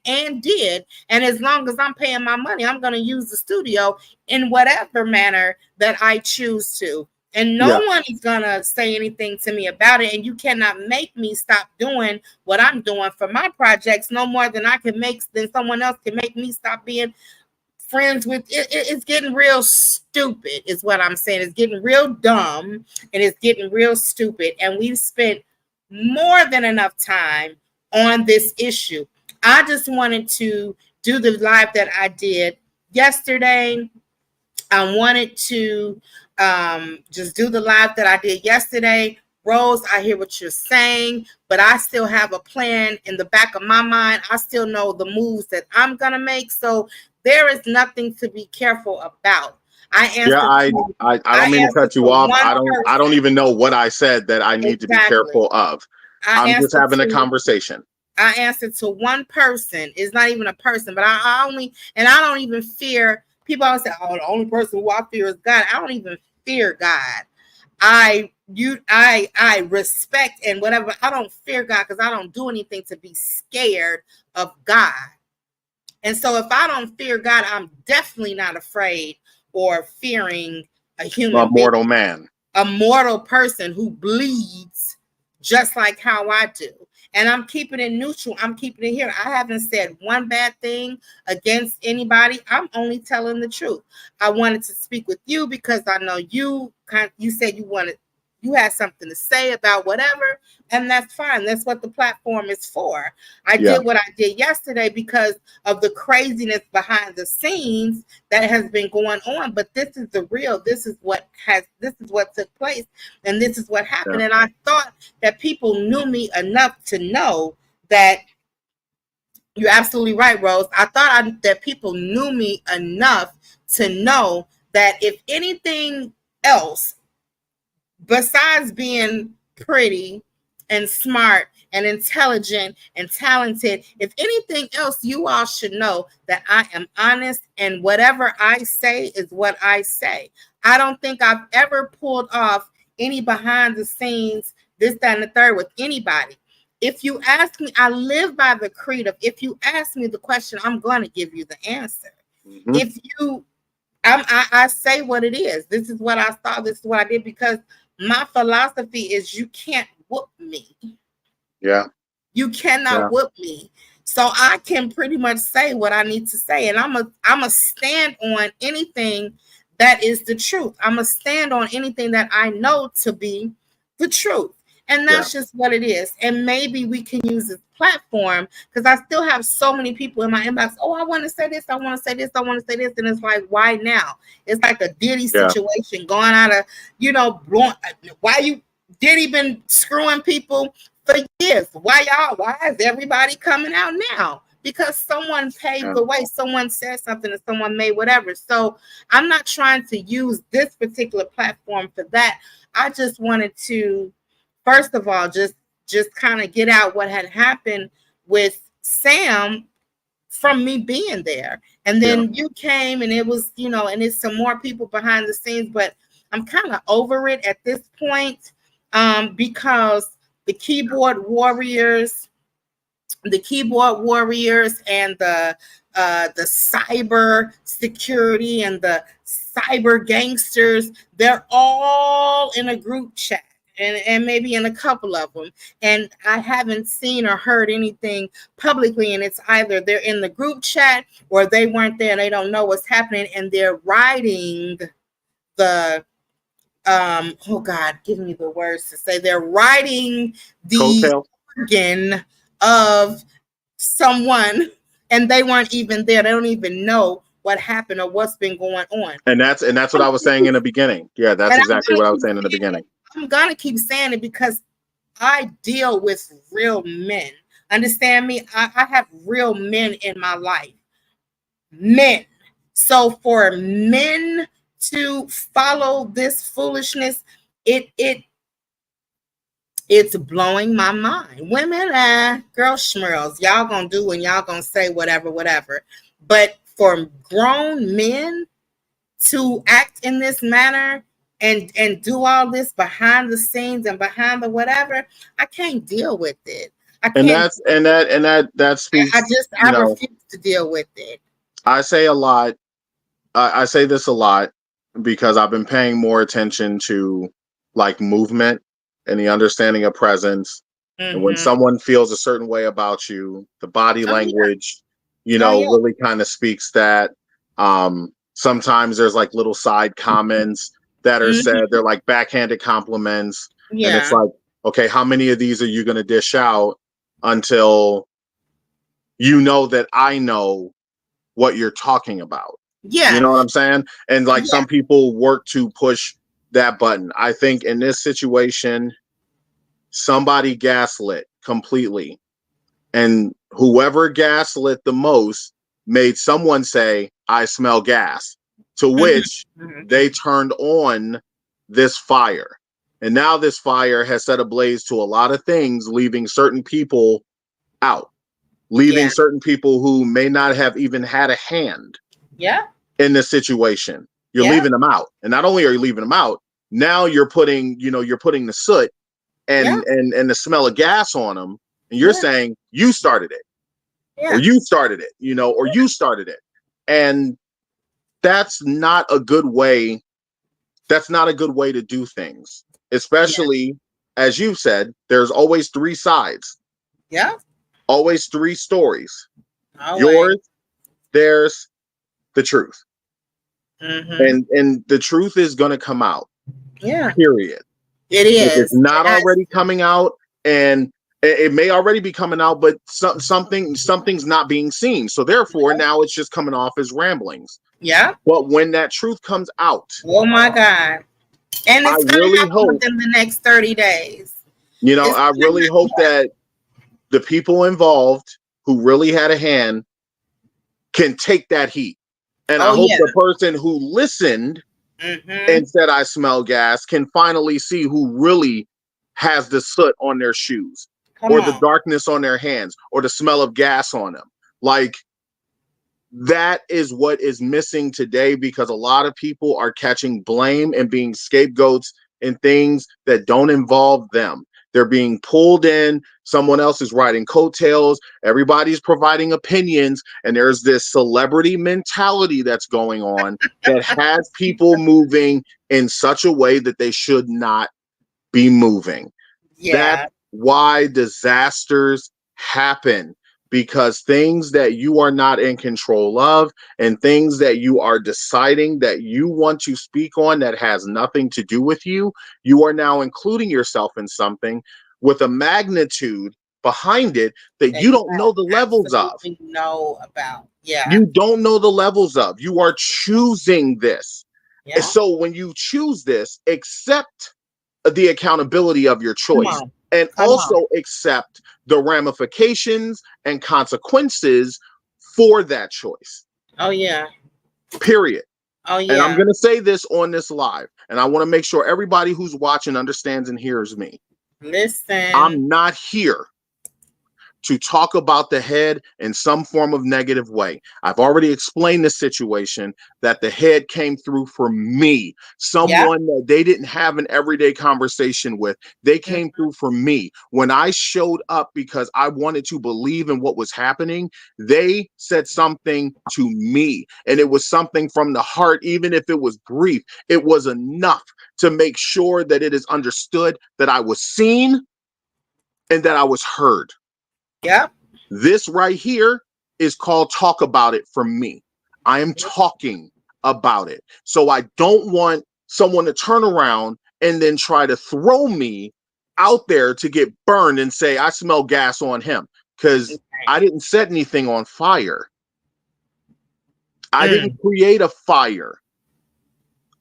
and did. And as long as I'm paying my money, I'm going to use the studio in whatever manner that I choose to. And no one is going to say anything to me about it. And you cannot make me stop doing what I'm doing for my projects no more than someone else can make me stop being friends with it. It's getting real stupid is what I'm saying. It's getting real dumb and it's getting real stupid, and we've spent more than enough time on this issue. I just wanted to do the live that I did yesterday. I wanted to just do the live that I did yesterday. Rose, I hear what you're saying, but I still have a plan in the back of my mind. I still know the moves that I'm going to make. So there is nothing to be careful about. I don't mean to cut you off. I don't even know what I said that I need to be careful of. I'm just having a conversation. I answered to one person. It's not even a person, but I don't even fear. People always say, "Oh, the only person who I fear is God." I don't even fear God. I respect and whatever. I don't fear God because I don't do anything to be scared of God. And so if I don't fear God, I'm definitely not afraid or fearing a mortal man, a mortal person who bleeds just like how I do. And I'm keeping it neutral. I'm keeping it here. I haven't said one bad thing against anybody. I'm only telling the truth. I wanted to speak with you because I know you said you had something to say about whatever, and that's fine. That's what the platform is for. I did what I did yesterday because of the craziness behind the scenes that has been going on. But this is the real. This is what took place, and this is what happened. And I thought that people knew me enough to know that you're absolutely right, Rose. I thought that people knew me enough to know that if anything else, besides being pretty and smart and intelligent and talented, if anything else, you all should know that I am honest, and whatever I say is what I say. I don't think I've ever pulled off any behind the scenes, this, that, and the third with anybody. If you ask me, I live by the creed of, if you ask me the question, I'm going to give you the answer. Mm-hmm. I say what it is. This is what I saw. This is what I did, because my philosophy is you can't whoop me. Yeah. You cannot Yeah. whoop me. So I can pretty much say what I need to say. And I'm a stand on anything that is the truth. I'm a stand on anything that I know to be the truth. And Yeah. that's just what it is. And maybe we can use this platform, because I still have so many people in my inbox. Oh, I want to say this. I want to say this. I want to say this. And it's like, why now? It's like a Diddy Yeah. situation going out of, why you Diddy been screwing people for years. Why is everybody coming out now? Because someone paved the way, someone said something, and someone made whatever. So I'm not trying to use this particular platform for that. I just wanted to, first of all, just kind of get out what had happened with Sam from me being there. And then you came, and it was, and it's some more people behind the scenes, but I'm kind of over it at this point, because the keyboard warriors and the cyber security and the cyber gangsters, they're all in a group chat, and maybe in a couple of them. And I haven't seen or heard anything publicly, and it's either they're in the group chat or they weren't there and they don't know what's happening, and they're riding the oh God, give me the words to say. They're riding the organ of someone, and they weren't even there. They don't even know what happened or what's been going on. And that's what I was saying in the beginning. Yeah, that's exactly what I was saying in the beginning. I'm gonna keep saying it because I deal with real men. Understand me? I have real men in my life. Men. So for men to follow this foolishness, it's blowing my mind. Women, girl schmirls, y'all gonna do and y'all gonna say whatever. But for grown men to act in this manner and do all this behind the scenes and behind the whatever, I can't deal with it. I can't. That speaks. I refuse to deal with it. I say a lot. I say this a lot because I've been paying more attention to like movement and the understanding of presence. And when someone feels a certain way about you, the body language, really kind of speaks that. Sometimes there's like little side comments that are said. They're like backhanded compliments. Yeah. And it's like, okay, how many of these are you going to dish out until you know that I know what you're talking about? Yeah. You know what I'm saying? And like some people work to push that button. I think in this situation, somebody gaslit completely. And whoever gaslit the most made someone say, I smell gas, to which they turned on this fire. And now this fire has set ablaze to a lot of things, leaving certain people out, leaving certain people who may not have even had a hand in this situation. You're leaving them out. And not only are you leaving them out, now you're putting the soot and the smell of gas on them. And you're saying you started it. Or you started it, or you started it. And that's not a good way. That's not a good way to do things, especially as you said, there's always three sides. Yeah. Always three stories. Yours, theirs, the truth. And the truth is going to come out. Yeah. Period. It is. If it's not already coming out, and it may already be coming out, but something's not being seen. So therefore, now it's just coming off as ramblings. Yeah. But when that truth comes out, oh my God, and it's going to happen within the next 30 days. I really hope that the people involved who really had a hand can take that heat. And I hope the person who listened and said, I smell gas, can finally see who really has the soot on their shoes or the darkness on their hands or the smell of gas on them. Like, that is what is missing today, because a lot of people are catching blame and being scapegoats in things that don't involve them. They're being pulled in. Someone else is riding coattails. Everybody's providing opinions. And there's this celebrity mentality that's going on that has people moving in such a way that they should not be moving. That's Yeah. why disasters happen, because things that you are not in control of and things that you are deciding that you want to speak on that has nothing to do with you, you are now including yourself in something with a magnitude behind it that That you you don't know the levels of. absolutely know about. Yeah. You don't know the levels of. You are choosing this. Yeah. So when you choose this, accept the accountability of your Come choice on. and Come on. also accept the ramifications and consequences for that choice. Oh yeah. Period. Oh And I'm yeah. going to say this on this live, and I want to make sure everybody who's watching understands and hears me. Listen. I'm not here to talk about the head in some form of negative way. I've already explained the situation that the head came through for me, Yeah. someone that they didn't have an everyday conversation with. They Mm. came through for me. When I showed up because I wanted to believe in what was happening, they said something to me, and it was something from the heart. Even if it was brief, it was enough to make sure that it is understood that I was seen and that I was heard. Yep. This right here is called talk about it for me. I am talking about it. So I don't want someone to turn around and then try to throw me out there to get burned and say, I smell gas on him, because I didn't set anything on fire. I didn't create a fire.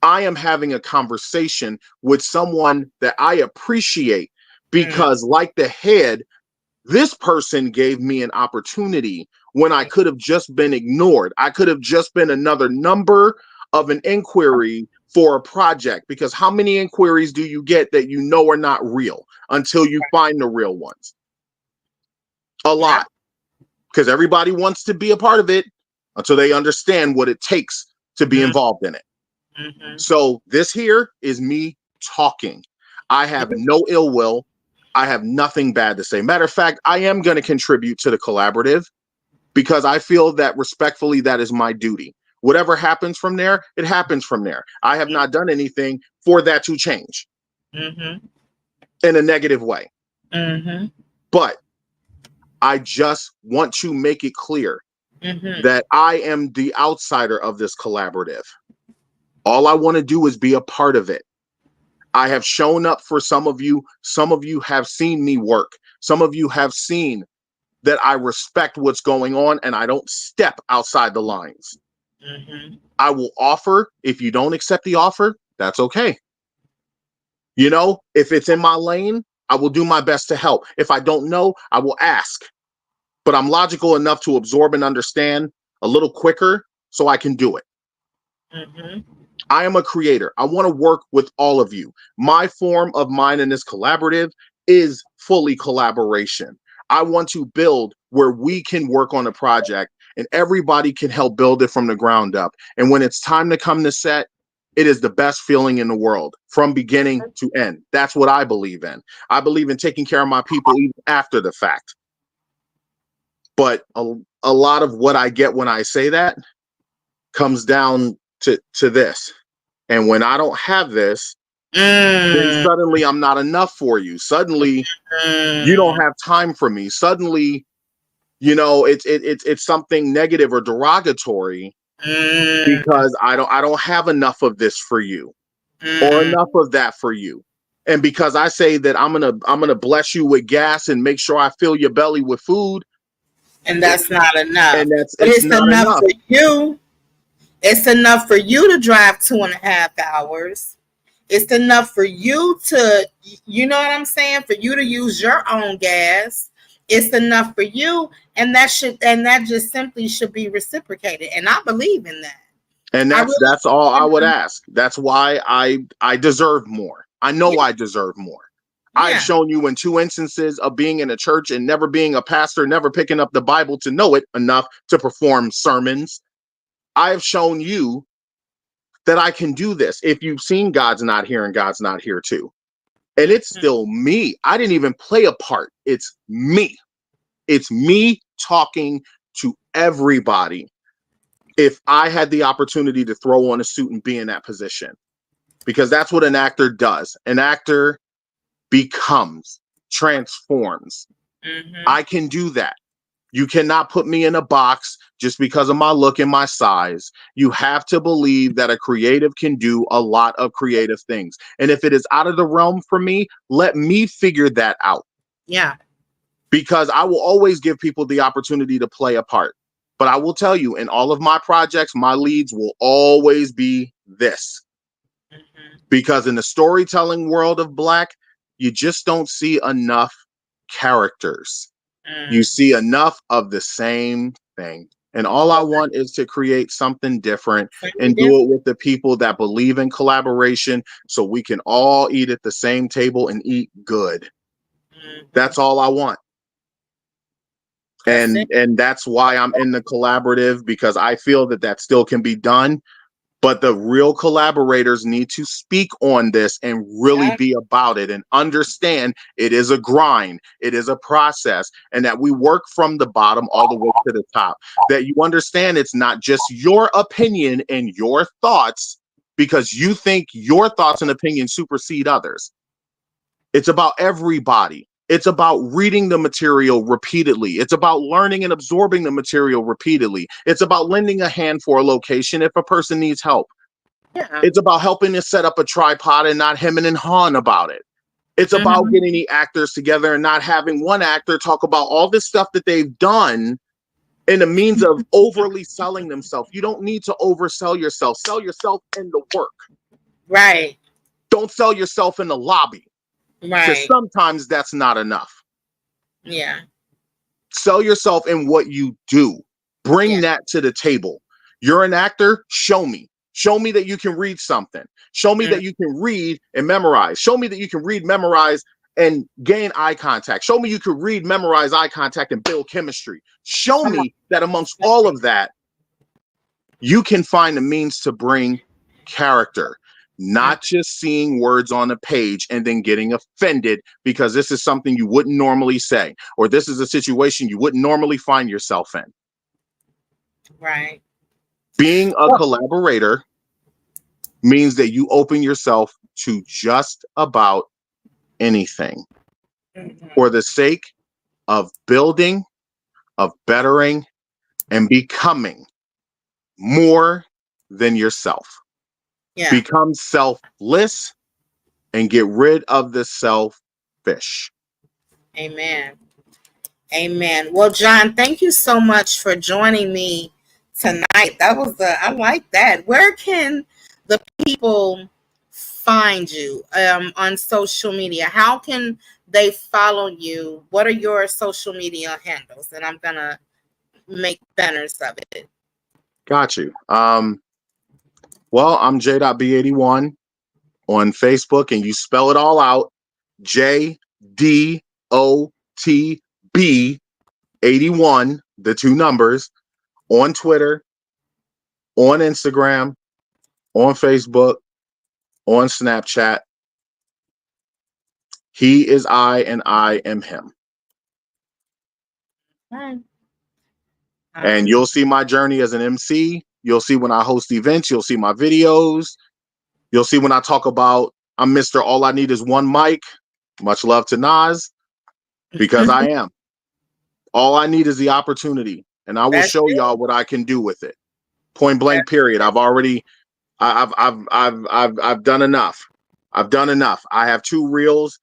I am having a conversation with someone that I appreciate because, like the head, this person gave me an opportunity when I could have just been ignored. I could have just been another number of an inquiry for a project, because how many inquiries do you get that you know are not real until you find the real ones? A Yeah. lot, because everybody wants to be a part of it until they understand what it takes to be involved in it. Mm-hmm. So this here is me talking. I have no ill will. I have nothing bad to say. Matter of fact, I am going to contribute to the collaborative because I feel that respectfully, that is my duty. Whatever happens from there, it happens from there. I have not done anything for that to change in a negative way. But I just want to make it clear that I am the outsider of this collaborative. All I want to do is be a part of it. I have shown up for some of you. Some of you have seen me work. Some of you have seen that I respect what's going on and I don't step outside the lines. I will offer. If you don't accept the offer, that's okay. You know, if it's in my lane, I will do my best to help. If I don't know, I will ask. But I'm logical enough to absorb and understand a little quicker so I can do it. I am a creator. I want to work with all of you. My form of mine in this collaborative is fully collaboration. I want to build where we can work on a project and everybody can help build it from the ground up. And when it's time to come to set, it is the best feeling in the world from beginning to end. That's what I believe in. I believe in taking care of my people even after the fact. But a lot of what I get when I say that comes down to this. And when I don't have this, then suddenly I'm not enough for you. Suddenly you don't have time for me. Suddenly, you know, it's something negative or derogatory because I don't have enough of this for you or enough of that for you. And because I say that I'm gonna bless you with gas and make sure I fill your belly with food, And that's not enough. and But it's it's not enough enough. for you. It's enough for you to drive 2.5 hours. It's enough for you to, you know what I'm saying? For you to use your own gas. It's enough for you, and that just simply should be reciprocated. And I believe in that. And that's all I would ask. That's why I deserve more. I know I deserve more. I've shown you in 2 instances of being in a church and never being a pastor, never picking up the Bible to know it enough to perform sermons. I have shown you that I can do this. If you've seen God's Not Here and God's Not Here too. And it's still me. I didn't even play a part. It's me. It's me talking to everybody. If I had the opportunity to throw on a suit and be in that position, because that's what an actor does. An actor becomes, transforms. I can do that. You cannot put me in a box just because of my look and my size. You have to believe that a creative can do a lot of creative things. And if it is out of the realm for me, let me figure that out. Yeah. Because I will always give people the opportunity to play a part. But I will tell you, in all of my projects, my leads will always be this. Because in the storytelling world of Black, you just don't see enough characters. You see enough of the same thing. And all I want is to create something different and do it with the people that believe in collaboration so we can all eat at the same table and eat good. That's all I want. And that's why I'm in the collaborative, because I feel that still can be done. But the real collaborators need to speak on this and really be about it and understand it is a grind. It is a process, and that we work from the bottom all the way to the top. That you understand it's not just your opinion and your thoughts because you think your thoughts and opinions supersede others. It's about everybody. It's about reading the material repeatedly. It's about learning and absorbing the material repeatedly. It's about lending a hand for a location if a person needs help. Yeah. It's about helping to set up a tripod and not hemming and hawing about it. It's about getting the actors together and not having one actor talk about all this stuff that they've done in the means of overly selling themselves. You don't need to oversell yourself. Sell yourself in the work. Right. Don't sell yourself in the lobby. Right. Because sometimes that's not enough. Yeah. Sell yourself in what you do. Bring that to the table. You're an actor. Show me. Show me that you can read something. Show me that you can read and memorize. Show me that you can read, memorize, and gain eye contact. Show me you can read, memorize, eye contact, and build chemistry. Show me that amongst all of that, you can find a means to bring character. Not just seeing words on a page and then getting offended because this is something you wouldn't normally say, or this is a situation you wouldn't normally find yourself in. Right. Being a collaborator means that you open yourself to just about anything for the sake of building, of bettering, and becoming more than yourself. Yeah. Become selfless and get rid of the selfish. Amen. Amen. Well, Jon, thank you so much for joining me tonight. I like that. Where can the people find you on social media? How can they follow you? What are your social media handles? And I'm going to make banners of it. Got you. Well, I'm J.B81 on Facebook, and you spell it all out. JDOTB81, the two numbers, on Twitter, on Instagram, on Facebook, on Snapchat. He is I, and I am him. And you'll see my journey as an MC. You'll see when I host events. You'll see my videos. You'll see when I talk about I'm Mr. All I Need Is One Mic. Much love to Nas, because I am. All I need is the opportunity, and I will show y'all what I can do with it. Point blank. Period. I've done enough. I've done enough. I have 2 reels.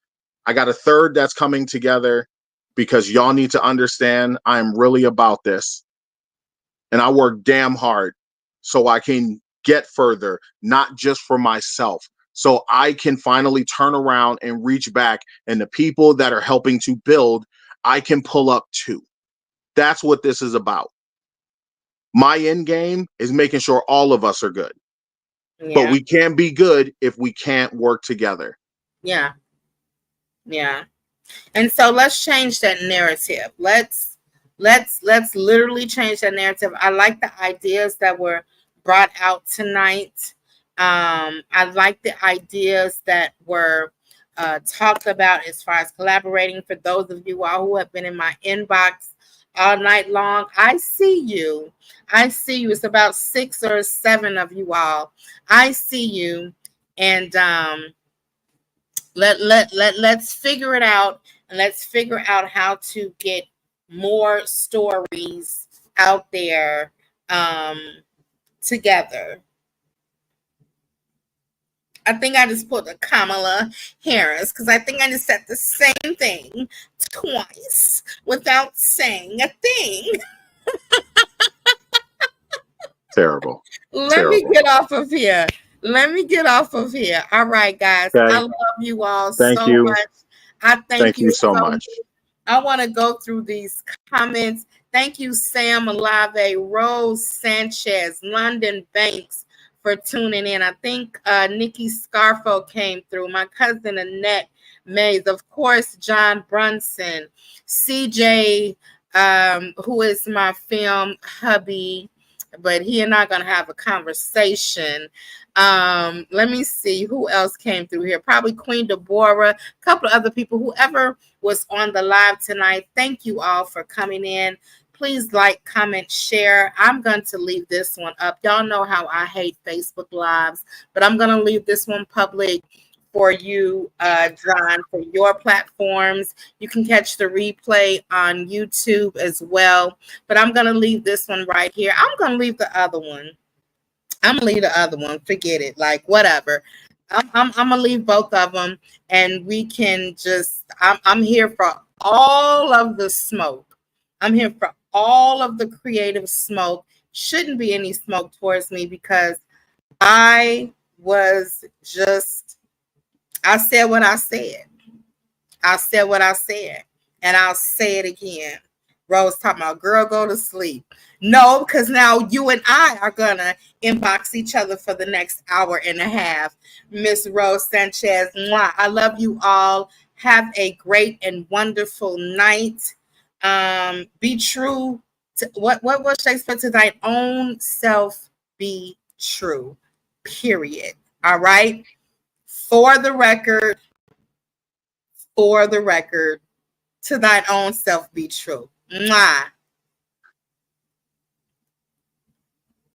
I got a third that's coming together because y'all need to understand I am really about this. And I work damn hard so I can get further, not just for myself. So I can finally turn around and reach back, and the people that are helping to build, I can pull up too. That's what this is about. My end game is making sure all of us are good. Yeah. But we can't be good if we can't work together. Yeah. Yeah. And so let's change that narrative. Let's literally change that narrative. I like the ideas that were brought out tonight. I like the ideas that were talked about as far as collaborating. For those of you all who have been in my inbox all night long, I see you. I see you. It's about 6 or 7 of you all. I see you. And let's figure it out, and let's figure out how to get more stories out there together. I think I just pulled a Kamala Harris because I think I just said the same thing twice without saying a thing. Terrible. Let me get off of here. Let me get off of here. All right, guys. Okay. I love you all Thank so you. much. I thank you so much. I want to go through these comments. Thank you, Sam Alave, Rose Sanchez, London Banks, for tuning in. I think Nikki Scarfo came through. My cousin Annette Mays, of course, Jon Brunson, CJ, who is my film hubby, but he and I are going to have a conversation. Let me see who else came through here. Probably Queen Deborah, a couple of other people, whoever was on the live tonight. Thank you all for coming in. Please like, comment, share. I'm going to leave this one up. Y'all know how I hate Facebook Lives, but I'm going to leave this one public for you, John, for your platforms. You can catch the replay on YouTube as well, but I'm going to leave this one right here. I'm going to leave the other one. I'm gonna leave the other one. Forget it. Like, whatever. I'm gonna leave both of them, and we can just. I'm here for all of the smoke. I'm here for all of the creative smoke. Shouldn't be any smoke towards me because I was just. I said what I said. I said what I said, and I'll say it again. Rose talking about, girl, go to sleep. No, because now you and I are gonna inbox each other for the next hour and a half. Miss Rose Sanchez, mwah. I love you all. Have a great and wonderful night. Be true to what was Shakespeare, to thine own self be true. Period. All right. For the record, to thine own self be true. Mwah.